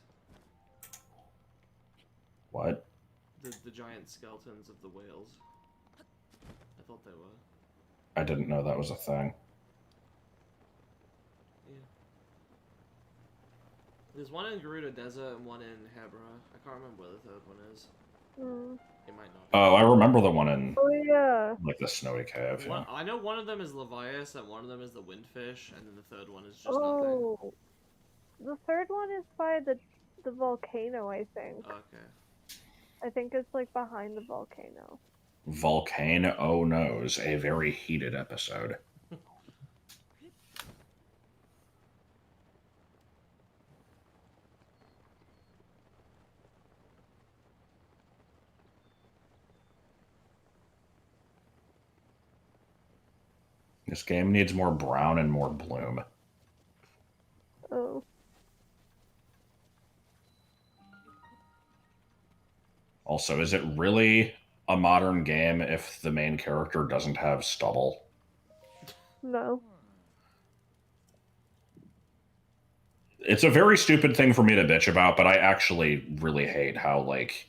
What?
The giant skeletons of the whales. I thought they were.
I didn't know that was a thing.
Yeah. There's one in Gerudo Desert and one in Hebra. I can't remember where the third one is. It might not be.
Oh, I remember the one in
Oh yeah.
like the snowy cave.
One,
Yeah.
I know one of them is Levias and one of them is the Windfish, and then the third one is just
Oh. The third one is by the volcano, I think.
nothing. Okay.
I think it's like behind the volcano.
Volcano knows, a very heated episode. This game needs more brown and more bloom.
Oh.
Also, is it really a modern game if the main character doesn't have stubble?
No.
It's a very stupid thing for me to bitch about, but I actually really hate how like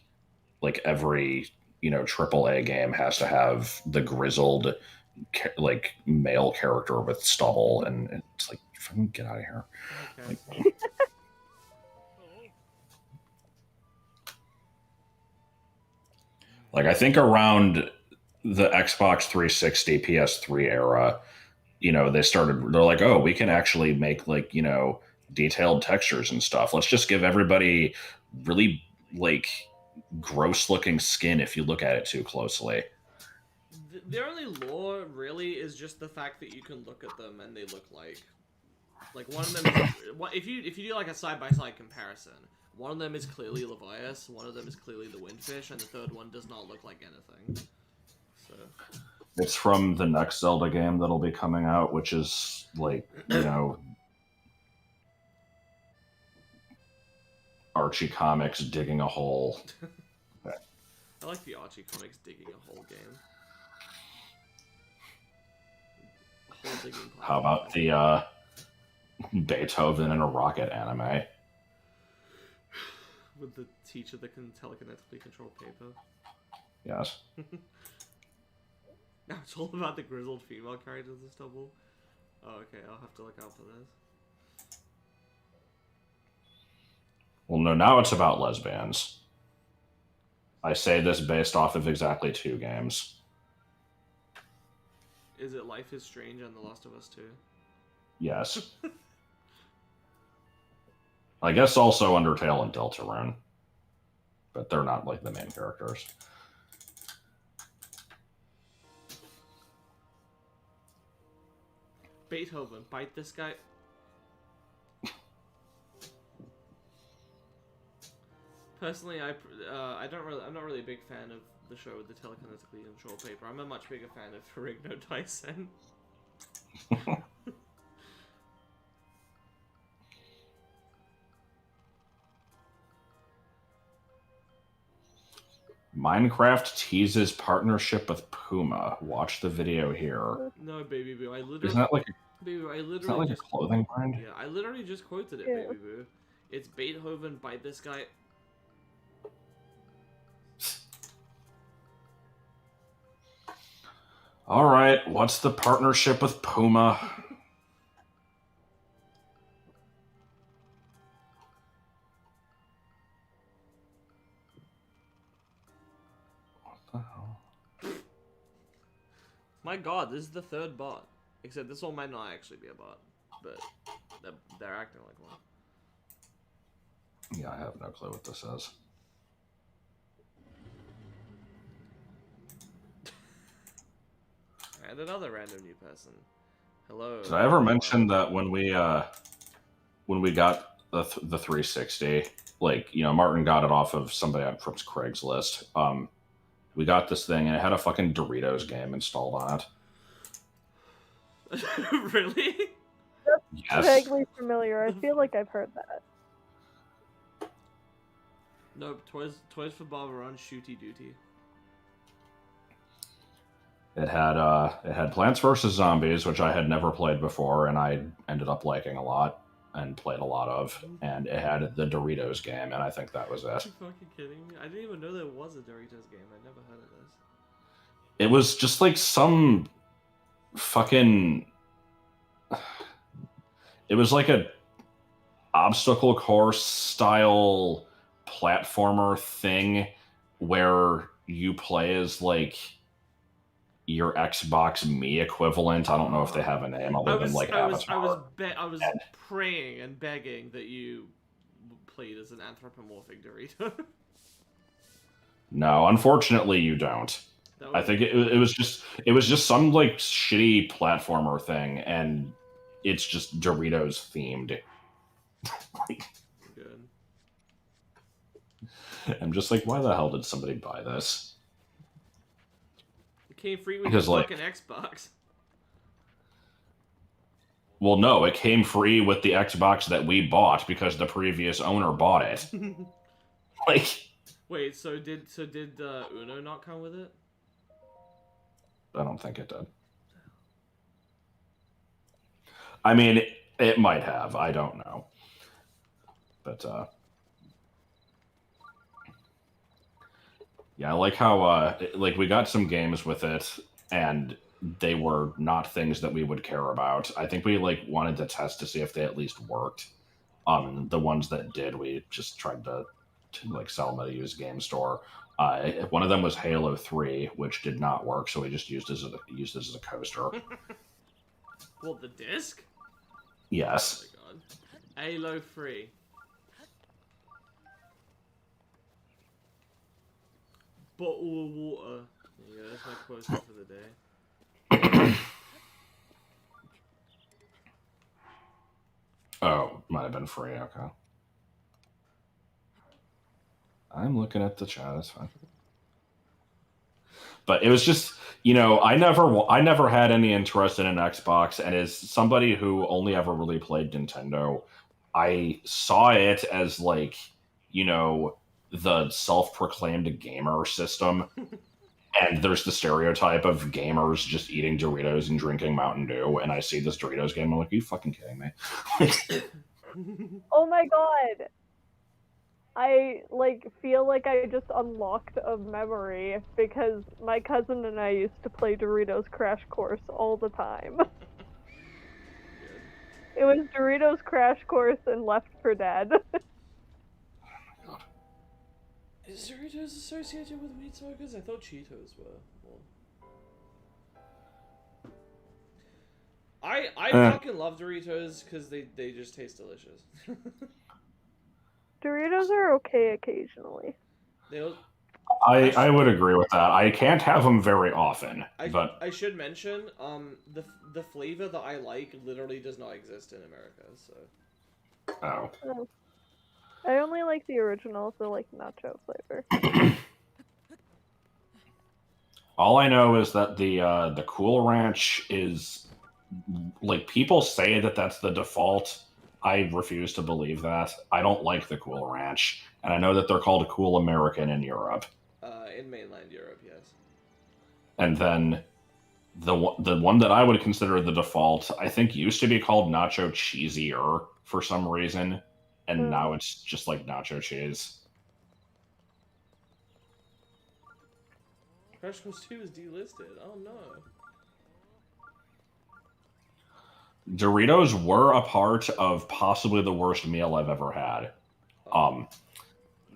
every, AAA game has to have the grizzled like male character with stubble, and it's like, fucking get out of here.
Okay.
Like I think around the Xbox 360, PS3 era, they're like, oh, we can actually make like, detailed textures and stuff. Let's just give everybody really like gross looking skin if you look at it too closely.
The only lore really is just the fact that you can look at them and they look like one of them is, if you do like a side-by-side comparison, one of them is clearly Levias, one of them is clearly the Windfish, and the third one does not look like anything. So
it's from the next Zelda game that'll be coming out, which is like, Archie Comics digging a hole.
I like the Archie Comics digging a hole game. Hole digging.
How about the Beethoven and a rocket anime?
With the teacher that can telekinetically control paper.
Yes.
Now it's all about the grizzled female characters this double. Oh, okay, I'll have to look out for this.
Well, no, now it's about lesbians. I say this based off of exactly 2 games.
Is it Life is Strange and The Last of Us 2?
Yes. I guess also Undertale and Deltarune. But they're not like the main characters.
Beethoven, bite this guy. Personally, I'm not really a big fan of the show with the telekinetically controlled paper. I'm a much bigger fan of Rigno Dyson.
Minecraft teases partnership with Puma. Watch the video here.
No, baby boo. I literally.
Isn't that like
Baby boo, I literally
isn't that like
just,
a clothing brand?
Yeah, I literally just quoted it,
Yeah.
baby boo. It's Beethoven, bite this guy.
All right, what's the partnership with Puma? What the hell?
My god, this is the 3rd bot. Except this one might not actually be a bot, but they're acting like one.
Yeah, I have no clue what this is.
And another random new person. Hello.
Did I ever mention that when we got the 360, like, Martin got it off of somebody from Craigslist. We got this thing and it had a fucking Doritos game installed on it.
Really?
Yes.
Vaguely familiar. I feel like I've heard that.
No, Toys for Bob are on Shooty Duty.
It had Plants vs. Zombies, which I had never played before, and I ended up liking a lot and played a lot of. And it had the Doritos game, and I think that was
Are
it.
you fucking kidding me? I didn't even know there was a Doritos game. I never heard of this.
It was just like some fucking... It was like a obstacle course style platformer thing where you play as like your Xbox Me equivalent. I don't know if they have a name other than like Avatar.
I was praying and begging that you played as an anthropomorphic Dorito.
No, unfortunately you don't. I think it was just some like shitty platformer thing, and it's just Doritos themed.
Good.
I'm just like, why the hell did somebody buy this?
It came free with
Because,
your
like-
fucking Xbox.
Well, no, it came free with the Xbox that we bought because the previous owner bought it. Like,
Wait, so did Uno not come with it?
I don't think it did. I mean, it might have. I don't know. But, yeah, I like how, like, we got some games with it, and they were not things that we would care about. I think we, like, wanted to test to see if they at least worked. The ones that did, we just tried to like, sell them at a used game store. One of them was Halo 3, which did not work, so we just used it as a coaster.
What, the disc?
Yes.
Oh my god. Halo 3. Bottle of water. There you go, that's my quota for the day.
Oh, might have been free, okay. I'm looking at the chat, it's fine. But it was just, I never had any interest in an Xbox, and as somebody who only ever really played Nintendo, I saw it as like, the self-proclaimed gamer system. And there's the stereotype of gamers just eating Doritos and drinking Mountain Dew, and I see this Doritos game, I'm like, are you fucking kidding me?
Oh my god! I feel like I just unlocked a memory because my cousin and I used to play Doritos Crash Course all the time. It was Doritos Crash Course and Left 4 Dead.
Is Doritos associated with weed smokers? I thought Cheetos were. I fucking love Doritos because they just taste delicious.
Doritos are okay occasionally.
I would agree with that. I can't have them very often, but
I should mention the flavor that I like literally does not exist in America. So.
Oh.
I only like the original, so like nacho flavor.
All I know is that the Cool Ranch is, like, people say that that's the default. I refuse to believe that. I don't like the Cool Ranch, and I know that they're called Cool American in Europe.
In mainland Europe, yes.
And then the one that I would consider the default, I think, used to be called Nacho Cheesier for some reason, and now it's just like nacho cheese.
Crash Course 2 is delisted. Oh no.
Doritos were a part of possibly the worst meal I've ever had.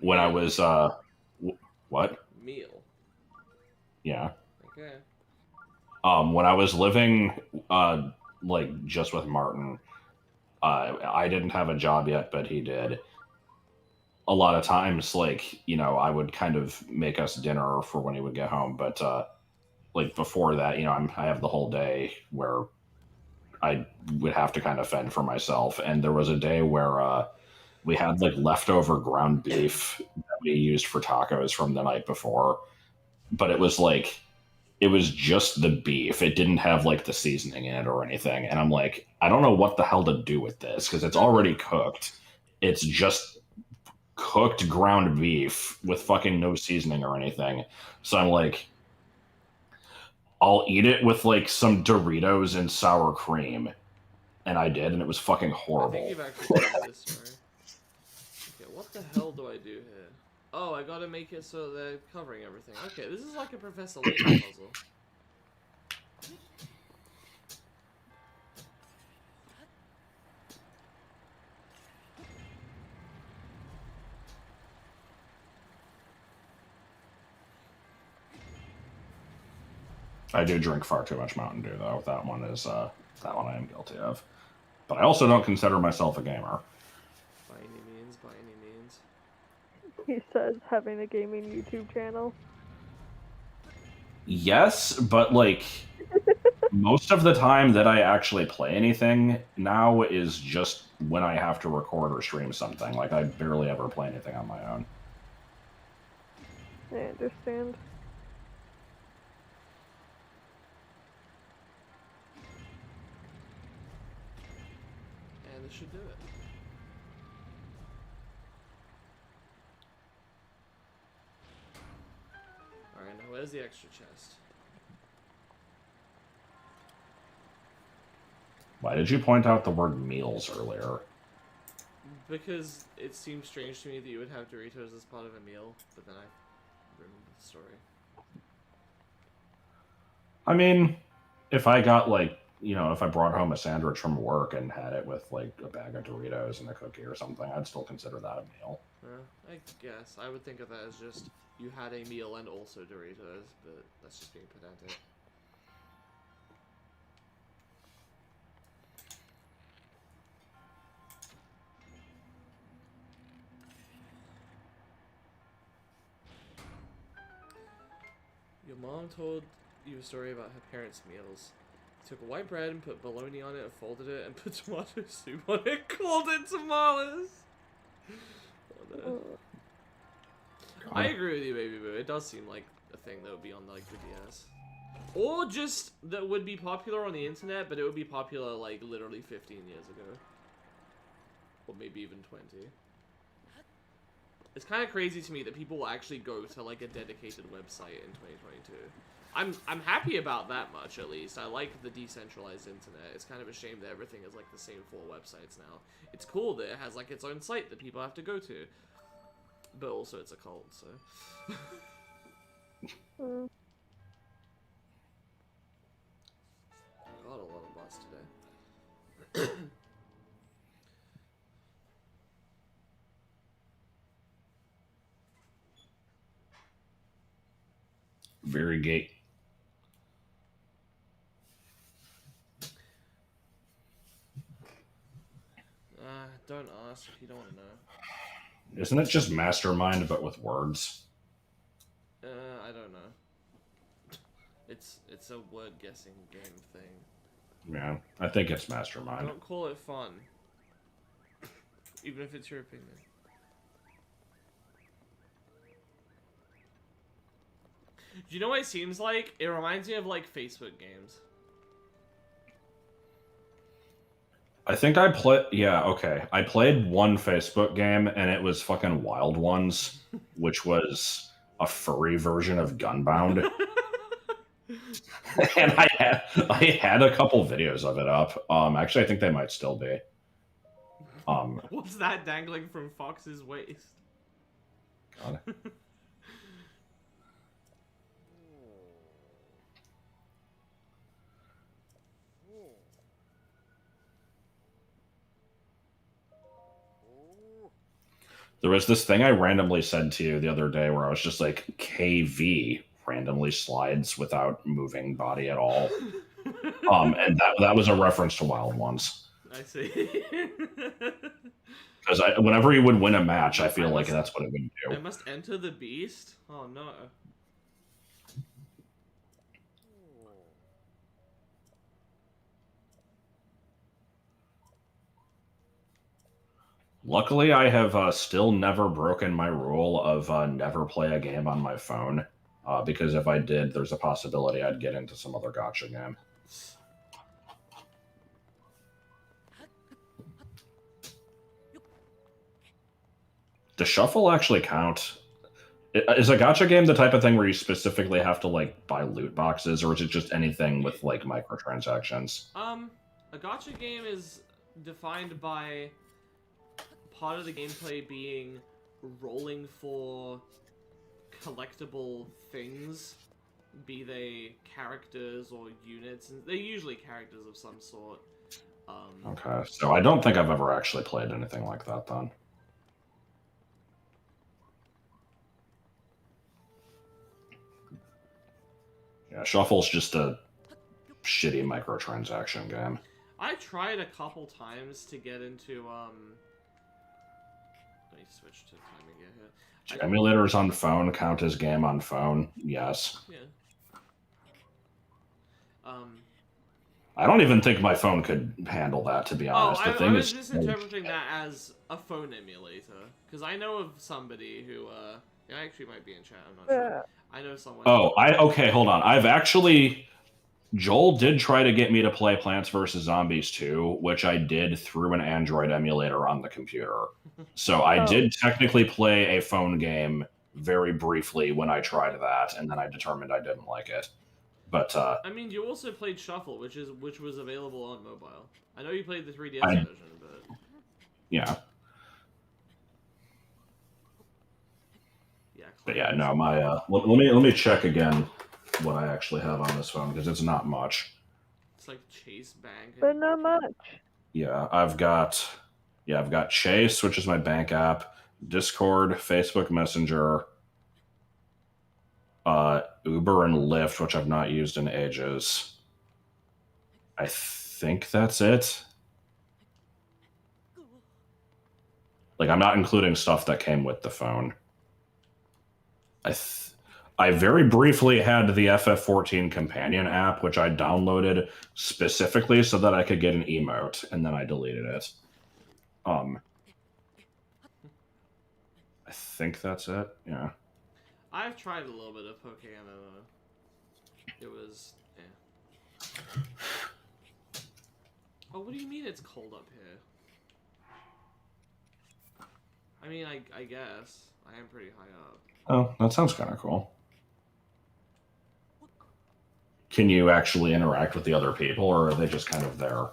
When I was what?
Meal.
Yeah.
Okay.
When I was living like just with Martin, I didn't have a job yet, but he did. A lot of times, like, I would kind of make us dinner for when he would get home, but like before that, I have the whole day where I would have to kind of fend for myself. And there was a day where we had like leftover ground beef that we used for tacos from the night before, but it was just the beef. It didn't have like the seasoning in it or anything. And I'm like, I don't know what the hell to do with this because it's already cooked. It's just cooked ground beef with fucking no seasoning or anything. So I'm like, I'll eat it with like some Doritos and sour cream. And I did, and it was fucking horrible.
I think you've actually told me this story. Okay, what the hell do I do here? Oh, I gotta make it so they're covering everything. Okay, this is like a Professor Layton puzzle.
I do drink far too much Mountain Dew, though. That one I am guilty of. But I also don't consider myself a gamer.
By any means, by any means.
He says having a gaming YouTube channel.
Yes, but like most of the time that I actually play anything now is just when I have to record or stream something. Like I barely ever play anything on my own.
I understand.
And this should do it. Alright, now where's the extra chest?
Why did you point out the word meals earlier?
Because it seemed strange to me that you would have Doritos as part of a meal, but then I remembered the story.
I mean, if I got like, if I brought home a sandwich from work and had it with like a bag of Doritos and a cookie or something, I'd still consider that a meal.
I guess. I would think of that as just, you had a meal and also Doritos, but that's just being pedantic. Your mom told you a story about her parents' meals. Took white bread and put bologna on it and folded it and put tomato soup on it, called it tamales! Oh, no. I agree with you, Baby Boo. It does seem like a thing that would be on like the DS. Or just that would be popular on the internet, but it would be popular like literally 15 years ago. Or maybe even 20. It's kind of crazy to me that people will actually go to like a dedicated website in 2022. I'm happy about that much, at least. I like the decentralized internet. It's kind of a shame that everything is like the same 4 websites now. It's cool that it has like its own site that people have to go to. But also it's a cult, so... Got a lot of bots today.
Very gay.
Don't ask if you don't want to know.
Isn't it just Mastermind, but with words?
I don't know. It's a word guessing game thing.
Yeah, I think it's Mastermind.
Don't call it fun. Even if it's your opinion. Do you know what it seems like? It reminds me of like Facebook games.
I think I yeah, okay. I played one Facebook game, and it was fucking Wild Ones, which was a furry version of Gunbound. And I had a couple videos of it up. Actually, I think they might still be.
What's that dangling from Fox's waist?
God. There was this thing I randomly said to you the other day where I was just like, KV randomly slides without moving body at all. And that was a reference to Wild Ones.
I see.
Because whenever he would win a match, I feel like that's what it would do.
I must enter the beast? Oh no.
Luckily, I have still never broken my rule of never play a game on my phone. Because if I did, there's a possibility I'd get into some other gacha game. Does shuffle actually count? Is a gacha game the type of thing where you specifically have to like buy loot boxes, or is it just anything with like microtransactions?
A gacha game is defined by part of the gameplay being rolling for collectible things, be they characters or units, and they're usually characters of some sort.
Okay, so I don't think I've ever actually played anything like that then. Yeah, Shuffle's just a shitty microtransaction game.
I tried a couple times to get into, let me switch to time again here.
Emulators on phone count as game on phone? Yes.
Yeah.
I don't even think my phone could handle that, to be honest.
I was just interpreting that as a phone emulator. Because I know of somebody who, I actually might be in chat, I'm not sure. I know someone...
Okay, hold on. Joel did try to get me to play Plants vs. Zombies 2, which I did through an Android emulator on the computer. So I did technically play a phone game very briefly when I tried that, and then I determined I didn't like it. But
I mean, you also played Shuffle, which was available on mobile. I know you played the 3DS version, but
yeah.
Yeah.
But yeah, no, my let me check again what I actually have on this phone, because it's not much.
It's like Chase Bank.
But not much.
Yeah, I've got Chase, which is my bank app, Discord, Facebook Messenger, Uber and Lyft, which I've not used in ages. I think that's it. Like, I'm not including stuff that came with the phone. I very briefly had the FF14 companion app, which I downloaded specifically so that I could get an emote, and then I deleted it. I think that's it. Yeah.
I've tried a little bit of Pokemon. It was, Oh, what do you mean it's cold up here? I mean, I guess. I am pretty high up.
Oh, that sounds kind of cool. Can you actually interact with the other people, or are they just kind of there?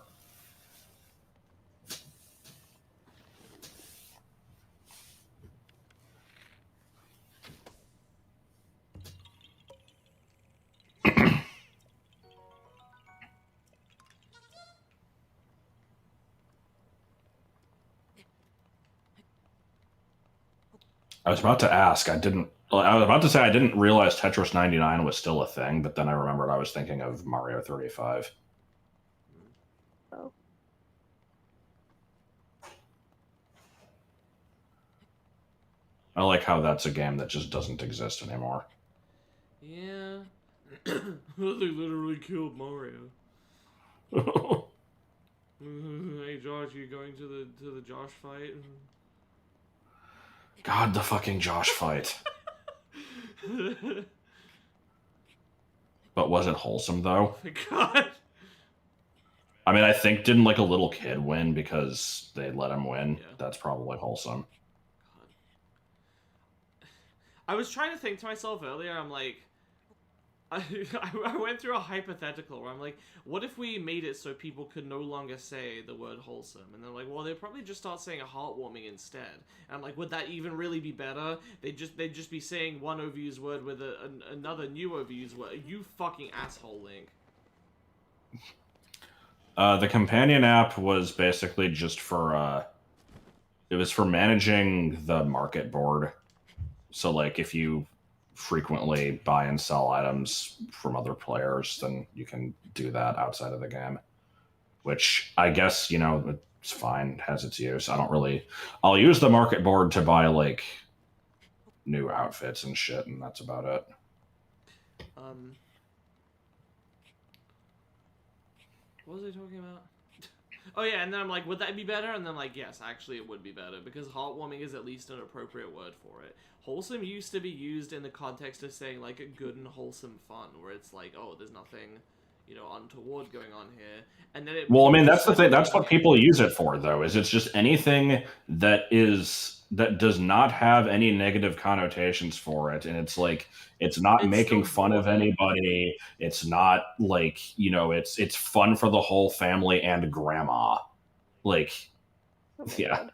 I was about to ask. I was about to say I didn't realize Tetris 99 was still a thing, but then I remembered I was thinking of Mario 35.
Oh.
I like how that's a game that just doesn't exist anymore.
Yeah. They literally killed Mario. Hey Josh, you going to the Josh fight?
God, the fucking Josh fight. But was it wholesome, though?
Oh my god.
I mean, I think didn't like a little kid win because they let him win?
Yeah.
That's probably wholesome.
God. I was trying to think to myself earlier, I'm like, I went through a hypothetical where I'm like, what if we made it so people could no longer say the word wholesome? And they're like, well, they'd probably just start saying heartwarming instead. And I'm like, would that even really be better? They'd just be saying one overused word with another new overused word. You fucking asshole, Link.
The companion app was basically just for, it was for managing the market board. So, like, if you frequently buy and sell items from other players, then you can do that outside of the game. Which, I guess, you know, it's fine, has its use. I'll use the market board to buy, like, new outfits and shit, and that's about it.
What was I talking about? Oh yeah, and then I'm like, would that be better? And then I'm like, yes, actually it would be better, because heartwarming is at least an appropriate word for it. Wholesome used to be used in the context of saying, like, a good and wholesome fun, where it's like, oh, there's nothing, you know, untoward going on here. And then
Well, I mean, that's the thing. That's what people use it for, though, is it's just anything that does not have any negative connotations for it. And it's like, it's not making fun of anybody. It's not like, you know, it's fun for the whole family and grandma. Like, yeah.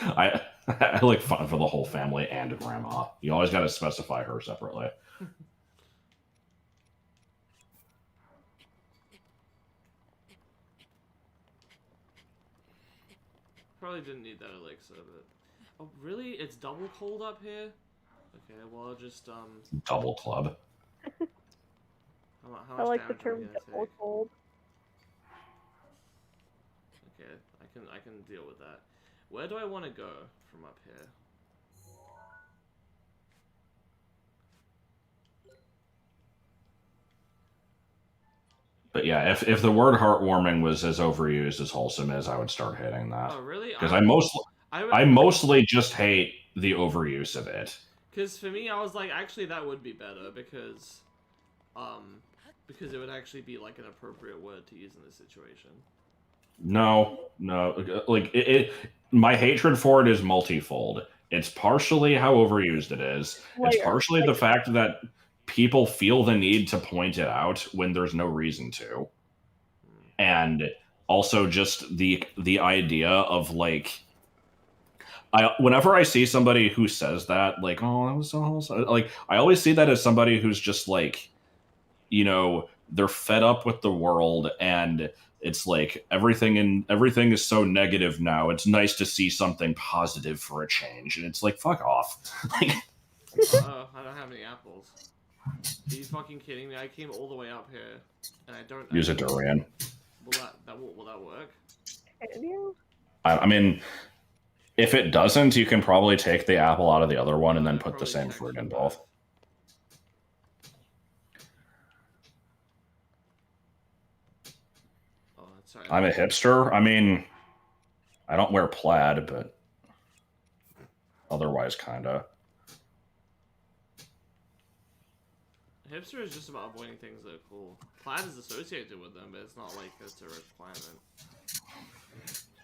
I like fun for the whole family and grandma. You always got to specify her separately.
Probably didn't need that elixir, but... Oh, really? It's double cold up here? Okay, well, I'll just,
Double club.
How much
I like the
damage
term
am I gonna
double
take?
cold.
Okay, I can deal with that. Where do I want to go from up here?
But yeah, if the word heartwarming was as overused as wholesome is, I would start hating that.
Oh, really?
Because I mostly just hate the overuse of it.
Because for me, I was like, actually, that would be better, because it would actually be, like, an appropriate word to use in this situation.
No. Like, my hatred for it is multifold. It's partially how overused it is. It's partially the fact that people feel the need to point it out when there's no reason to. And also just the idea of, like, whenever I see somebody who says that, like, oh, that was so wholesome, like, I always see that as somebody who's just, like, you know, they're fed up with the world, and it's like everything is so negative now. It's nice to see something positive for a change, and it's like, fuck off. Like,
I don't have any apples. Are you fucking kidding me? I came all the way up here, and I don't.
use a durian.
Will that work?
Can you?
I mean, if it doesn't, you can probably take the apple out of the other one and then put the same fruit in both.
Oh, sorry.
I'm a hipster. I mean, I don't wear plaid, but otherwise, kinda.
Hipster is just about avoiding things that are cool. Plaid is associated with them, but it's not like it's a requirement.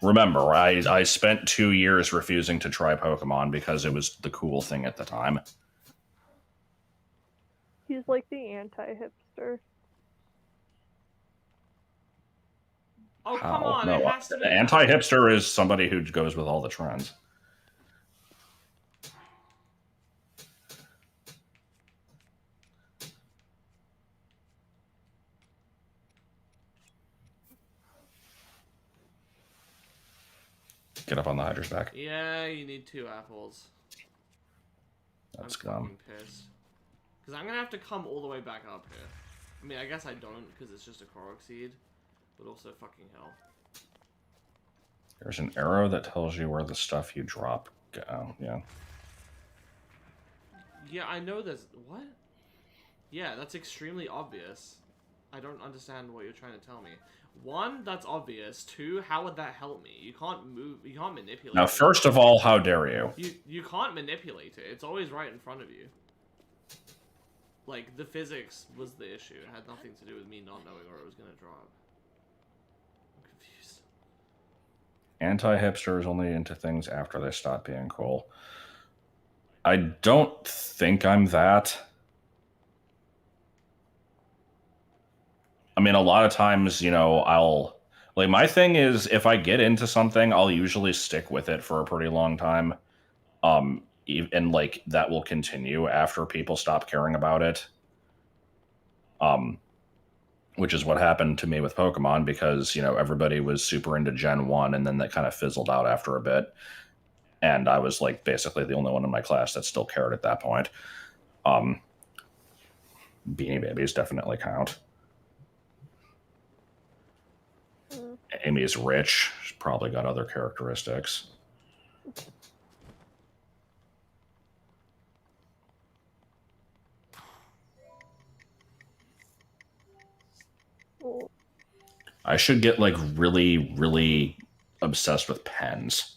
Remember, I spent 2 years refusing to try Pokemon because it was the cool thing at the time.
He's like the anti-hipster.
Oh, come on,
No,
it has to be...
anti-hipster is somebody who goes with all the trends. Get up on the Hydra's back.
Yeah, you need 2 apples.
That's
I'm fucking pissed. Because I'm going to have to come all the way back up here. I mean, I guess I don't, because it's just a Korok seed. But also, fucking hell.
There's an arrow that tells you where the stuff you drop go. Yeah.
Yeah, I know there's... What? Yeah, that's extremely obvious. I don't understand what you're trying to tell me. 1, that's obvious. 2, how would that help me? You can't move... You can't manipulate
Now,
it.
first of all, how dare you?
You can't manipulate it. It's always right in front of you. Like, the physics was the issue. It had nothing to do with me not knowing where it was going to drop. I'm confused.
Anti-hipster is only into things after they stop being cool. I don't think I'm that. I mean, a lot of times, you know, I'll... Like, my thing is, if I get into something, I'll usually stick with it for a pretty long time. And, like, that will continue after people stop caring about it. Which is what happened to me with Pokemon, because, you know, everybody was super into Gen 1, and then that kind of fizzled out after a bit. And I was, like, basically the only one in my class that still cared at that point. Beanie Babies definitely count. Amy's rich. She's probably got other characteristics. I should get, like, really, really obsessed with pens.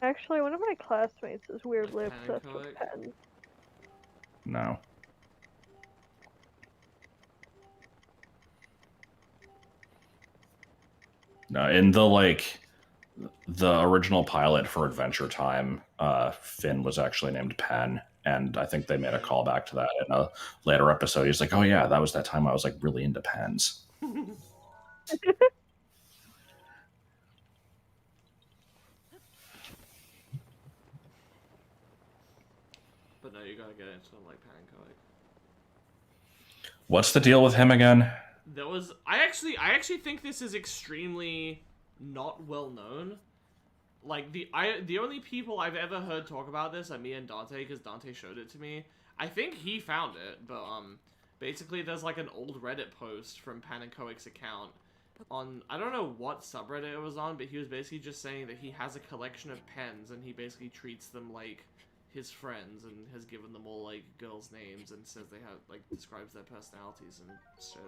Actually, one of my classmates is weirdly
Like
obsessed with pens.
No. No, in the, like, the original pilot for Adventure Time, Finn was actually named Pen, and I think they made a callback to that in a later episode. He's like, oh yeah, that was that time I was, like, really into pens.
But no, you gotta get into like Pancoic.
What's the deal with him again?
There was... I actually think this is extremely not well known. Like, the only people I've ever heard talk about this are me and Dante, because Dante showed it to me. I think he found it, but, basically there's, like, an old Reddit post from Pancoic's account on... I don't know what subreddit it was on, but he was basically just saying that he has a collection of pens, and he basically treats them like his friends, and has given them all, like, girls' names, and says they have, like, describes their personalities and shit.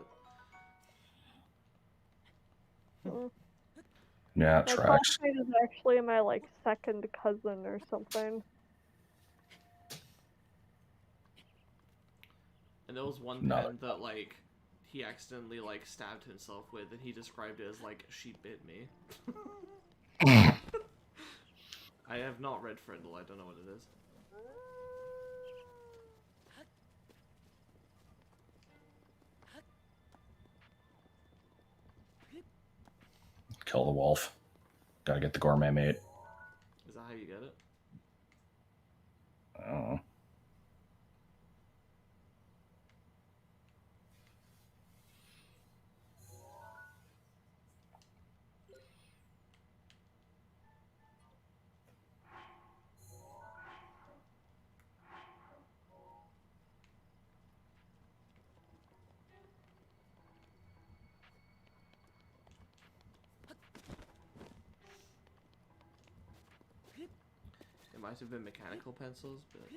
Yeah, it
My
tracks.
classmate is actually my, like, second cousin or something.
And there was one pen that, like, he accidentally, like, stabbed himself with, and he described it as, like, she bit me. I have not read Friendle, I don't know what it is.
Kill the wolf. Gotta get the gourmet meat.
Is that how you get it?
I don't know.
might have been mechanical pencils, but...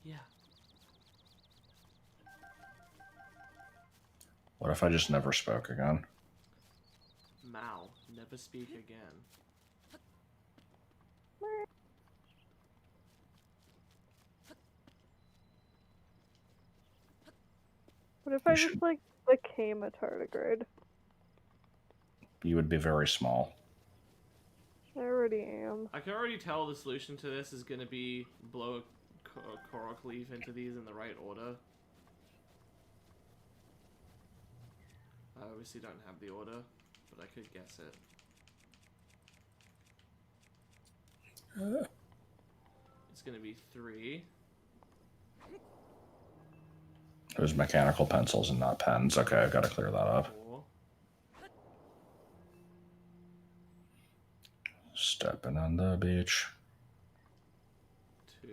Yeah.
What if I just never spoke again?
Mal, never speak again.
What if I just, like, became a tardigrade?
You would be very small.
I already am.
I can already tell the solution to this is going to be blow a Korok leaf into these in the right order. I obviously don't have the order, but I could guess it. It's going to be 3.
It was mechanical pencils and not pens. Okay, I've got to clear that up.
4.
Stepping on the beach.
2.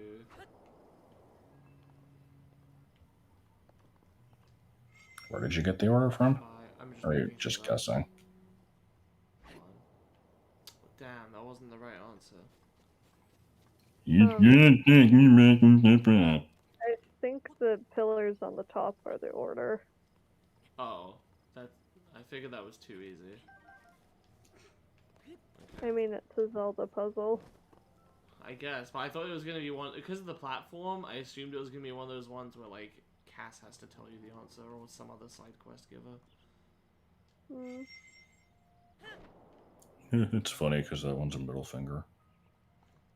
Where did you get the order from?
5. I'm just
Or are you
making
just
things up.
guessing?
1. Damn, that wasn't the right answer.
I think the pillars on the top are the order.
Oh, that I figured that was too easy.
I mean, it's a Zelda puzzle.
I guess, but I thought it was gonna be one because of the platform. I assumed it was gonna be one of those ones where like Cass has to tell you the answer or some other side quest giver.
It's funny because that one's a middle finger.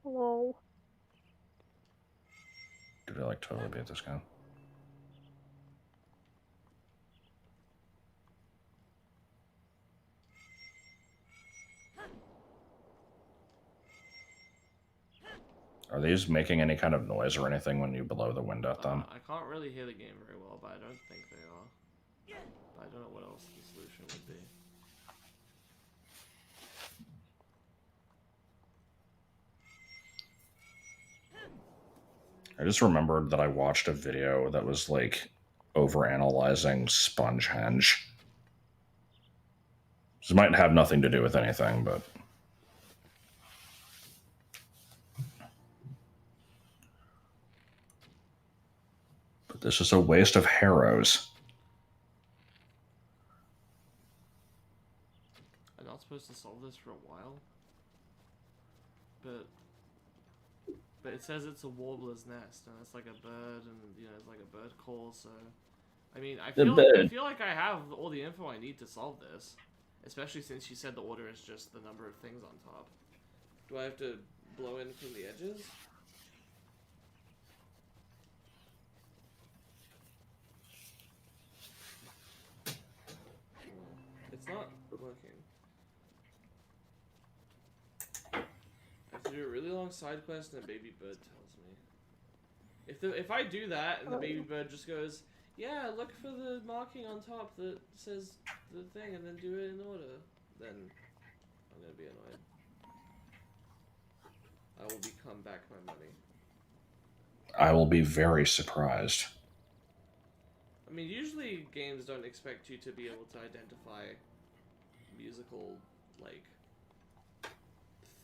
Lol.
Dude, I like totally beat this guy. Are these making any kind of noise or anything when you blow the wind at them?
I can't really hear the game very well, but I don't think they are. But I don't know what else the solution would be.
I just remembered that I watched a video that was like over-analyzing Spongehenge. This might have nothing to do with anything, but... But this is a waste of harrows.
I'm not supposed to solve this for a while. But it says it's a warbler's nest, and it's like a bird, and you know, it's like a bird call, so... I mean, I feel like I have all the info I need to solve this. Especially since you said the order is just the number of things on top. Do I have to blow in from the edges? It's not working. I have to do a really long side quest and a baby bird tells me. If I do that and the baby bird just goes, yeah, look for the marking on top that says the thing and then do it in order, then I'm gonna be annoyed. I will become back my money.
I will be very surprised.
I mean, usually games don't expect you to be able to identify musical, like,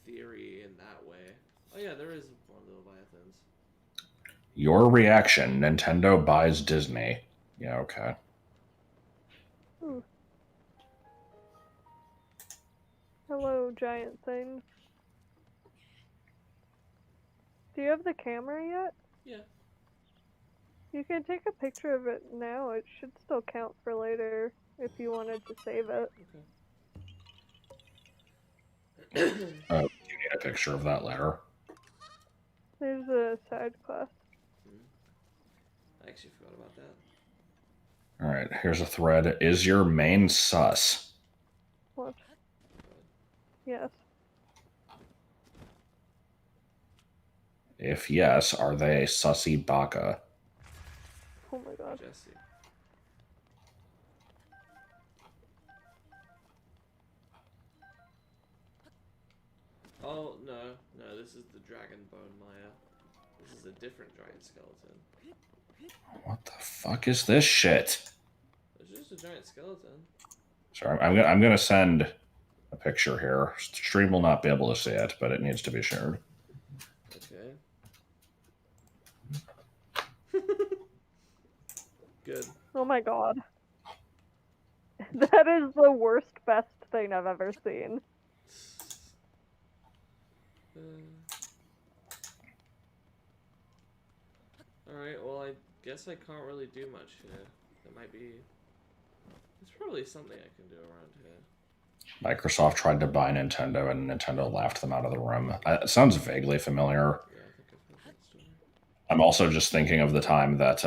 theory in that way. Oh yeah, there is one of the Leviathans.
Your reaction, Nintendo buys Disney. Yeah, okay.
Hello, giant thing. Do you have the camera yet?
Yeah.
You can take a picture of it now. It should still count for later if you wanted to save it.
Okay.
You need a picture of that later.
There's a side quest.
I actually forgot about that.
Alright, here's a thread. Is your main sus?
What? Yes.
If yes, are they a sussy baka?
Oh my god.
Jesse. Oh, no. No, this is the Dragon Bone Maya. This is a different giant skeleton.
What the fuck is this shit?
It's just a giant skeleton.
Sorry, I'm gonna send a picture here. Stream will not be able to see it, but it needs to be shared.
Okay. Good.
Oh my god. That is the worst, best thing I've ever seen.
Alright, well, I guess I can't really do much here. There might be... There's probably something I can do around here.
Microsoft tried to buy Nintendo, and Nintendo laughed them out of the room. It sounds vaguely familiar.
Yeah, I think I've heard that story.
I'm also just thinking of the time that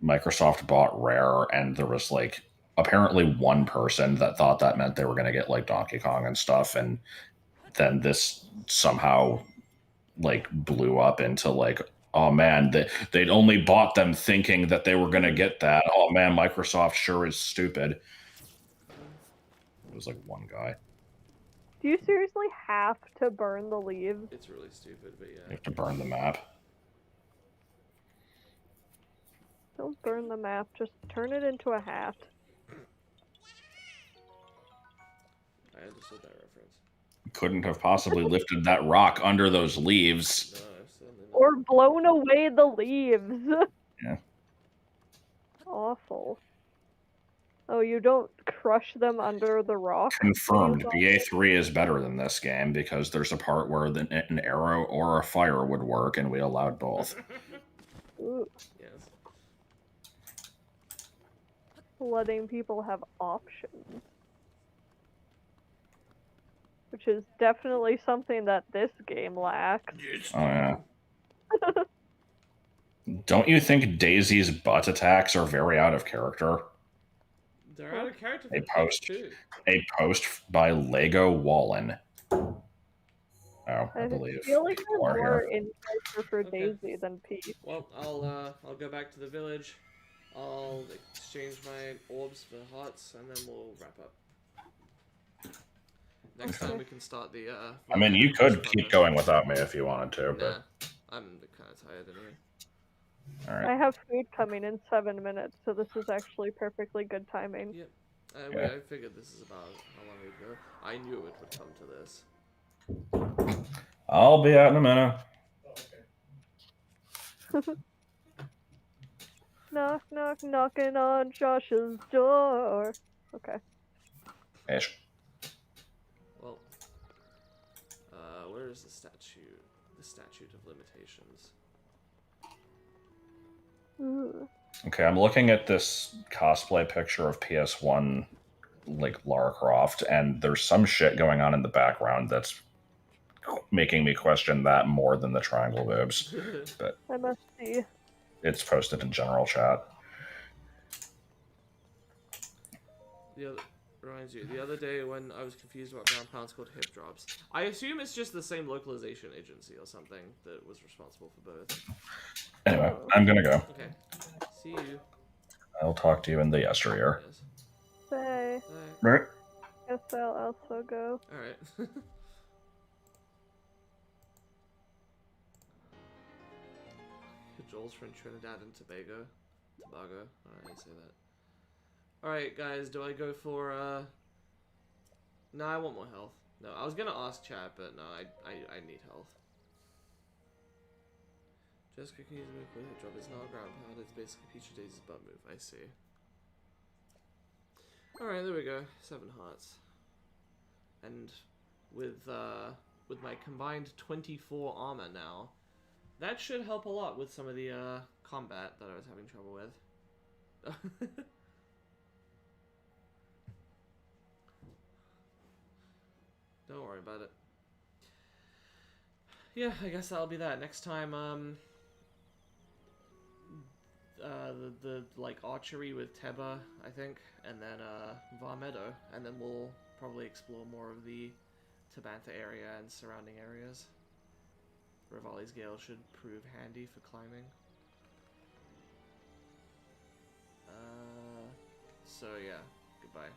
Microsoft bought Rare, and there was like apparently one person that thought that meant they were going to get like Donkey Kong and stuff, and then this somehow like blew up into like, oh man, they'd only bought them thinking that they were going to get that. Oh man, Microsoft sure is stupid. It was like one guy.
Do you seriously have to burn the leaves?
It's really stupid, but
You
yeah.
have to burn the map.
Don't burn the map, just turn it into a hat.
I understood that reference.
Couldn't have possibly lifted that rock under those leaves.
No, certainly not.
Or blown away the leaves.
Yeah.
Awful. Oh, you don't crush them under the rock?
Confirmed.
Please?
BA3 is better than this game because there's a part where an arrow or a fire would work, and we allowed both.
Ooh,
Yes.
letting people have options. Which is definitely something that this game lacks.
Oh, yeah. Don't you think Daisy's butt attacks are very out of character?
They're out of character
A
for
post.
too.
A post by Lego Wallen. Oh, I believe
feel like
people
I'm
are
more
here.
in character for
Okay.
Daisy than Peach.
Well, I'll go back to the village. I'll exchange my orbs for hearts, and then we'll wrap up. Next
Okay.
time we can start the.
I mean, you could keep
progress.
going without me if you wanted to, but
Nah, I'm kind of tired anyway.
all
I
right.
have food coming in 7 minutes, so this is actually perfectly good timing.
Yep.
Yeah.
I figured this is about how long it would go. I knew it would come to this.
I'll be out in a minute.
Knock, knock, knocking on Josh's door. Okay.
Ish.
Well, where is the statute? The statute of limitations.
Ooh.
Okay, I'm looking at this cosplay picture of PS1, like Lara Croft, and there's some shit going on in the background that's making me question that more than the triangle boobs. But
I must see.
it's posted in general chat.
Reminds you, the other day when I was confused about ground pounds called hip drops. I assume it's just the same localization agency or something that was responsible for both.
Anyway, I'm gonna go.
Okay. See you.
I'll talk to you in the yesteryear.
Yes.
Say,
Bye.
Right.
guess I'll also go.
Alright. Joel's from Trinidad and Tobago. Alright, I say that. Alright, guys, do I go for, No, I want more health. No, I was gonna ask chat, but no, I need health. Jessica can use a move, but her job is not a ground pound, it's basically Peach and Daisy's butt move, I see. Alright, there we go. 7 hearts. And with my combined 24 armor now, that should help a lot with some of the, combat that I was having trouble with. Don't worry about it. Yeah, I guess that'll be that. Next time, the like archery with Teba, I think, and then Varmeadow, and then we'll probably explore more of the Tabantha area and surrounding areas. Rivali's Gale should prove handy for climbing. So yeah, goodbye.